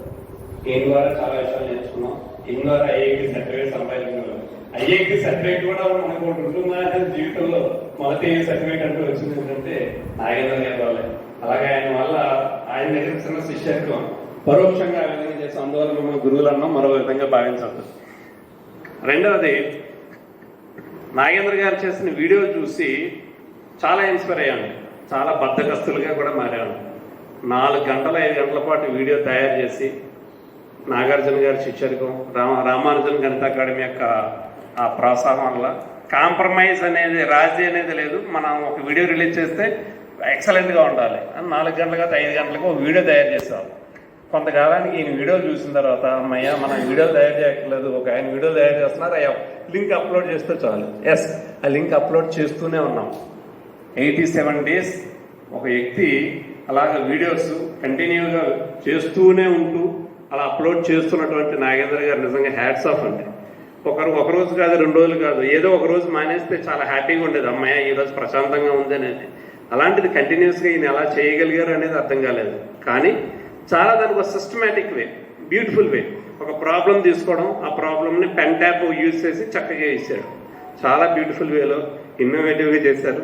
ఈయన ద్వారా చాలా విషయాలు నేర్చుకున్నాం. ఈయన ద్వారా ఐఐటి సర్టిఫికేట్ సంపాదించుకున్నాం. ఐఐటి సర్టిఫికేట్ కూడా మనకు ఒకటి ఉంటుందా జీవితంలో మొదటి సర్టిఫికేట్ అంటూ వచ్చింది ఏంటంటే నాగేంద్ర గారి వాళ్ళే. అలాగే ఆయన వల్ల ఆయన దగ్గర చిన్న శిష్యత్వం పరోక్షంగా ఆ విధంగా చేసి అందువల్ల మిమ్మల్ని గురువులు అన్నాం, మరో విధంగా భావించవచ్చు. రెండవది, నాగేంద్ర గారు చేసిన వీడియో చూసి చాలా ఇన్స్పైర్ అయ్యాను. చాలా బద్ధకస్తులుగా కూడా మారాను. 4 గంటల 5 గంటల పాటు వీడియో తయారు చేసి నాగార్జున గారి శిష్యరికం, రామానుజన్ గణిత అకాడమీ యొక్క ఆ ప్రోత్సాహం వల్ల కాంప్రమైజ్ అనేది, రాజీ అనేది లేదు. మనం ఒక వీడియో రిలీజ్ చేస్తే ఎక్సలెంట్గా ఉండాలి అని 4 గంటల కాదు 5 గంటలకు ఒక వీడియో తయారు చేస్తాం. కొంతకాలానికి ఈయన వీడియో చూసిన తర్వాత అమ్మయ్య మనం వీడియో తయారు చేయట్లేదు, ఒక ఆయన వీడియో తయారు చేస్తున్నారు, లింక్ అప్లోడ్ చేస్తే చాలు. ఎస్, ఆ లింక్ అప్లోడ్ చేస్తూనే ఉన్నాం. 87 days ఒక వ్యక్తి అలాగ వీడియోస్ కంటిన్యూగా చేస్తూనే ఉంటూ అలా అప్లోడ్ చేస్తున్నటువంటి నాగేంద్ర గారు నిజంగా హ్యాట్స్ ఆఫ్ అండి. ఒక రోజు కాదు, 2 రోజులు కాదు, ఏదో ఒక రోజు మానేస్తే చాలా హ్యాపీగా ఉండేది. అమ్మాయి ఈరోజు ప్రశాంతంగా ఉంది అనేది. అలాంటిది కంటిన్యూస్గా ఈయన ఎలా చేయగలిగారు అనేది అర్థం కాలేదు. కానీ చాలా దానికి ఒక సిస్టమేటిక్ వే, బ్యూటిఫుల్ వే, ఒక ప్రాబ్లం తీసుకోవడం, ఆ ప్రాబ్లమ్ని పెన్ ట్యాప్ యూజ్ చేసి చక్కగా ఇచ్చాడు. చాలా బ్యూటిఫుల్ వేలో ఇన్నోవేటివ్గా చేశారు.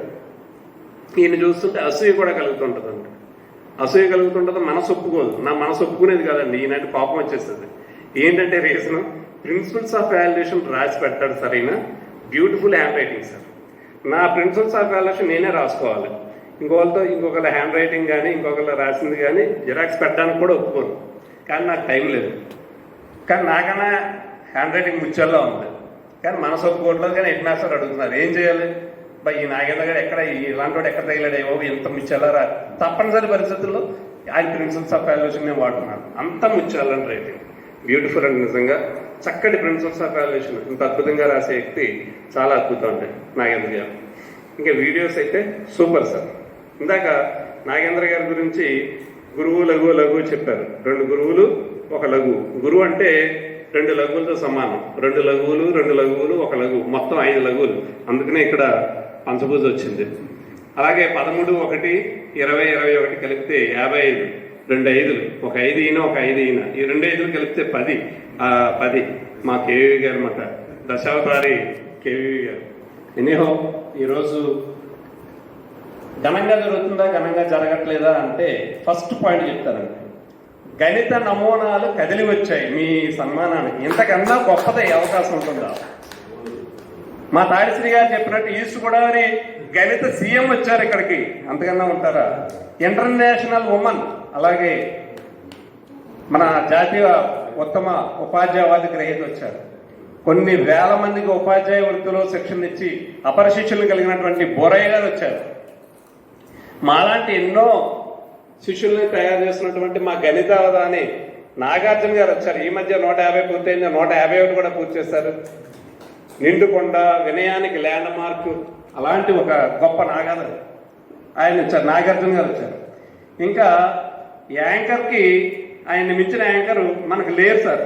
ఈయన చూస్తుంటే అసూయ కూడా కలుగుతుంటుందండి. అసూయ కలుగుతుంటుంది, మనసు ఒప్పుకోదు. నా మనసు ఒప్పుకునేది కాదండి, ఈనాటి కోపం వచ్చేస్తుంది. ఏంటంటే రీజన్, ప్రిన్సిపల్స్ ఆఫ్ వాల్యుయేషన్ రాసి పెడతాడు సార్ ఈయన. Beautiful hand writing sir. నా ప్రిన్సిపల్స్ ఆఫ్ వాల్యుయేషన్ నేనే రాసుకోవాలి. ఇంకొకళ్ళ హ్యాండ్ రైటింగ్ కానీ ఇంకొకళ్ళ రాసింది కానీ జిరాక్స్ పెట్టడానికి కూడా ఒప్పుకోను. కానీ నాకు టైం లేదు. కానీ నాకన్నా హ్యాండ్ రైటింగ్ ముచ్చల్లో ఉంది. కానీ మనసు ఒప్పుకోవట్లేదు. కానీ ఎట్లా సార్ అడుగుతున్నారు, ఏం చేయాలి? ఈ నాగేంద్ర గారు ఎక్కడ ఇలాంటి వాడు ఎక్కడ తగిలాడేవో, ఎంత ముచ్చాలరా? తప్పనిసరి పరిస్థితుల్లో ఆయన ప్రిన్సిపల్స్ ఆఫ్ వాల్యుయేషన్ నేను వాడుతున్నాను. అంత ముచ్చాలని రైటింగ్ బ్యూటిఫుల్ అండి. నిజంగా చక్కటి ప్రిన్సిపల్స్ ఆఫ్ వాల్యుయేషన్ ఇంత అద్భుతంగా రాసే వ్యక్తి చాలా అద్భుతం అండి నాగేంద్ర గారు. ఇంకా వీడియోస్ అయితే సూపర్ సార్. ఇందాక నాగేంద్ర గారి గురించి గురువు లఘు లఘు చెప్పారు. 2 గురువులు 1 లఘు. గురువు అంటే 2 లఘువులతో సమానం. 2 లఘువులు 2 లఘువులు 1 లఘువు, మొత్తం 5 లఘువులు. అందుకనే ఇక్కడ పంచభూజ వచ్చింది. అలాగే 13, 1, 20, 21 కలిపితే 55. 2 5లు, 1 5 ఈయన 1 5 ఈయన. ఈ 2 5లు కలిపితే 10. 10 మా కేవీ గారు అన్నమాట, దశావతారి కేవీ గారు. ఎనీహో ఈరోజు ఘనంగా జరుగుతుందా ఘనంగా జరగట్లేదా అంటే ఫస్ట్ పాయింట్ చెప్తానండి. గణిత నమూనాలు కదిలి వచ్చాయి మీ సన్మానానికి. ఇంతకన్నా గొప్పది అవకాశం ఉంటుందా? మా తాడిశ్రీ గారు చెప్పినట్టు ఈస్ట్ గోదావరి గణిత సీఎం వచ్చారు ఇక్కడికి, అంతకన్నా ఉంటారా? ఇంటర్నేషనల్ ఉమెన్, అలాగే మన జాతీయ ఉత్తమ ఉపాధ్యాయ అవార్డు గ్రహీత వచ్చారు. కొన్ని వేల మందికి ఉపాధ్యాయ వృత్తిలో శిక్షణ ఇచ్చి అపర శిక్షణ కలిగినటువంటి బోరయ్య గారు వచ్చారు. మాలాంటి ఎన్నో శిష్యుల్ని తయారు చేసినటువంటి మా గణిత అవధాని నాగార్జున గారు వచ్చారు. ఈ మధ్య 150 పూర్తయింది, 151 కూడా పూర్తి చేశారు. నిండుకొండ వినయానికి ల్యాండ్ మార్క్, అలాంటి ఒక గొప్ప నాగార్జున ఆయన వచ్చారు, నాగార్జున గారు వచ్చారు. ఇంకా యాంకర్కి ఆయన మించిన యాంకర్ మనకు లేరు సార్.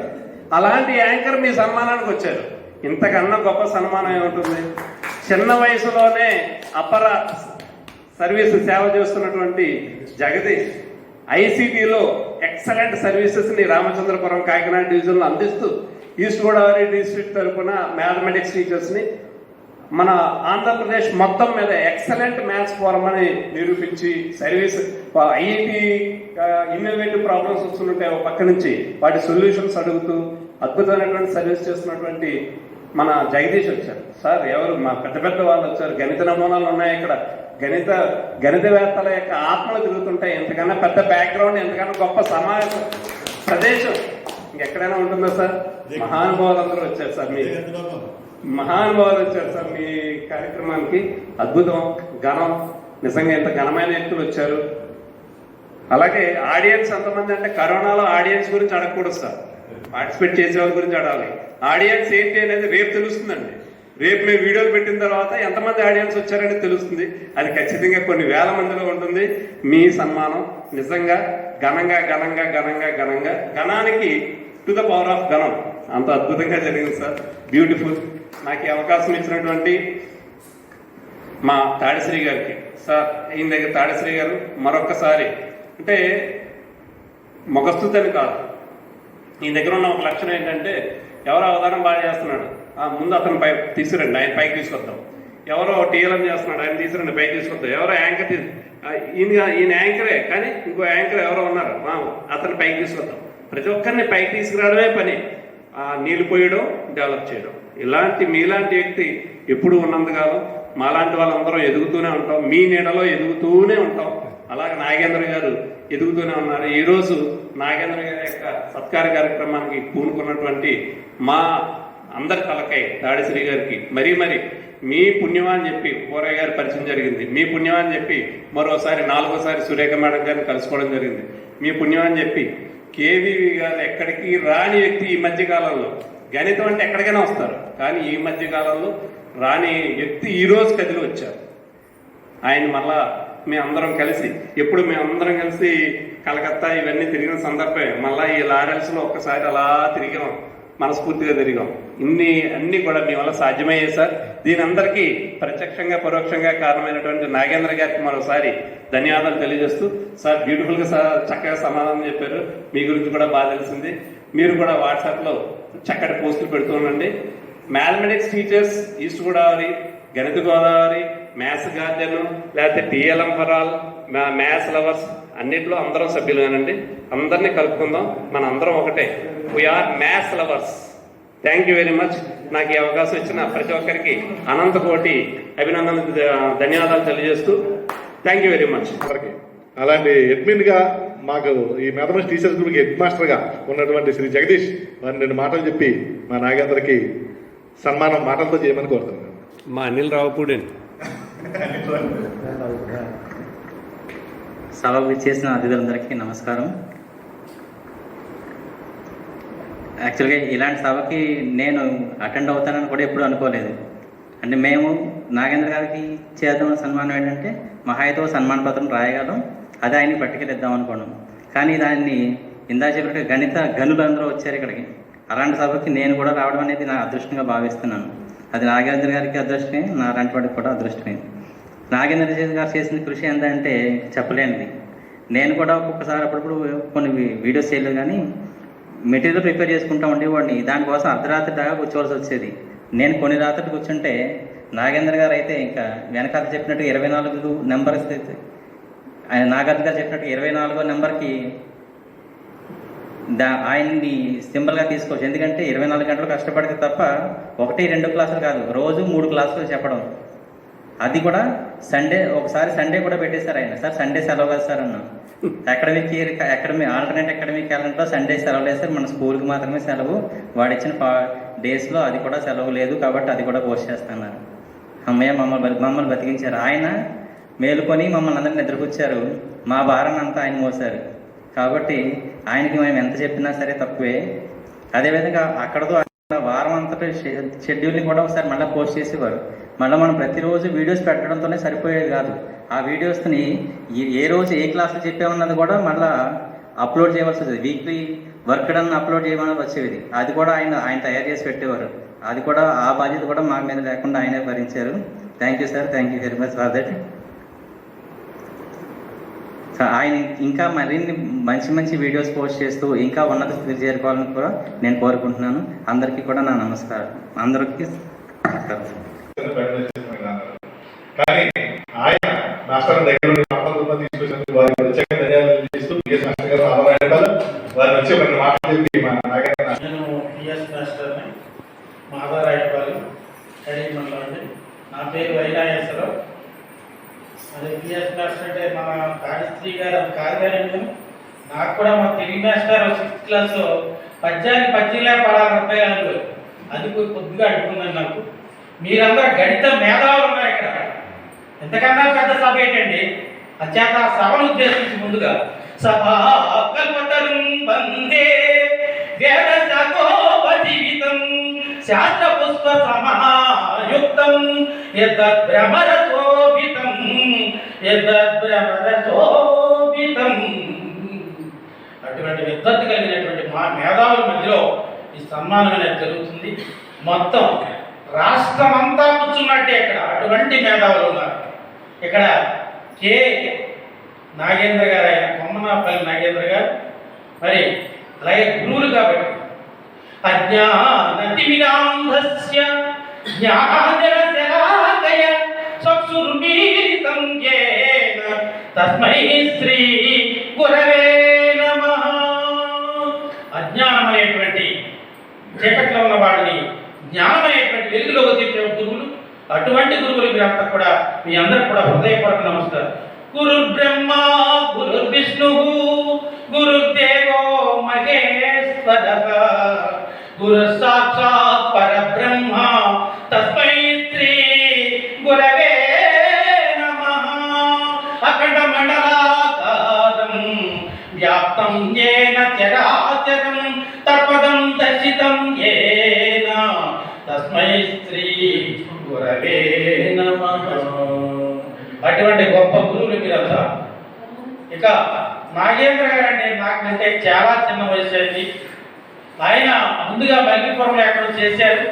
అలాంటి యాంకర్ మీ సన్మానానికి వచ్చారు. ఇంతకన్నా గొప్ప సన్మానం ఏముంటుంది? చిన్న వయసులోనే అపర సర్వీస్ సేవ చేస్తున్నటువంటి జగదీష్ ఐసీటీలో ఎక్సలెంట్ సర్వీసెస్ని రామచంద్రపురం కాకినాడ డివిజన్లో అందిస్తూ ఈస్ట్ గోదావరి డిస్ట్రిక్ట్ తరఫున మ్యాథమెటిక్స్ టీచర్స్ని మన ఆంధ్రప్రదేశ్ మొత్తం మీద ఎక్సలెంట్ మ్యాథ్స్ ఫోరం అని నిరూపించి సర్వీస్ ఐఐటి ఇన్నోవేటివ్ ప్రాబ్లమ్స్ వస్తుంటే ఒక పక్క నుంచి వాటి సొల్యూషన్స్ అడుగుతూ అద్భుతమైనటువంటి సర్వీస్ చేస్తున్నటువంటి మన జగదీష్ వచ్చారు. సార్ ఎవరు మా పెద్ద పెద్ద వాళ్ళు వచ్చారు. గణిత నమూనాలు ఉన్నాయి ఇక్కడ, గణితవేత్తల యొక్క ఆత్మలు తిరుగుతుంటాయి. ఎంతకన్నా పెద్ద బ్యాక్గ్రౌండ్, ఎంతకన్నా గొప్ప సమాజ ప్రదేశం ఇంకెక్కడైనా ఉంటుందా సార్? మహానుభావులు అందరూ వచ్చారు సార్, మీ మహానుభావులు వచ్చారు సార్ మీ కార్యక్రమానికి. అద్భుతం, ఘనం, నిజంగా ఎంత ఘనమైన వ్యక్తులు వచ్చారు. అలాగే ఆడియన్స్ ఎంతమంది అంటే కరోనాలో ఆడియన్స్ గురించి అడగకూడదు సార్, పార్టిసిపేట్ చేసే వాళ్ళ గురించి అడగాలి. ఆడియన్స్ ఏంటి అనేది రేపు తెలుస్తుందండి. రేపు మేము వీడియోలు పెట్టిన తర్వాత ఎంతమంది ఆడియన్స్ వచ్చారని తెలుస్తుంది. అది ఖచ్చితంగా కొన్ని వేల మందిలో ఉంటుంది. మీ సన్మానం నిజంగా ఘనంగా ఘనంగా ఘనంగా ఘనంగా ఘనానికి టు ద పవర్ ఆఫ్ ఘనం అంత అద్భుతంగా జరిగింది సార్. బ్యూటిఫుల్. నాకు ఈ అవకాశం ఇచ్చినటువంటి మా తాడిశ్రీ గారికి సార్, ఈయన దగ్గర తాడిశ్రీ గారు మరొక్కసారి అంటే మొగస్తుతని కాదు, ఈ దగ్గర ఉన్న ఒక లక్షణం ఏంటంటే ఎవరో అవధానం బాగా చేస్తున్నాడు, ముందు అతను పై తీసుకురండి, ఆయన పైకి తీసుకొద్దాం. ఎవరో టీఎల్ఎం చేస్తున్నాడు, ఆయన తీసుకురండి, పైకి తీసుకొద్దాం. ఎవరో యాంకర్ ఈయన యాంకరే, కానీ ఇంకో యాంకర్ ఎవరో ఉన్నారు, అతను పైకి తీసుకొద్దాం. ప్రతి ఒక్కరిని పైకి తీసుకురావడమే పని. నీళ్ళు పోయడం, డెవలప్ చేయడం. ఇలాంటి మీలాంటి వ్యక్తి ఎప్పుడు ఉన్నందుకాలం మాలాంటి వాళ్ళందరం ఎదుగుతూనే ఉంటాం, మీ నీడలో ఎదుగుతూనే ఉంటాం. అలాగే నాగేంద్ర గారు ఎదుగుతూనే ఉన్నారు. ఈరోజు నాగేంద్ర గారి యొక్క సత్కార కార్యక్రమానికి పూనుకున్నటువంటి మా అందరి తలకై తాడిశ్రీ గారికి మరీ మీ పుణ్యమా అని చెప్పి పోరయ్య గారి పరిచయం జరిగింది. మీ పుణ్యమా అని చెప్పి మరోసారి 4వ సారి సురేఖ మేడం గారిని కలుసుకోవడం జరిగింది. మీ పుణ్యమా అని చెప్పి కేవీవి గారు ఎక్కడికి రాని వ్యక్తి ఈ మధ్య కాలంలో. గణితం అంటే ఎక్కడికైనా వస్తారు, కానీ ఈ మధ్య కాలంలో రాని వ్యక్తి ఈ రోజు కదిలి వచ్చారు. ఆయన మళ్ళా మేమందరం కలిసి మేమందరం కలిసి కలకత్తా ఇవన్నీ తిరిగిన సందర్భమే. మళ్ళీ ఈ లారెల్స్లో ఒక్కసారి అలా తిరిగాం, మనస్ఫూర్తిగా తిరిగాం. అన్నీ కూడా మీ వల్ల సాధ్యమయ్యాయి సార్. దీని అందరికీ ప్రత్యక్షంగా పరోక్షంగా కారణమైనటువంటి నాగేంద్ర గారికి మరోసారి ధన్యవాదాలు తెలియజేస్తూ, సార్ బ్యూటిఫుల్గా సార్ చక్కగా సమాధానం చెప్పారు. మీ గురించి కూడా బాగా తెలిసింది. మీరు కూడా వాట్సాప్లో చక్కటి పోస్టులు పెడుతూ ఉండండి. మ్యాథమెటిక్స్ టీచర్స్ ఈస్ట్ గోదావరి, గణిత గోదావరి, మ్యాథ్స్ గార్డెన్, లేకపోతే TLM for all, maths lovers అన్నింటిలో అందరం సభ్యులుగానండి. అందరినీ కలుపుకుందాం, మన అందరం ఒకటే. We are maths lovers. Thank you very much. నాకు ఈ అవకాశం ఇచ్చిన ప్రతి ఒక్కరికి అనంత కోటి అభినందనలు, ధన్యవాదాలు తెలియజేస్తూ థ్యాంక్ యూ వెరీ మచ్. అలాంటి అడ్మిన్గా మాకు ఈ మ్యాథమెటిక్స్ టీచర్స్ గ్రూప్కి హెడ్ మాస్టర్గా ఉన్నటువంటి శ్రీ జగదీష్ వారిని 2 మాటలు చెప్పి మా నాగేంద్రకి సన్మానం మాటలతో చేయమని కోరుతున్నాను. మా అనిల్ రావుపూడి సభకు ఇచ్చేసిన అతిథులందరికీ నమస్కారం. యాక్చువల్గా ఇలాంటి సభకి నేను అటెండ్ అవుతానని కూడా ఎప్పుడు అనుకోలేదు. అంటే మేము నాగేంద్ర గారికి చేద్దామన్న సన్మానం ఏంటంటే మహాయితో సన్మాన పత్రం రాయగలం, అది ఆయన్ని పట్టుకెళ్ళిద్దాం అనుకోవడం. కానీ దాన్ని ఇందా చెప్పినట్టు గనులందరూ వచ్చారు ఇక్కడికి. అలాంటి సభకి నేను కూడా రావడం అనేది నా అదృష్టంగా భావిస్తున్నాను. అది నాగేంద్ర గారికి అదృష్టమే, నా అలాంటి వాడికి కూడా అదృష్టమే. నాగేంద్ర గారు చేసిన కృషి ఏంటంటే చెప్పలేనిది. నేను కూడా ఒక్కొక్కసారి అప్పుడప్పుడు కొన్ని వీడియోస్ చేయలేదు, కానీ మెటీరియల్ ప్రిపేర్ చేసుకుంటూ ఉండేవాడిని. దానికోసం అర్ధరాత్రి దాకా కూర్చోవలసి వచ్చేది. నేను కొన్ని రాత్రులు కూర్చుంటే నాగేంద్ర గారు అయితే ఇంకా వెనకాల చెప్పినట్టు 24 నెంబర్ ఆయన నాగార్జున గారు చెప్పినట్టు 24వ నెంబర్కి ఆయన్ని సింబల్గా తీసుకోవచ్చు. ఎందుకంటే 24 గంటలు కష్టపడితే తప్ప 1-2 క్లాసులు కాదు, రోజు 3 క్లాసులు చెప్పడం. అది కూడా సండే, ఒకసారి సండే కూడా పెట్టేశారు ఆయన. సార్ సండే సెలవు కదా సార్ అన్నా. ఆల్టర్నేట్ అకాడమిక్ క్యాలెండర్లో సండే సెలవు లేదు సార్, మన స్కూల్కి మాత్రమే సెలవు, వాడిచ్చిన డేస్లో అది కూడా సెలవు లేదు, కాబట్టి అది కూడా పోస్ట్ చేస్తున్నారు. అమ్మయ్య మమ్మల్ని బతికించారు. ఆయన మేలుకొని మమ్మల్ని అందరినీ నిద్రపుచ్చారు. మా భారాన్ని అంతా ఆయన మోసారు. కాబట్టి ఆయనకి మేము ఎంత చెప్పినా సరే తక్కువే. అదేవిధంగా అక్కడతో వారం అంతటి షెడ్యూల్ని కూడా ఒకసారి మళ్ళీ పోస్ట్ చేసేవారు. మళ్ళీ మనం ప్రతిరోజు వీడియోస్ పెట్టడంతోనే సరిపోయేది కాదు. ఆ వీడియోస్ని ఏ రోజు ఏ క్లాసులు చెప్పామన్నది కూడా మళ్ళీ అప్లోడ్ చేయవలసి వచ్చేది. వీక్లీ వర్క్ డన్ అప్లోడ్ చేయమని వచ్చేది. అది కూడా ఆయన తయారు చేసి పెట్టేవారు. అది కూడా ఆ బాధ్యత కూడా మా మీద లేకుండా ఆయనే భరించారు. Thank you sir, thank you very much for that. ఆయన ఇంకా మరిన్ని మంచి వీడియోస్ పోస్ట్ చేస్తూ ఇంకా ఉన్నత స్థితికి చేరుకోవాలని కూడా నేను కోరుకుంటున్నాను. అందరికీ కూడా నా నమస్కారం. అందరికీ కానీ ఆయన మాస్టర్ దగ్గర తీసుకొచ్చినందుకు వారికి ప్రత్యేక ధన్యవాదాలు చేస్తూ పిఎస్ మాస్టర్ గారు ఆభరణాలు వారిని వచ్చి ఒక మాటలు చెప్పి మా నాగేంద్ర. నేను పిఎస్ మాస్టర్ని మాదారాయపల్లి కడిగి మండలం. నా పేరు వైనాయేశ్వరరావు. అదే పిఎస్ మాస్టర్ అంటే మా తాడిశ్రీ గారు కార్యాలయంలో నాకు కూడా మా తెలుగు మాస్టర్ 6th క్లాస్లో పద్యాలే పడాలి అది కొద్దిగా అడుగుతున్నాను. నాకు మీరందరూ గణిత మేధావులు ఉన్నారు ఇక్కడ. ఎంతకన్నా పెద్ద సభ ఏంటండి? అచేత సభను ఉద్దేశించి ముందుగా సభా కల్పతరం వందే వేద సగోపజీవితం శాస్త్ర పుష్ప సమాయోగ వృత్తం యద్భ్రమరశోభితం యద్భ్రమరశోభితం. అటువంటి విద్వత్తు కలిగినటువంటి మా మేధావుల మధ్యలో ఈ సన్మానం అనేది జరుగుతుంది. మొత్తం రాష్ట్రం అంతా కూర్చున్నట్టే ఇక్కడ అటువంటి మేధావులు ఉన్నారు. ఇక్కడ కె నాగేంద్ర గారు, ఆయన కొమ్మనాపల్లి నాగేంద్ర గారు, మరి అలాగే గురువులు కాబట్టి అజ్ఞానతిమిరాంధస్య జ్ఞానజలశలాకయ చక్షుర్మీలితం యేన తస్మై శ్రీ గురవే నమః. అజ్ఞానం అనేటువంటి చీకట్లో ఉన్న వాడిని జ్ఞానమైనటువంటి వెలుగులోకి తీర్చే గురువులు, అటువంటి గురువులు మీరంతా కూడా మీ అందరికి కూడా హృదయపూర్వక నమస్కారం. గురు బ్రహ్మ గురు విష్ణు గురుదేవో మహేశ్వరః గురు సాక్షాత్ పరబ్రహ్మ తస్మై శ్రీ గురవే నమః. అఖండ మండలాకారం వ్యాప్తం యేన చరాచరం తత్పదం దర్శితం యేన తస్మై శ్రీ గురవే నమః. అటువంటి గొప్ప గురువులు మీరంతా. ఇక నాగేంద్ర గారు అంటే నాకంటే చాలా చిన్న వయసు అయింది. ఆయన ముందుగా మల్లిపురంలో ఎక్కడో చేశారు,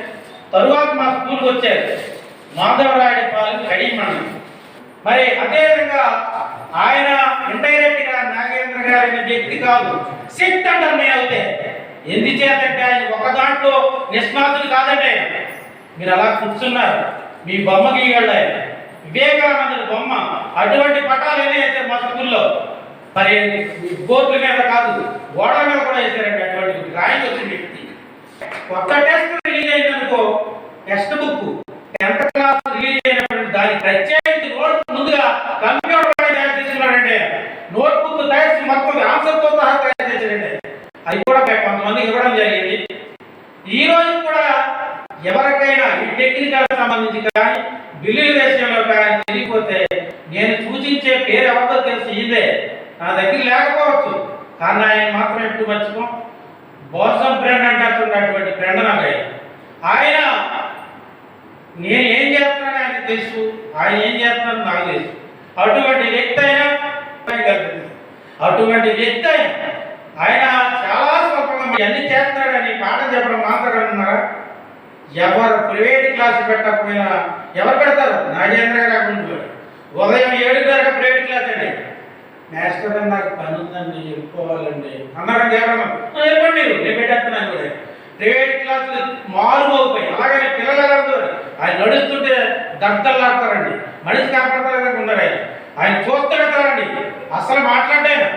తరువాత మా స్కూల్కి వచ్చారు, మాధవరాయుడుపాలెం కడియమండలం. మరి అదేవిధంగా ఆయన ఇండైరెక్ట్ గా నాగేంద్ర గారి వ్యక్తి కాదు, శక్తి అంటారు అవుతే. ఎందుచేతంటే ఆయన ఒక దాంట్లో నిష్ణాతులు కాదంటే ఆయన. మీరు అలా కూర్చున్నారు, మీ బొమ్మ గీయగలడు ఆయన, వివేకానందుడి బొమ్మ. అటువంటి పటాలు ఏమి వేసారు మా స్కూల్లో. మరి బోర్డుల మీద కాదు, గోడ మీద కూడా వేసారండి. అటువంటి డ్రాయింగ్ వచ్చిన వ్యక్తి. కొత్త టెస్ట్ రిలీజ్ అయిందనుకో, text book 10th class release అయినటువంటి దాని ప్రత్యేకించి నోట్ ముందుగా కంప్యూటర్ తయారు చేస్తున్నాడండి. నోట్ బుక్ తయారు చేసి మొత్తం ఆన్సర్తో సహా తయారు చేశాడండి. అది కూడా కొంతమందికి ఇవ్వడం జరిగింది. ఈ రోజు కూడా ఎవరికైనా ఈ టెక్నికల్ సంబంధించి కానీ బిల్లుల విషయంలో కానీ తిరిగిపోతే నేను సూచించే పేరు ఎవరితో తెలిసి ఇదే. నా దగ్గర లేకపోవచ్చు, కానీ ఆయన మాత్రం ఎప్పుడు మర్చిపో. బోసం ఫ్రెండ్ అంటున్నటువంటి ఫ్రెండ్ నాకు ఆయన. నేను ఏం చేస్తున్నాను ఆయన తెలుసు, ఆయన ఏం చేస్తున్నాను నాకు తెలుసు. అటువంటి వ్యక్తి అయినా అటువంటి వ్యక్తి అయినా ఆయన చాలా స్వల్పంగా అన్ని చేస్తాడని పాఠం చెప్పడం మాట్లాడుతున్నారా? ఎవరు ప్రైవేట్ క్లాస్ పెట్టకపోయినా ఎవరు పెడతారు? నాగేంద్ర గారు ఉంటారు. ఉదయం 7 గంటలకు ప్రైవేట్ క్లాస్ అండి. మాస్టర్ అని నాకు పని ఉందండి, వెళ్ళిపోవాలండి అన్నారండి. ఎవరన్నా వెళ్ళిపోండి, నేను పెట్టేస్తున్నాను కూడా. ప్రైవేట్ క్లాసులు మారుమోగిపోయి అలాగే పిల్లలందరూ ఆయన నడుస్తుంటే దగ్ధలాడతారండి. మనిషి కనపడతారు ఉన్నారు. ఆయన చూస్తుంటారండి, అసలు మాట్లాడాను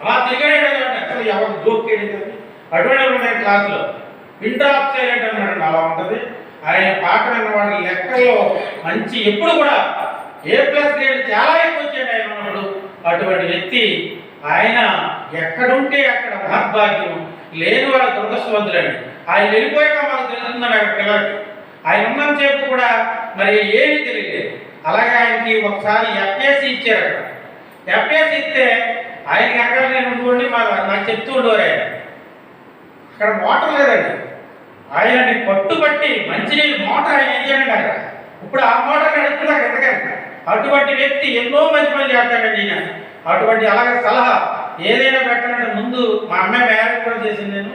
అలా తిరిగాడు. అసలు ఎవరు జోకేది కానీ అటువంటి ఉన్నాయి క్లాసులో. ఇంట్రాప్ సైలెంట్ అన్నాడు, అలా ఉంటుంది. ఆయన పాట విన్నవాడు లెక్కల్లో మంచి, ఎప్పుడు కూడా A+ గ్రేడ్ చాలా ఎక్కువ వచ్చాడు ఆయన ఉన్నప్పుడు. అటువంటి వ్యక్తి ఆయన ఎక్కడుంటే అక్కడ మహద్భాగ్యం, లేని వాళ్ళ దురదృష్టవంతులండి. ఆయన వెళ్ళిపోయాక మాకు తెలుస్తుందని అక్కడ పిల్లలకి. ఆయన ఉన్నంత సేపు కూడా మరి ఏమీ తెలియలేదు. అలాగే ఆయనకి ఒకసారి FAC ఇచ్చారు. అక్కడ FAC ఇస్తే ఆయనకి అక్కడ నేను ఉండుకోండి నాకు చెప్తూ ఉండేవారు. ఆయన అక్కడ మోటార్ లేదండి. ఆయనని పట్టుబట్టి మంచినీళ్ళు మోటార్ ఆయన ఏం చేయండి అక్కడ. ఇప్పుడు ఆ మోటార్ నడుపుతున్నాడు ఎంతకంటే. అటువంటి వ్యక్తి ఎన్నో మంచి పనులు చేస్తాడండి ఈయన. అటువంటి అలాగే సలహా ఏదైనా పెట్టాలంటే ముందు మా అమ్మాయి మ్యారేజ్ కూడా చేసింది. నేను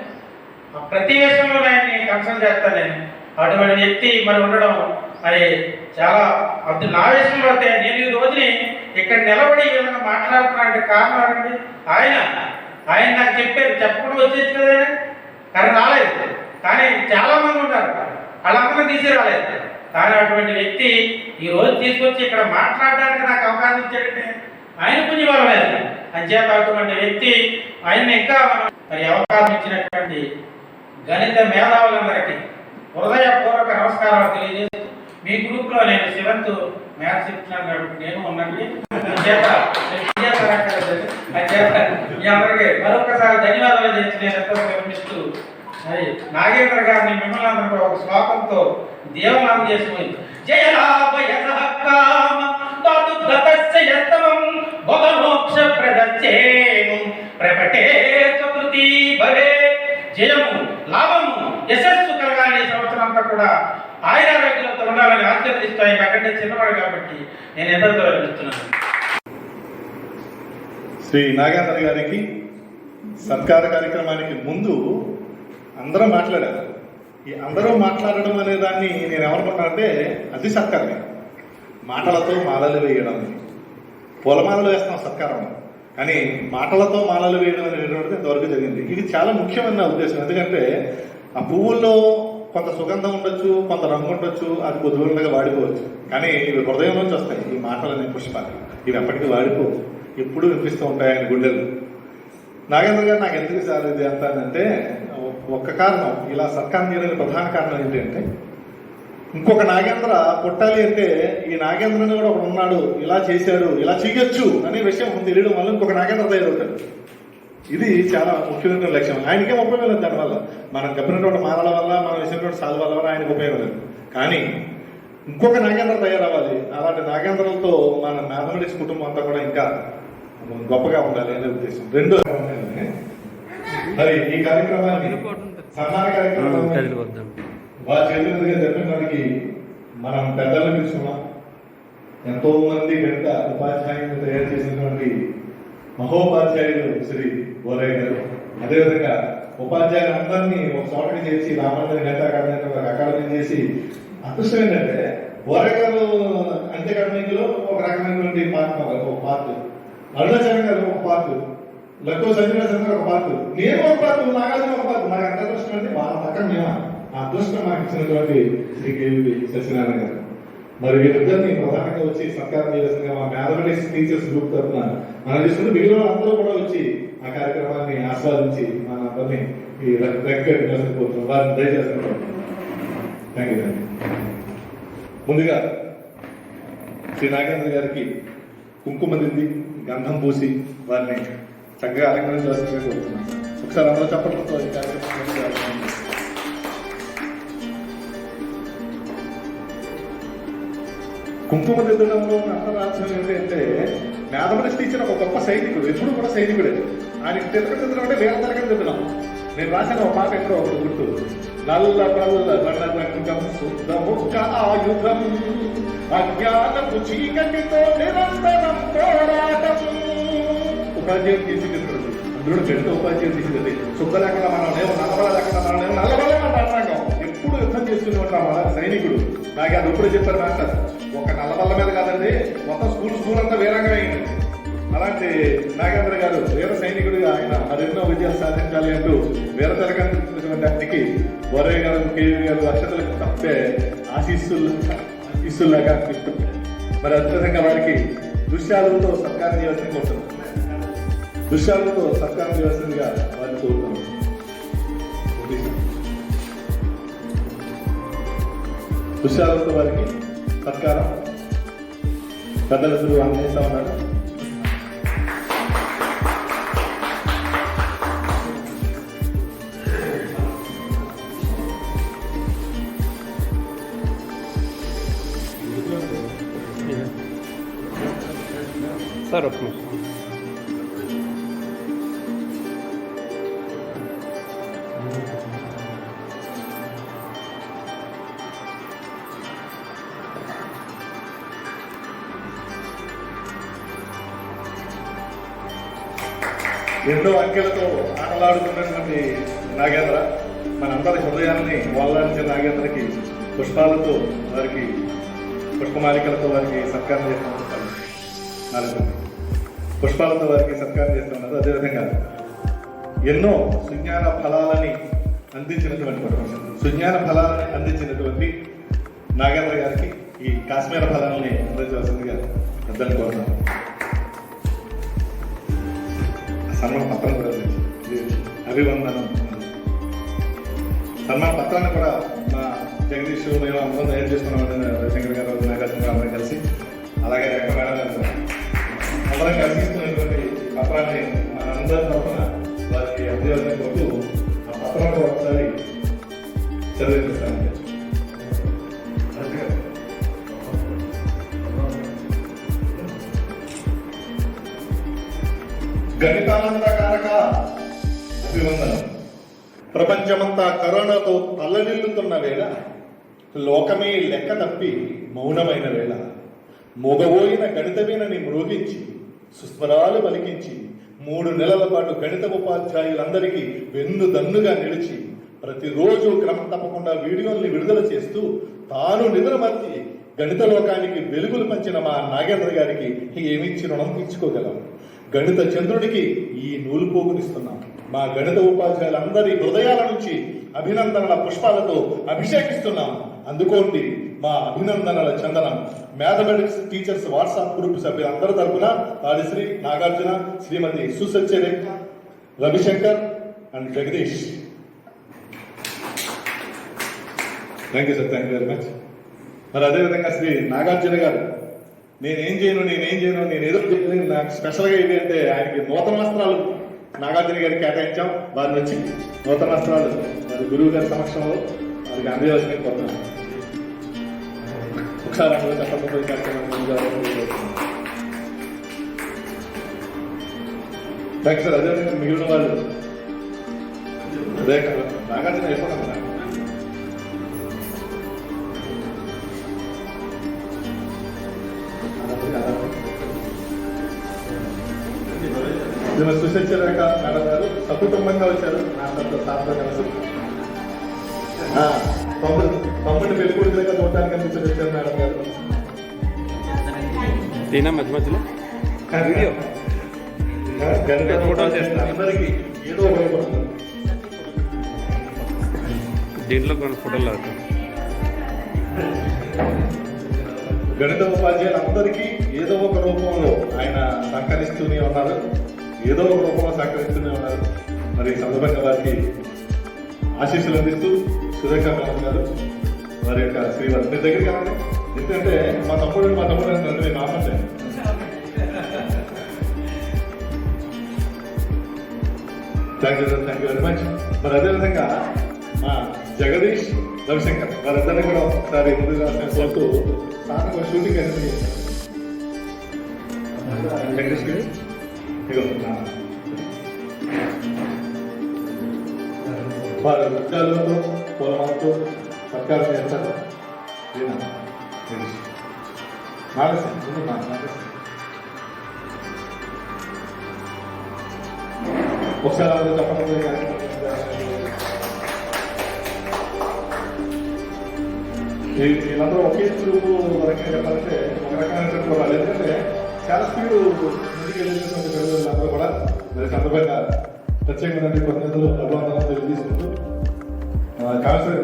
ప్రతి విషయంలో ఆయన్ని కన్సల్ట్ చేస్తాను నేను. అటువంటి వ్యక్తి మరి ఉండడం మరి చాలా అది నా విషయంలో అయితే నేను ఈ రోజుని ఇక్కడ నిలబడి ఈ విధంగా మాట్లాడుతున్నానంటే కారణం అండి ఆయన నాకు చెప్పారు. చెప్పకుండా వచ్చేది కదా, కానీ రాలేదు. కానీ చాలా మంది ఉన్నారు, వాళ్ళందరూ తీసి రాలేదు. కానీ అటువంటి వ్యక్తి ఈ రోజు తీసుకొచ్చి ఇక్కడ మాట్లాడడానికి నాకు అవకాశం ఇచ్చాడంటే ఆయన పుణ్యబలం లేదు. అంచేత అటువంటి వ్యక్తి ఆయన ఇంకా మరి అవకాశం ఇచ్చినటువంటి గణిత మేధావులందరికీ హృదయపూర్వక నమస్కారాలు తెలియజేస్తూ, మీ గ్రూప్లో నేను 7th మ్యాథ్స్ చెప్తున్నాను కాబట్టి నేను ఉన్నండి. అంచేత మీ అందరికీ మరొకసారి ధన్యవాదాలు చేసి నేను ఎంతో గమనిస్తూ మరి నాగేంద్ర గారిని మిమ్మల్ని అందరికీ ఒక శ్లోకంతో దేవనామం చేసిపోయింది. జయలాభయసహకామ తదుద్ధతస్య యస్తవం భవమోక్ష ప్రదచ్చేము ప్రపటే చతుర్థి భవే. జయము, లాభము, యశస్సు కలగాలి సంవత్సరం అంతా కూడా ఆయన ఆరోగ్యంతో ఉండాలని ఆశీర్వదిస్తా. నాకంటే చిన్నవాడు కాబట్టి నేను ఎంత గౌరవిస్తున్నాను. శ్రీ నాగేంద్ర గారికి సత్కార కార్యక్రమానికి ముందు అందరూ మాట్లాడారు. ఈ అందరూ మాట్లాడడం అనే దాన్ని నేను ఏమనుకుంటానంటే అది సత్కారమే. మాటలతో మాలలు వేయడం, పూలమాలలు వేస్తాం సత్కారం, కానీ మాటలతో మాలలు వేయడం అనేటువంటిది ఇంతవరకు జరిగింది. ఇది చాలా ముఖ్యమైన నా ఉద్దేశం. ఎందుకంటే ఆ పువ్వుల్లో కొంత సుగంధం ఉండొచ్చు, కొంత రంగు ఉండొచ్చు, అది కొద్ది రోజులుగా వాడిపోవచ్చు, కానీ ఇవి హృదయం నుంచి వస్తాయి. ఈ మాటలనే పుష్పాలు ఇవి ఎప్పటికీ వాడిపో, ఎప్పుడు వినిపిస్తూ ఉంటాయి ఆయన గుండెలు. నాగేంద్ర గారు నాకు ఎందుకు సార్ ఇది అంటానంటే ఒక్క కారణం, ఇలా సత్కారం చేయడానికి ప్రధాన కారణం ఏంటంటే ఇంకొక నాగేంద్ర పుట్టాలి అంటే ఈ నాగేంద్రని కూడా ఒకడు ఉన్నాడు, ఇలా చేశాడు, ఇలా చేయొచ్చు అనే విషయం తెలియడం వల్ల ఇంకొక నాగేంద్ర తయారవుతాడు. ఇది చాలా ముఖ్యమైన లక్ష్యం. ఆయనకేం ఉపయోగం లేదు దానివల్ల, మనం చెప్పినటువంటి మాలల వల్ల, మనం వేసినటువంటి సాధువుల వల్ల ఆయనకు ఉపయోగం లేదు. కానీ ఇంకొక నాగేంద్ర తయారవ్వాలి. అలాంటి నాగేంద్రలతో మన మ్యాథమెటిక్స్ కుటుంబం అంతా కూడా ఇంకా గొప్పగా ఉండాలి అనే ఉద్దేశం. రెండో మరి ఈ కార్యక్రమాన్ని సన్మాన కార్యక్రమాన్ని వారి చేతుల దగ్గర జరిపిన వారికి మనం పెద్దలను పిలుచుకున్నాం. ఎంతో మంది గణిత ఉపాధ్యాయులను తయారు చేసినటువంటి మహోపాధ్యాయులు శ్రీ బోరయ్య గారు, అదేవిధంగా ఉపాధ్యాయులందరినీ ఒక చోటకి చేసి రామాంజన గణిత అకాడమీ చేసి, అదృష్టం ఏంటంటే బోరయ్య గారు అంత్య అకాడమీలో ఒక రకమైనటువంటి పార్ట్, అరుణాచలం గారు ఒక పార్ట్, లక్కో సంజీవ ఒక పార్ట్, నేను ఒక పార్ట్, నాగార్జున ఒక పార్ట్. నాకు ఎంత అదృష్టం అంటే వాళ్ళ పక్కన మేము ఆ అదృష్టం మాకు ఇచ్చినటువంటి శ్రీ కేవీ సత్యనారాయణ గారు. మరి వీరిద్దరిని ప్రధానంగా వచ్చి సత్కారం చేయాల్సిందిగా మా మ్యాథమెటిక్స్ టీచర్స్ గ్రూప్ తరఫున మనం తీసుకుంటే మిగిలిన అందరూ కూడా వచ్చి ఆ కార్యక్రమాన్ని ఆస్వాదించి మన అందరినీ ఈ రెక్కడిపోతున్నాం. వారిని దయచేస్తున్నాం. Thank you. ముందుగా శ్రీ నాగేంద్ర గారికి కుంకుమ దిద్ది గంధం పూసి వారిని చక్కగా అలంకరించాల్సిందిగా కోరుతున్నాం. ఒకసారి అందరూ చెప్పడంతో ఈ కార్యక్రమం కుంకుమ దిద్దడంలో అంతరార్థం ఏంటంటే మ్యాథమెటిక్స్ టీచర్ ఒక గొప్ప సైనికుడు, ఎప్పుడు కూడా సైనికుడే. ఆయన తిరగడం అంటే వేల తరగతి దిద్దడం. నేను రాసిన ఒక పాట ఎక్కడో ఒక గుర్తు, నల్ల నల్ల రణరంగం శుద్ధముఖ ఆయుధం అజ్ఞానపు చీకటితో నిరంతరం పోరాటం. ఉపాధ్యాయులు తీర్చిదిద్దుతుంది, అందులో గణిత ఉపాధ్యాయులు తీర్చిదిద్ది. శుద్ధ లేకుండా మనం లేవు, నల్లబల లేకుండా మనం లేవు, నల్లబలే మన రణరంగం. ఎప్పుడు యుద్ధం చేస్తూనే ఉంటాం. అలా సైనికుడు నాకు అది ఎప్పుడు చెప్పారు మాస్టర్, ఒక నల్లబల్ల మీద కాదండి, మొత్తం స్కూల్ అంతా వీరంగా అయింది. అలాంటి నాగేంద్ర గారు వీర సైనికుడిగా ఆయన మరెన్నో విజయాలు సాధించాలి అంటూ వీర తెలకంటున్నటువంటి ఆయనకి బోరయ్య గారు, కేవీ గారు అక్షతలకు తప్పే ఆశీస్సుల్లాగా అనిపిస్తుంది. మరి అద్భుతంగా వారికి దృశ్యాలతో సత్కారం చేయాల్సింది కోరుతున్నాం. దృశ్యాలతో సత్కారం చేయాల్సిందిగా వారిని కోరుతున్నాం. దృశ్యాలతో వారికి సత్కారం పెద్దలు అందిస్తా ఉన్నారు. సార్ ఒక నిమిషం. ఎన్నో అంకెలతో ఆటలాడుతున్నటువంటి నాగేంద్ర మనందరి హృదయాన్ని వాళ్ళంచిన నాగేంద్రకి పుష్పాలతో వారికి పుష్పమాలికలతో వారికి సత్కారం చేస్తున్నారు. పుష్పాలతో వారికి సత్కారం చేస్తున్నారు. అదేవిధంగా ఎన్నో సుజ్ఞాన ఫలాలని అందించినటువంటి నాగేంద్ర గారికి ఈ కాశ్మీర ఫలాలని అందించవలసిందిగా పెద్దలు కోరుతున్నాం. సన్మాన పత్రం కూడా అభివందనం. సన్మాన పత్రాన్ని కూడా మా జగదీష్ మేము అందరం తయారు చేసుకున్నాం. రవిశంకర్ గారు, నాగార్జున గారు అందరం కలిసి, అలాగే రేఖ మేడం గారు అందరం కలిసి ఇస్తున్నటువంటి పత్రాన్ని మనందరి తరఫున వారికి అభివృద్ధి కొరకు ఆ పత్రాన్ని ఒకసారి చదివిస్తాను. గణితానందకారక అభివందనం. ప్రపంచమంతా కరోనాతో తల్లడిల్లుతున్న వేళ లోకమే లెక్క తప్పి మౌనమైన వేళ మొగబోయిన గణితమేనని మ్రోగించి సుస్వరాలు పలికించి 3 నెలల పాటు గణిత ఉపాధ్యాయులందరికీ వెన్నుదన్నుగా నిలిచి ప్రతిరోజు క్రమం తప్పకుండా వీడియోల్ని విడుదల చేస్తూ తాను నిద్రమర్చి గణిత లోకానికి వెలుగులు పంచిన మా నాగేంద్ర గారికి ఏమిచ్చి రుణం తీర్చుకోగలం. గణిత చంద్రుడికి ఈ నూలు పోగునిస్తున్నాం. మా గణిత ఉపాధ్యాయులందరి హృదయాల నుంచి అభినందనల పుష్పాలతో అభిషేకిస్తున్నాం. అందుకోండి మా అభినందనల చందనం. మ్యాథమెటిక్స్ టీచర్స్ వాట్సాప్ గ్రూప్ సభ్యులందరి తరపున Tadisri, Nagarjuna, Shrimati Susatyarekha, Ravishankar and Jagadish. Thank you sir, thank you very much. మరి అదేవిధంగా శ్రీ నాగార్జున గారు, నేనేం చేయను నేను ఏదో చేయను, నాకు స్పెషల్గా ఇది అంటే ఆయనకి నూతన వస్త్రాలు నాగార్జున గారికి కేటాయించాం. వారిని వచ్చి నూతన వస్త్రాలు వారి గురువు గారి సమక్షంలో వారికి అందజేయాల్సిన కోరుతున్నాను. ఒకసారి అందరూ చెప్పకపోతే థ్యాంక్ సార్. అదేవిధంగా మిగిలిన వాళ్ళు అదే నాగార్జున అయిపోతాం. సుశీలరేఖ మేడం గారు సకుటుంబంగా వచ్చారు. నా సార్తో కలిసి తమ్ముడిని పెళ్ళికొడుకులుగా చూడటానికి అనిపించి వచ్చారు మేడం గారు. మధ్య మధ్యలో అందరికీ ఏదో ఒక దీంట్లో కొన్ని ఫోటోలు అవుతాయి. గణిత ఉపాధ్యాయులందరికీ ఏదో ఒక రూపంలో ఆయన సహకరిస్తూనే ఉన్నారు. మరి ఈ సందర్భంగా వారికి ఆశీస్సులు అందిస్తూ సురేఖ మేడం గారు వారి యొక్క శ్రీవారి మీ దగ్గరికి వెళ్ళండి. ఎందుకంటే మా తమ్ముడు అంటే మా అమ్మ. Thank you sir, thank you very much. మరి అదేవిధంగా మా జగదీష్, రవిశంకర్ వారిద్దరిని కూడా ఒకసారి ముందుగా కోరుతూ సార్ షూటింగ్ అనేది జగదీష్ గారు వారి వృత్తాలతో పొలమాలతో సత్కారం చేస్తారు. ఒకసారి అందరూ చెప్పండి. వీళ్ళందరూ ఒకే గ్రూపు రకంగా చెప్పాలంటే ఒక రకమైనటువంటి కూడా ఎందుకంటే చాలా స్పీడ్ ముందుకు వెళ్ళేటువంటి పిల్లలందరూ కూడా మరి సందర్భంగా ప్రత్యేకంగా కొన్నిందులు అభివందనలు తెలియజేసుకుంటూ కాన్సర్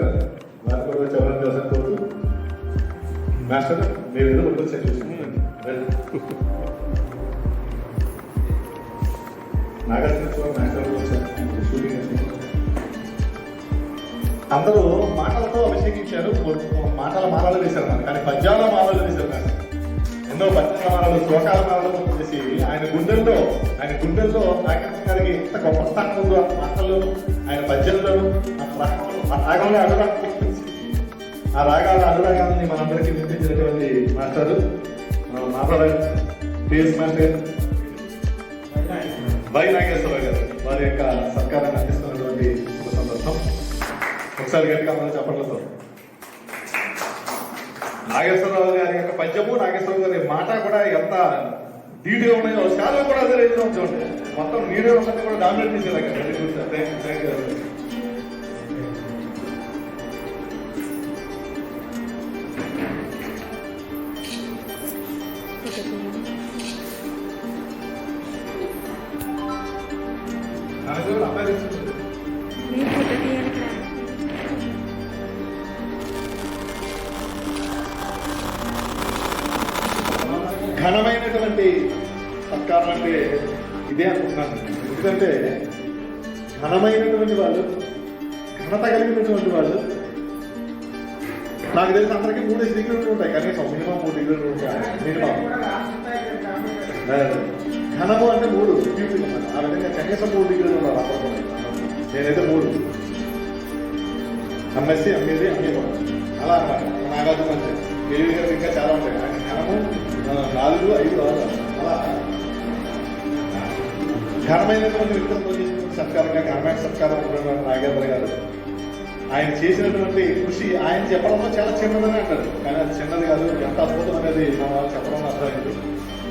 వారి కూడా చెప్పడం కోసం కోరుతూ మాస్టర్ మీరు ఏదో ఒకటి చూసి నాగార్జున మాస్టర్ షూటింగ్ అందరూ మాటలతో అభిషేకించారు. మాటల మాలలు వేశారు నాకు, కానీ పద్యాల మాలలు వేశారు నాకు. ఎన్నో పద్యాల మాలలు, శ్లోకాల మాలలు చేసి ఆయన గుండెల్లో నాగేంద్ర గారికి ఎంత గొప్ప స్థానం ఉందో ఆ మాటల్లో, ఆయన పద్యంలో, ఆ రాగంలో ఆ రాగాల అనురాగాలని మనందరికీ వినిపించినటువంటి మాస్టారు మాట్లాడారు పిఎస్ మాస్టర్ వై నాగేశ్వరరావు గారు వారి యొక్క సత్కారాన్ని అందిస్తున్నటువంటి శుభ సందర్భం. ఒకసారి గట్టిగా మనం చెప్పడంతో నాగేశ్వరరావు గారి యొక్క పద్యము, నాగేశ్వరరావు గారి మాట కూడా ఎంత డీటెయిల్ ఉన్నాయో చాలా కూడా అదే రేంజ్లో ఉంచండి. మొత్తం వీడియో ఉన్నది కూడా డామినేట్ చేసేలాగా. Thank you. ఘనమైనటువంటి సత్కారం అంటే ఇదే అనుకుంటున్నాను. ఎందుకంటే ఘనమైనటువంటి వాళ్ళు, ఘనత కలిగినటువంటి వాళ్ళు, నాకు తెలిసి అందరికీ 3 డిగ్రీలు ఉంటాయి, కనీసం మినిమం 3 డిగ్రీలు ఉంటాయి మినిమం. ఘనము అంటే 3 డిగ్రీలు, ఆ విధంగా కనీసం 3 డిగ్రీలు ఉండాలి అప్పుడు. నేనైతే 3 ఎంఎస్సీ, ఎంఏది, ఎంఏ అలా అన్నమాట. నాగార్జున అంటే దేవి గారు ఇంకా చాలా ఉంటాయి. ఘనము 4, 5, 6 అలా ఘనమైనటువంటి వ్యక్తులతో సత్కారంగా ఘనమైన సత్కారం నాగేంద్ర గారు ఆయన చేసినటువంటి కృషి ఆయన చెప్పడంలో చాలా చిన్నదని అంటారు, కానీ అది చిన్నది కాదు, ఎంత అద్భుతం అనేది మన వాళ్ళు చెప్పడంలో అర్థమైంది.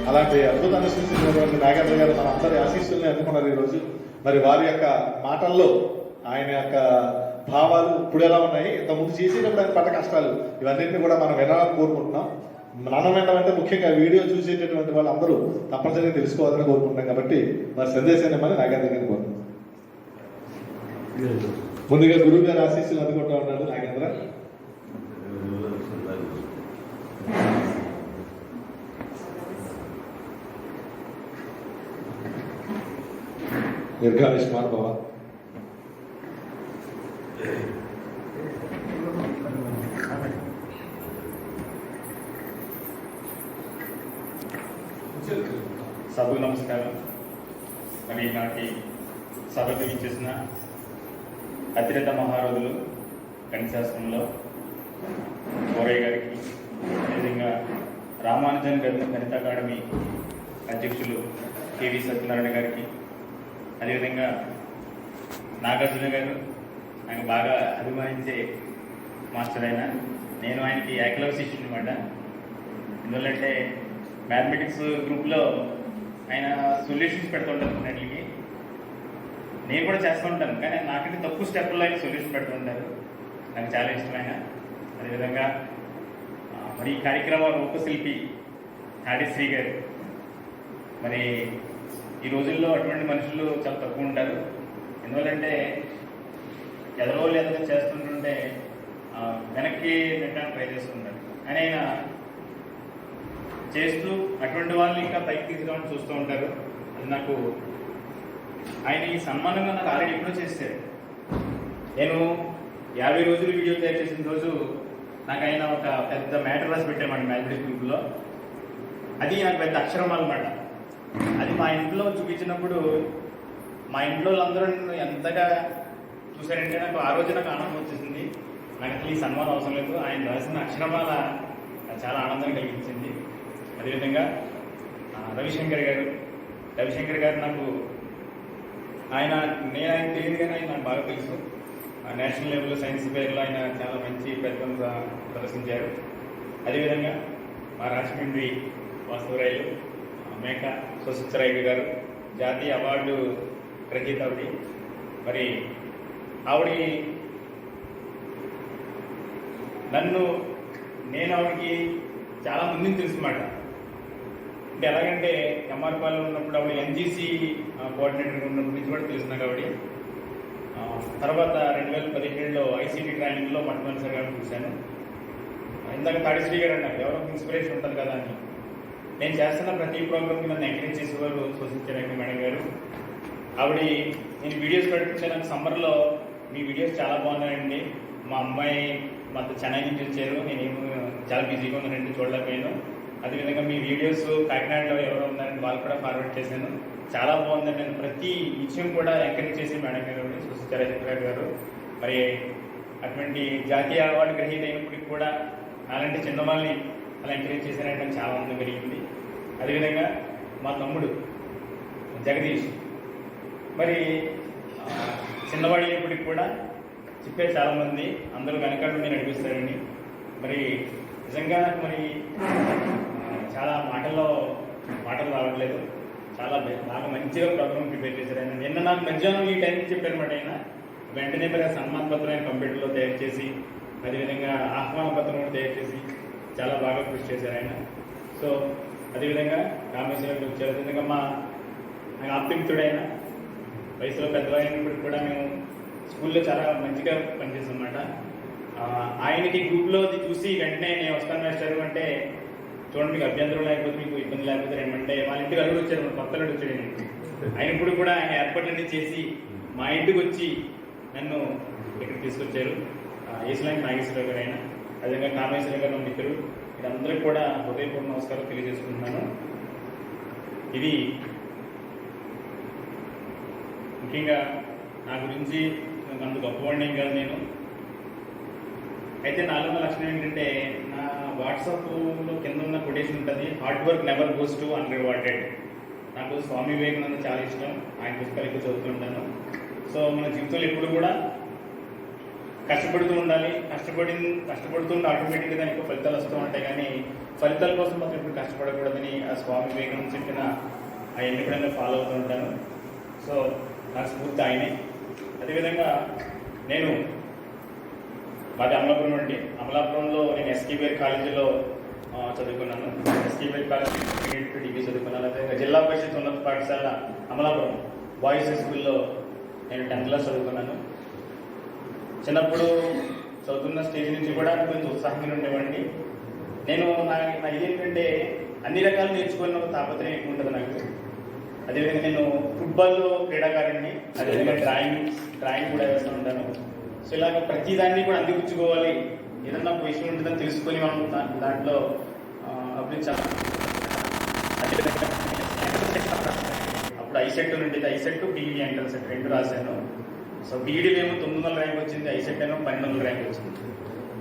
అలాంటి అద్భుతాన్ని సృష్టించినటువంటి నాగేంద్ర గారు మన అందరి ఆశీస్సుల్ని అందుకున్నారు ఈరోజు. మరి వారి యొక్క మాటల్లో ఆయన యొక్క భావాలు ఇప్పుడు ఎలా ఉన్నాయి, ఇంతకుముందు చేసేటప్పుడు ఆయన పడ్డ కష్టాలు, ఇవన్నింటినీ కూడా మనం వినాలని కోరుకుంటున్నాం. మనం ఏంటంటే ముఖ్యంగా వీడియో చూసేటటువంటి వాళ్ళు అందరూ తప్పనిసరిగా తెలుసుకోవాలని కోరుకుంటున్నాం. కాబట్టి వారి సందేశాన్ని ఇవ్వమని నాగేంద్ర గారిని కోరుతున్నాం. ముందుగా గురువు గారి ఆశీస్సులు అందుకుంటా ఉన్నాడు నాగేంద్ర. దీర్ఘాయుష్మాన్ భవ. సభకు నమస్కారం. మరి నాటి సభకు ఇచ్చేసిన అతిరథ మహారాజులు గణితశాస్త్రంలో గోరయ్య గారికి, అదేవిధంగా రామానుజన్ గణిత అకాడమీ అధ్యక్షులు కేవీ సత్యనారాయణ గారికి, అదేవిధంగా నాగార్జున గారు, ఆయన బాగా అభిమానించే మాస్టర్ అయిన, నేను ఆయనకి ఏకలవ శిష్యుడు అనమాట. ఎందువల్లంటే మ్యాథమెటిక్స్ గ్రూప్లో ఆయన సొల్యూషన్స్ పెడుతుంటారు అన్నింటికి, నేను కూడా చేస్తూ ఉంటాను, కానీ నాకంటే తక్కువ స్టెప్లో ఆయన సొల్యూషన్ పెడుతుంటారు, నాకు చాలా ఇష్టమైన. అదేవిధంగా మరి ఈ కార్యక్రమం రూపశిల్పి శ్రీ గారు, మరి ఈ రోజుల్లో అటువంటి మనుషులు చాలా తక్కువ ఉంటారు. ఎందువల్లంటే ఎదరోళ్ళు ఏదైనా చేస్తుంటుంటే వెనక్కి నెట్టడానికి ట్రై చేస్తుంటారు, అని ఆయన చేస్తూ అటువంటి వాళ్ళని ఇంకా పైకి తీసుకురావడం చూస్తూ ఉంటారు. అది నాకు ఆయన ఈ సన్మానంగా నాకు ఆల్రెడీ ఎప్పుడో చేశారు. నేను 50 రోజులు వీడియో తయారు చేసిన రోజు నాకు ఆయన ఒక పెద్ద మ్యాటర్ రాసి పెట్టామండి మ్యాథమెటిక్స్ గ్రూప్లో. అది నాకు పెద్ద అక్షరం అనమాట. అది మా ఇంట్లో చూపించినప్పుడు మా ఇంట్లో వాళ్ళందరూ ఎంతగా చూశారంటే నాకు ఆ రోజు నాకు ఆనందం వచ్చేసింది. నాకు అసలు ఈ సన్మానం అవసరం లేదు, ఆయన రాసిన అక్షరమాల చాలా ఆనందం కలిగించింది. అదేవిధంగా రవిశంకర్ గారు నాకు నేను ఆయన తెలియదు కానీ ఆయన నాకు బాగా తెలుసు. నేషనల్ లెవెల్లో సైన్స్ ఫేర్లో ఆయన చాలా మంచి ప్రతిభను ప్రదర్శించారు. అదేవిధంగా మా రాజమండ్రి వాస్తవరాయలు మేక సుశిత్రాయుడు గారు, జాతీయ అవార్డు గ్రహీత ఆవిడ. మరి ఆవిడ నేను ఆవిడకి చాలా ముందు తెలుసుమాట. అంటే ఎలాగంటే ఎంఆర్పాలో ఉన్నప్పుడు ఆవిడ ఎన్జీసీ కోఆర్డినేటర్ ఉన్నప్పటి నుంచి కూడా తెలుసు నాకు ఆవిడ. తర్వాత 2017లో ఐసీటీ ట్రైనింగ్లో మొట్టమొదటిసారిగా చూశాను. ఇందాక శ్రీ గారు అన్నారు ఎవరో ఇన్స్పిరేషన్ ఉంటుంది కదా అని. నేను చేస్తున్న ప్రతి ప్రోగ్రామ్కి నన్ను ఎంకరేజ్ చేసేవారు సూచించారండి మేడం గారు. ఆవిడ నేను వీడియోస్ పెట్టించాను సమ్మర్లో, మీ వీడియోస్ చాలా బాగున్నాయండి, మా అమ్మాయి మాతో చెన్నై నుంచి వచ్చారు, నేనేమో చాలా బిజీగా ఉన్నానండి చూడలేకపోయాను. అదేవిధంగా మీ వీడియోస్ కాకినాడలో ఎవరో ఉన్నారని వాళ్ళు కూడా ఫార్వర్డ్ చేశాను, చాలా బాగుందండి. నేను ప్రతి విషయం కూడా ఎంకరేజ్ చేసి మేడం గారు సుశీల గారు మరి అటువంటి జాతీయ అవార్డు గ్రహీత అయినప్పటికీ కూడా అలాంటి చిన్న వాళ్ళని అలా ఎంకరేజ్ చేశారంటే నాకు చాలా ఆనందం కలిగింది. అదేవిధంగా మా తమ్ముడు జగదీష్ మరి చిన్నవాడి అయినప్పటికి కూడా చెప్పారు చాలామంది, అందరూ వెనకాల నడిపిస్తారండి. మరి నిజంగా నాకు మరి చాలా మాటలు రావట్లేదు, చాలా బాగా మంచిగా ప్రోగ్రామ్ ప్రిపేర్ చేశారు ఆయన. నిన్న నాకు మధ్యాహ్నం ఈ టైంకి చెప్పారనమాట ఆయన. వెంటనే మరి సన్మాన పత్రం ఆయన కంప్యూటర్లో తయారు చేసి, అదేవిధంగా ఆహ్వాన పత్రం కూడా తయారు చేసి చాలా బాగా కృషి చేశారు ఆయన. సో అదేవిధంగా రామేశ్వరం వచ్చారు. అదేవిధంగా మా ఆప్తిమిత్రుడైన వయసులో పెద్దవాళ్ళైనప్పటికి కూడా మేము స్కూల్లో చాలా మంచిగా పనిచేస్తాం అన్నమాట. ఆయనకి గ్రూప్లో చూసి వెంటనే నేను వస్తాను మాస్టర్ అంటే, చూడండి మీకు అభ్యంతరం లేకపోతే మీకు ఇబ్బంది లేకపోతే ఏమంటే వాళ్ళ ఇంటికి అల్లుడు వచ్చారు, కొత్త అల్లుడు వచ్చాడు అయినప్పుడు కూడా ఆయన ఏర్పాట్లన్నీ చేసి మా ఇంటికి వచ్చి నన్ను ఇక్కడికి తీసుకొచ్చారు. ఏసులాంటి నాగేశ్వరరావు గారు ఆయన, అదేవిధంగా కామేశ్వర గారు మిత్రులు, వీరందరికీ కూడా హృదయపూర్వక నమస్కారం తెలియజేసుకుంటున్నాను. ఇది ముఖ్యంగా నా గురించి అంత గొప్పవాడిని ఏం కాదు నేను. అయితే నాలో ఉన్న లక్షణం ఏంటంటే, నా వాట్సాప్లో కింద ఉన్న కొటేషన్ ఉంటుంది, hard work never goes to అన్రివార్డెడ్. నాకు స్వామి వివేకానంద చాలా ఇష్టం, ఆయన పుస్తకాలు ఎక్కువ చదువుతుంటాను. సో మన జీవితంలో ఎప్పుడు కూడా కష్టపడుతూ ఉండాలి. కష్టపడుతూ ఉంటే ఆటోమేటిక్గా దానికి ఫలితాలు వస్తూ ఉంటాయి. కానీ ఫలితాల కోసం మాత్రం ఇప్పుడు కష్టపడకూడదని ఆ స్వామి వివేకానంద చెప్పిన ఆ ఎన్నికైనా ఫాలో అవుతూ ఉంటాను. సో నాకు స్ఫూర్తి ఆయనే. అదేవిధంగా నేను మాది అమలాపురం అండి. అమలాపురంలో నేను ఎస్కేబీఆర్ కాలేజీలో చదువుకున్నాను. ఎస్కేబీఆర్ కాలేజీ డిగ్రీ చదువుకున్నాను. అదేవిధంగా జిల్లా పరిషత్ ఉన్నత పాఠశాల అమలాపురం బాయ్స్ హై స్కూల్లో నేను 10th క్లాస్ చదువుకున్నాను. చిన్నప్పుడు చదువుతున్న స్టేజ్ నుంచి కూడా కొంచెం ఉత్సాహంగా ఉండేవాడిని. నేను నా ఇదేంటంటే అన్ని రకాలు నేర్చుకున్న తాపత్రయం ఎక్కువ ఉంటుంది నాకు. అదేవిధంగా నేను ఫుట్బాల్లో క్రీడాకారుడిని. అదేవిధంగా డ్రాయింగ్ కూడా వేస్తూ ఉంటాను. సో ఇలాగ ప్రతిదాన్ని కూడా అందిపుచ్చుకోవాలి, ఏదన్నా ఒక విషయం ఉంటుందని తెలుసుకొని మనం దాంట్లో అభివృద్ధి. అప్పుడు ఐసెట్ నుండి ఐసెట్ బీఈడీ ఎంట్రన్స్ సెట్ 2 రాశాను. సో బీఈడీ ఏమో 900 ర్యాంక్ వచ్చింది, ఐసెట్ ఏమో 1200 ర్యాంక్ వచ్చింది.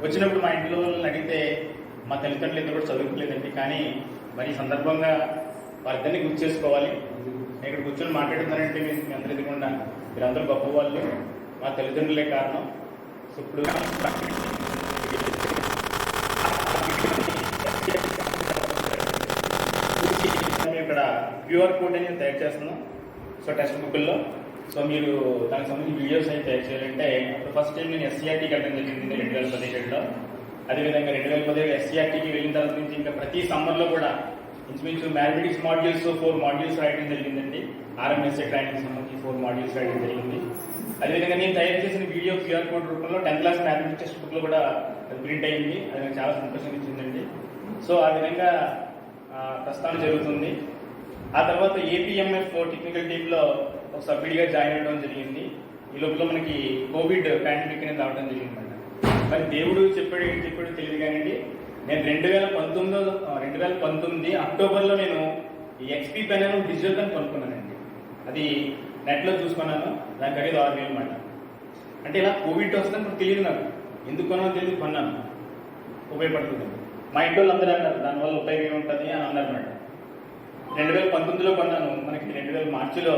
వచ్చినప్పుడు మా ఇంట్లో వాళ్ళని అడిగితే మా తల్లిదండ్రులు ఇద్దరు కూడా చదువుకోలేదండి. కానీ మరి ఈ సందర్భంగా వాళ్ళిద్దరినీ గుర్తు చేసుకోవాలి. నేను ఇక్కడ కూర్చొని మాట్లాడుతున్నానంటే మీ అందరూ ఎదుగుకుండా మీరందరూ గొప్ప వాళ్ళు, మా తల్లిదండ్రులే కారణం. సో ఇప్పుడు ఇక్కడ క్యూఆర్ కోడ్ అనేది తయారు చేస్తున్నాం. సో టెక్స్ట్ బుక్లో సో మీరు దానికి సంబంధించి వీడియోస్ అయితే తయారు చేయాలంటే అప్పుడు ఫస్ట్ టైం నేను ఎస్సీఆర్టీకి వెళ్ళడం జరిగింది 2017లో. అదేవిధంగా 2017 ఎస్సీఆర్టీకి వెళ్ళిన తర్వాత నుంచి ఇంకా ప్రతి సమ్మర్లో కూడా ఇంచుమించు మ్యాథమెటిక్స్ మాడ్యూల్స్ 4 మాడ్యూల్స్ రాయడం జరిగిందండి. ఆర్ఎంఎస్ఏ ట్రైనింగ్ సంబంధించి 4 మాడ్యూల్స్ రాయడం జరిగింది. అదేవిధంగా నేను తయారు చేసిన వీడియో క్యూఆర్ కోడ్ రూపంలో 10th క్లాస్ మ్యాథమెటిక్స్ టెక్స్ట్ బుక్లో కూడా అది ప్రింట్ అయింది. అది నాకు చాలా సంతోషం ఇచ్చిందండి. సో ఆ విధంగా ప్రస్థానం జరుగుతుంది. ఆ తర్వాత ఏపీఎంఎఫ్ టెక్నికల్ టీంలో ఒక సభ్యుడిగా జాయిన్ అవ్వడం జరిగింది. ఈ లోపల మనకి కోవిడ్ పాండమిక్ అనేది రావడం జరిగిందన్నమాట. మరి దేవుడు చెప్పాడు ఏం చెప్పాడు తెలియదు కానివ్వండి. నేను 2019 అక్టోబర్లో నేను ఈ ఎక్స్పీ పెన్ అని డిజిటల్ పెన్ కొనుక్కున్నానండి. అది నెట్లో చూసుకున్నాను. దాని ఖరీదు 6,000 అన్నమాట. అంటే ఇలా కోవిడ్ వస్తుందని ఇప్పుడు తెలియదు నాకు, ఎందుకు కొనాలో తెలియదు, కొన్నాను. ఉపయోగపడుతుంది. మా ఇంట్లో వాళ్ళు అందరూ అన్నారు దానివల్ల ఉపయోగం ఏముంటుంది అని అన్నారన్నమాట. 2019లో కొన్నాను. మనకి 2000 మార్చిలో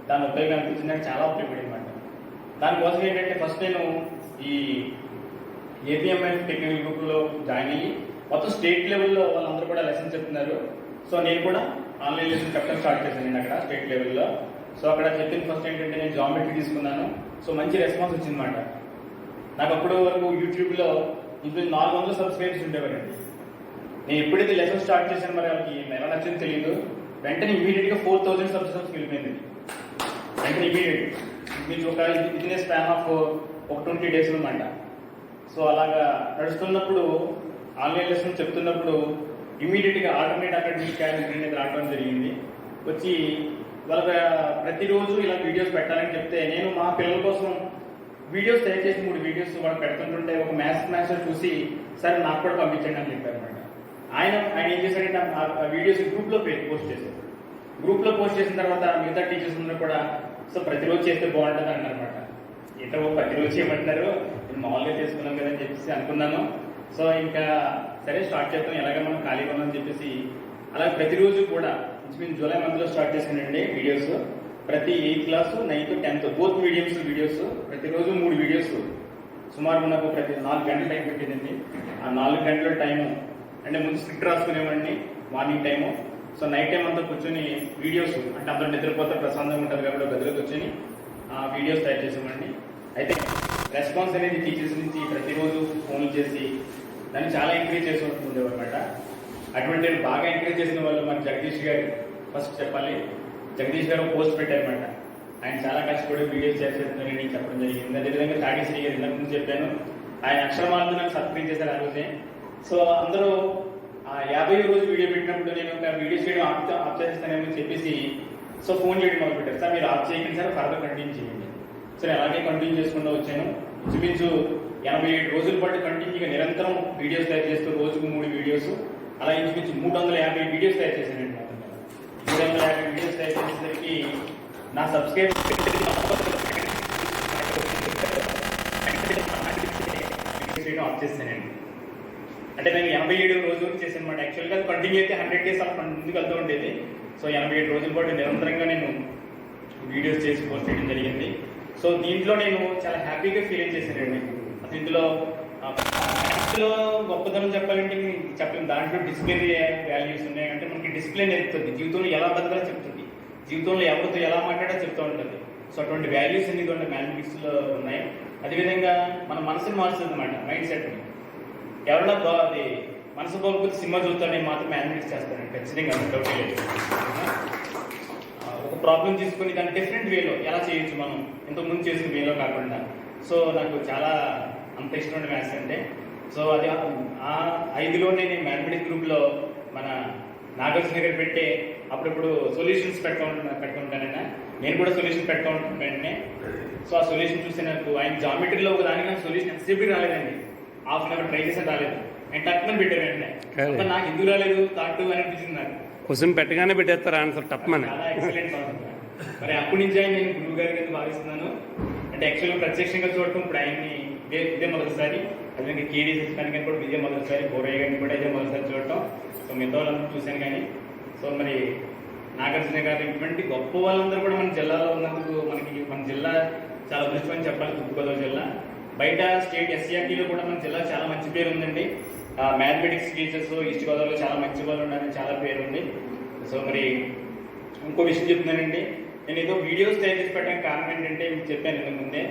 దాని ఉపయోగం అనిపించింది. నాకు చాలా ఉపయోగపడింది అన్నమాట. దానికోసం ఏంటంటే ఫస్ట్ నేను ఈ ఏపీఎంఎఫ్ టెక్నికల్ గ్రూప్లో జాయిన్ అయ్యి మొత్తం స్టేట్ లెవెల్లో వాళ్ళందరూ కూడా లెసన్స్ చెప్తున్నారు. సో నేను కూడా ఆన్లైన్ లెసన్ చెప్పడం స్టార్ట్ చేశాను నేను అక్కడ స్టేట్ లెవెల్లో. సో అక్కడ చెప్పిన ఫస్ట్ ఏంటంటే నేను జామెట్రీ తీసుకున్నాను. సో మంచి రెస్పాన్స్ వచ్చిందన్నమాట. నాకు అప్పటి వరకు యూట్యూబ్లో ఇంట్లో 400 సబ్స్క్రైబర్స్ ఉండేవారండి. నేను ఎప్పుడైతే లెసన్ స్టార్ట్ చేశాను మరి వాళ్ళకి ఎలా నచ్చిందో తెలియదు. వెంటనే ఇమీడియట్గా 4000 సబ్స్క్రైబర్స్ వెళ్ళిపోయింది. వెంటనే ఇమీడియట్ మీకు ఒక బిజినెస్ స్పాన్ ఆఫ్ ఒక 20 days అనమాట. సో అలాగా నడుస్తున్నప్పుడు ఆన్లైన్ లెసన్ చెప్తున్నప్పుడు ఇమీడియట్గా ఆల్టర్నేట్ అకాడమిక్ క్యాలెండర్ అనేది రావడం జరిగింది. వచ్చి వాళ్ళ ప్రతిరోజు ఇలా వీడియోస్ పెట్టాలని చెప్తే నేను మా పిల్లల కోసం వీడియోస్ తయారు చేసి 3 వీడియోస్ వాళ్ళు పెడుతుంటుంటే ఒక మ్యాథ్స్ చూసి సరే నాకు కూడా పంపించండి అని చెప్పారు అనమాట. ఆయన ఏం చేశారంటే ఆ వీడియోస్ గ్రూప్లో పోస్ట్ చేశారు. గ్రూప్లో పోస్ట్ చేసిన తర్వాత మిగతా టీచర్స్ అందరూ కూడా సో ప్రతిరోజు చేస్తే బాగుంటుంది అన్నారనమాట. ఏంటో ప్రతిరోజు చేయమంటున్నారు, నేను మామూలుగా చేసుకున్నాం కదా అని చెప్పేసి అనుకున్నాను. సో ఇంకా సరే స్టార్ట్ చేద్దాం, ఎలాగ మనం ఖాళీగా ఉన్నామని చెప్పేసి అలా ప్రతిరోజు కూడా ఇంచుమించు జూలై మంత్లో స్టార్ట్ చేశానండి వీడియోస్. ప్రతి 8th class 9th 10th both videos ప్రతిరోజు 3 వీడియోస్ సుమారు నాకు ప్రతి 4 గంటల టైం పెట్టిందండి. ఆ 4 గంటల టైము అంటే ముందు స్క్రిప్ట్ రాసుకునేవాడిని morning time. So night time అంతా కూర్చొని వీడియోస్ అంటే అందరూ నిద్రపోతే ప్రశాంతంగా ఉంటుంది కాబట్టి గదిలో కూర్చొని వీడియోస్ తయారు చేసామండి. అయితే రెస్పాన్స్ అనేది టీచర్స్ నుంచి ప్రతిరోజు ఫోన్లు చేసి దాన్ని చాలా ఎంకరేజ్ చేసి ఉండేవారు అనమాట. అటువంటి నేను బాగా ఎంకరేజ్ చేసిన వాళ్ళు మన జగదీష్ గారు ఫస్ట్ చెప్పాలి. జగదీష్ గారు పోస్ట్ పెట్టారనమాట. ఆయన చాలా కష్టపడి వీడియోస్ చేస్తున్నారని చెప్పడం జరిగింది. అదేవిధంగా తాగేశ్వరి గారు ఇంతకు ముందు చెప్పాను, ఆయన అక్షరమాలతో నాకు సబ్స్క్రైబ్ చేశారు ఆ రోజే. సో అందరూ 50వ రోజు వీడియో పెట్టినప్పుడు నేను ఒక వీడియోస్ చేయడం ఆఫ్ చేస్తానని చెప్పేసి సో ఫోన్ చేయడం మొదలు పెట్టారు. సార్ మీరు ఆఫ్ చేయకండి సార్, ఫర్దర్ కంటిన్యూ చేయండి. సో నేను అలాగే కంటిన్యూ చేసుకుంటూ వచ్చాను. ఇంచుమించు 87 రోజుల పాటు కంటిన్యూగా నిరంతరం వీడియోస్ తయారు చేస్తూ రోజుకు 3 వీడియోస్ అలా ఇంచుమించు 350 వీడియోస్ తయారు చేశానండి. 350 వీడియోస్ తయారు చేసేసరికి నా సబ్స్క్రైబ్ ఆఫ్ చేస్తానండి. అంటే నేను 87వ రోజు చేశాను అనమాట. యాక్చువల్గా కంటిన్యూ అయితే 100 days అలా ముందుకు వెళ్తూ ఉండేది. సో 87 రోజుల పాటు నిరంతరంగా నేను వీడియోస్ చేసి పోస్ట్ చేయడం జరిగింది. సో దీంట్లో నేను చాలా హ్యాపీగా ఫీల్ చేశానండి. అసలు ఇందులో లో గొప్పతనం చెప్పాలంటే చెప్పలేము. దాంట్లో డిసిప్లినరీ వాల్యూస్ ఉన్నాయి. అంటే మనకి డిసిప్లిన్ నేర్పుతుంది, జీవితంలో ఎలా బతకాలో చెప్తుంది, జీవితంలో ఎవరితో ఎలా మాట్లాడాలో చెప్తూ ఉంటుంది. సో అటువంటి వాల్యూస్ అన్ని కూడా మ్యాథమెటిక్స్లో ఉన్నాయి. అదేవిధంగా మన మనసుని మారుస్తుంది అనమాట, మైండ్ సెట్ని. ఎవరైనా అది మనసు బాగుపోతే సినిమా చూస్తాడని మాత్రం మ్యాథమెటిక్స్ చేస్తానండి, ఖచ్చితంగా డౌట్ లేదు. ఒక ప్రాబ్లం తీసుకొని దాన్ని డిఫరెంట్ వేలో ఎలా చేయొచ్చు మనం ఇంతకుముందు చేసిన వేలో కాకుండా. సో నాకు చాలా అంత ఇష్టమైన మ్యాథ్స్ అంటే. సో అది ఆ 5లోనే నేను మ్యాథమెటిక్స్ గ్రూప్లో మన నాగార్జున గారు పెట్టే అప్పుడప్పుడు సొల్యూషన్స్ పెట్టుకుంటానైనా నేను కూడా సొల్యూషన్ పెట్టుకుంటాను వెంటనే. సో ఆ సొల్యూషన్ చూస్తే నాకు ఆయన జామెట్రీలో ఒక దానికి నాకు సొల్యూషన్ ఎంతసేపు రాలేదండి, హాఫ్ అన్ అవర్ ట్రై చేసే రాలేదు. ఆయన టక్మని పెట్టారు వెంటనే. నాకు ఎందుకు రాలేదు థాట్ అని అనిపించింది నాకు. క్వశ్చన్ పెట్టగానే పెట్టేస్తారు ఆన్సర్ టప్మని. చాలా ఎక్సలెంట్. మరి అప్పటి నుంచి ఆయన నేను గురువు గారి కింద భావిస్తున్నాను. అంటే యాక్చువల్గా ప్రత్యక్షంగా చూడటం ఇప్పుడు ఆయన్ని ఇదే మొదటిసారి, అదే కేడీ సత్యనారాయణ కూడా ఇదే మొదటిసారి, బోరయ్య గారిని కూడా ఇదే మొదటిసారి చూడటం. సో మిగతా వాళ్ళందరూ చూశాను కానీ. సో మరి నాగార్జున గారు ఇటువంటి గొప్ప వాళ్ళందరూ కూడా మన జిల్లాలో ఉన్నందుకు మన జిల్లా చాలా అదృష్టమని చెప్పాలి. తూర్పుగోదావరి జిల్లా బయట స్టేట్ ఎస్సీఆర్టీలో కూడా మన జిల్లా చాలా మంచి పేరు ఉందండి. మ్యాథమెటిక్స్ టీచర్స్ ఈస్ట్ గోదావరిలో చాలా మంచి వాళ్ళు ఉన్నారని చాలా పేరు ఉంది. సో మరి ఇంకో విషయం చెప్తున్నానండి, నేను ఏదో వీడియోస్ తయారు చేసి పెట్టడానికి కారణం ఏంటంటే మీకు చెప్పాను ఇంతకు ముందే,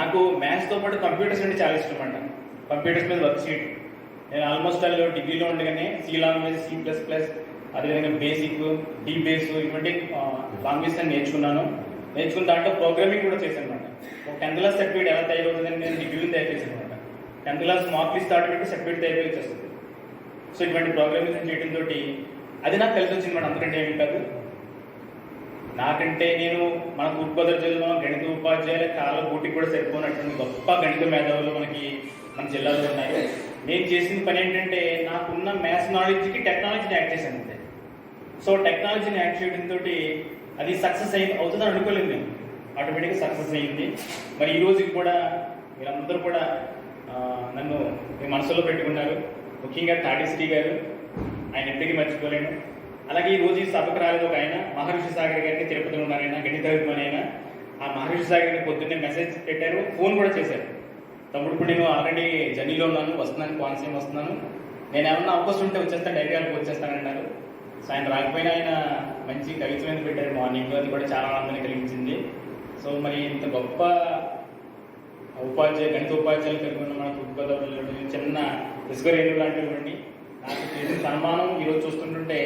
నాకు మ్యాథ్స్తో పాటు కంప్యూటర్స్ అంటే చాలా ఇష్టం అంట. కంప్యూటర్స్ మీద వర్క్ చేయడం నేను ఆల్మోస్ట్ డిగ్రీలో ఉండగానే సి లాంగ్వేజ్, C++, అదేవిధంగా బేసిక్, డీ బేస్ ఇటువంటి లాంగ్వేజ్ అని నేర్చుకున్న దాంట్లో ప్రోగ్రామింగ్ కూడా చేశాను అనమాట. ఒక 10th క్లాస్ సర్టిఫికేట్ ఎలా తయారవుతుందని నేను డిగ్రీలో తయారు చేశాను అనమాట. 10th class mark list start పెట్టి సర్టిఫికేట్ తయారు వచ్చేస్తుంది. సో ఇటువంటి ప్రోగ్రామింగ్ చేయడంతో అది నాకు కలిసి వచ్చింది మేడం. అందుకంటే ఏమి కాదు, నాకంటే నేను మన తూర్పుగోదావరి జిల్లాలో గణిత ఉపాధ్యాయుల కాళ్ళ పోటీకి కూడా సరిపోయినటువంటి గొప్ప గణిత మేధావులు మన జిల్లాలో ఉన్నాయి. నేను చేసిన పని ఏంటంటే నాకున్న మ్యాథ్స్ నాలెడ్జ్కి టెక్నాలజీని యాడ్ చేశాను అంతే. సో టెక్నాలజీని యాడ్ చేయడంతో అది సక్సెస్ అవుతుందని అనుకోలేదు నేను, ఆటోమేటిక్గా సక్సెస్ అయ్యింది. మరి ఈ రోజుకి కూడా మీరందరూ కూడా నన్ను మీ మనసులో పెట్టుకున్నారు. ముఖ్యంగా తాటిశ్రీ గారు, ఆయన ఎప్పటికీ మర్చిపోలేను. అలాగే ఈ రోజు ఈ సభకు రాలేదు ఒక ఆయన, మహర్షి సాగర్ గారికి తిరుపతిలో ఉన్నారైనా గణితాభిమాని అయినా. ఆ మహర్షి సాగర్ గారికి పొద్దున్నే మెసేజ్ పెట్టారు, ఫోన్ కూడా చేశారు. తమ్ముడు ఇప్పుడు నేను ఆల్రెడీ జర్నీలో ఉన్నాను, వస్తున్నాను, కోనసీమ వస్తున్నాను, నేను ఏమన్నా అవకాశం ఉంటే వచ్చేస్తాను, డైరెక్ట్గా వచ్చేస్తానన్నారు. సో ఆయన రాకపోయినా ఆయన మంచి కవిత్వం మీద పెట్టారు మార్నింగ్, అది కూడా చాలా ఆనందాన్ని కలిగించింది. సో మరి ఇంత గొప్ప గణిత ఉపాధ్యాయులు కలిగి ఉన్న మన తూర్పుగోదావరిలో చిన్న ఇసుకరేణు లాంటివండి నాకు చేసిన సన్మానం ఈరోజు చూస్తుంటుంటే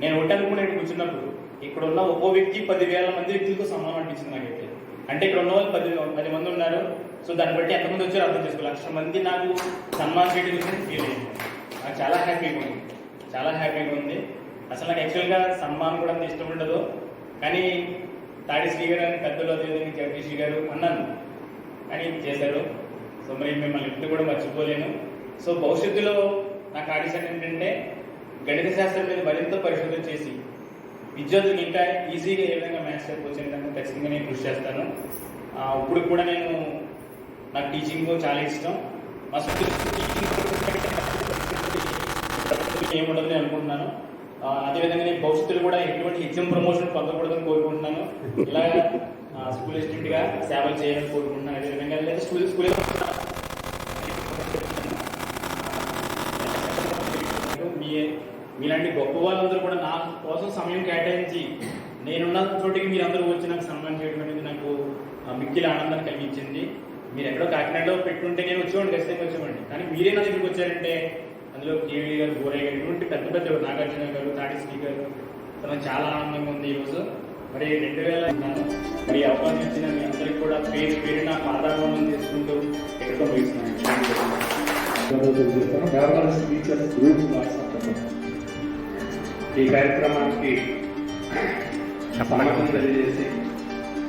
నేను ఒట్టనుకునేది కూర్చున్నప్పుడు ఇక్కడ ఉన్న ఒక్కో వ్యక్తి 10,000 మంది వ్యక్తులతో సమానం అనిపించింది నాకైతే. అంటే ఇక్కడ ఉన్న వాళ్ళు 10 మంది ఉన్నారు. సో దాన్ని బట్టి ఎంతమంది వచ్చారో అర్థం చేసుకోవాలి. 1,00,000 మంది నాకు సన్మానం చేయడం గురించి ఫీల్ అయ్యింది. నాకు చాలా హ్యాపీగా ఉంది. అసలు నాకు యాక్చువల్గా సన్మానం కూడా అంత ఇష్టం ఉండదు, కానీ తాడిశ్రీ గారు అని పెద్దలు, అదేవిధంగా జగదీశ్రీ గారు అన్నాను, కానీ చేశారు. సో మరి మిమ్మల్ని ఎప్పుడు కూడా మర్చిపోలేను. సో భవిష్యత్తులో నాకు ఆడిషన్ ఏంటంటే గణిత శాస్త్రం మీద మరింత పరిశోధన చేసి విద్యార్థులకు ఇంకా ఈజీగా ఏ విధంగా మ్యాథ్స్ వచ్చే విధంగా ఖచ్చితంగా నేను కృషి చేస్తాను. ఇప్పుడు కూడా నాకు టీచింగ్ చాలా ఇష్టం. మా ఏముండదని అనుకుంటున్నాను. అదేవిధంగా నేను భవిష్యత్తులో కూడా ఎటువంటి హెచ్ఎం ప్రమోషన్ పొందకూడదని కోరుకుంటున్నాను. ఇలాగ స్కూల్ అసిస్టెంట్గా సేవలు చేయాలని కోరుకుంటున్నాను. అదేవిధంగా లేదా స్కూల్ మీలాంటి గొప్ప వాళ్ళందరూ కూడా నా కోసం సమయం కేటాయించి నేనున్న చోటికి మీరందరూ వచ్చి నాకు సన్మానం చేయడం అనేది నాకు మిక్కిలి ఆనందాన్ని కలిగించింది. మీరు ఎక్కడో కాకినాడలో పెట్టుకుంటే నేను వచ్చేవాడిని, ఖచ్చితంగా వచ్చేవాడిని. కానీ మీరే నా దగ్గరికి వచ్చారంటే అందులో కేవీ గారు, బోరయ్య గారు, ఇటువంటి పెద్ద నాగార్జున గారు, తాటిశ్రీ గారు, తనకు చాలా ఆనందంగా ఉంది ఈరోజు. మరి 2000 మరి అవకాశం ఇచ్చిన మీ అందరికీ కూడా పేరు నా పాదాభావం చేసుకుంటూ ఎక్కడికో పోయిస్తున్నాను. ఈ కార్యక్రమానికి సమాజం తెలియజేసి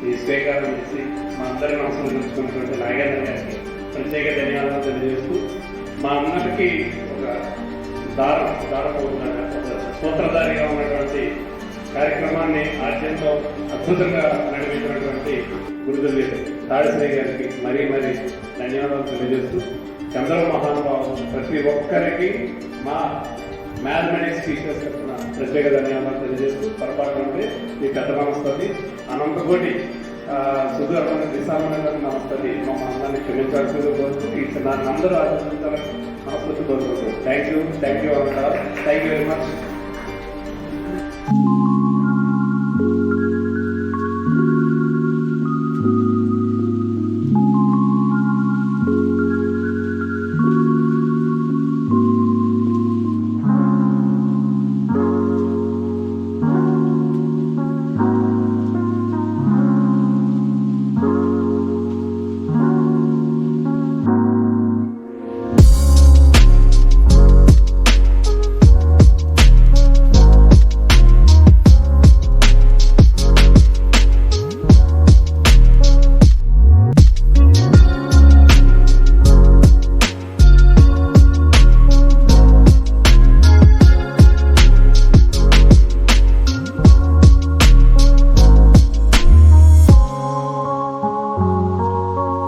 ఈ స్వీకారం చేసి మా అందరి మనసును తెలుసుకున్నటువంటి నాగేంద్ర గారికి ప్రత్యేక ధన్యవాదాలు తెలియజేస్తూ మా అందరికీ ఒక సూత్రధారిగా ఉన్నటువంటి కార్యక్రమాన్ని ఆద్యంతో అద్భుతంగా నడిపించినటువంటి గురుదేవులు తాడిశ్రీ గారికి మరీ ధన్యవాదాలు తెలియజేస్తూ చంద్ర మహానుభావం ప్రతి ఒక్కరికి మా మ్యాథమెటిక్స్ టీచర్స్ తరఫున ప్రత్యేక ధన్యవాదాలు తెలియజేస్తూ పొరపాటు ఉంటే మీ పెద్ద నమస్తుంది అనంతకోటి సుదూర దిశామని నమస్తుంది మమ్మల్ని క్షమించాల్సిందిగా కోరుతూ ఇట్లా అందరూ ఆశిస్తారని మనస్ఫూర్తి కోరుకుంటారు. Thank you all. Thank you very much.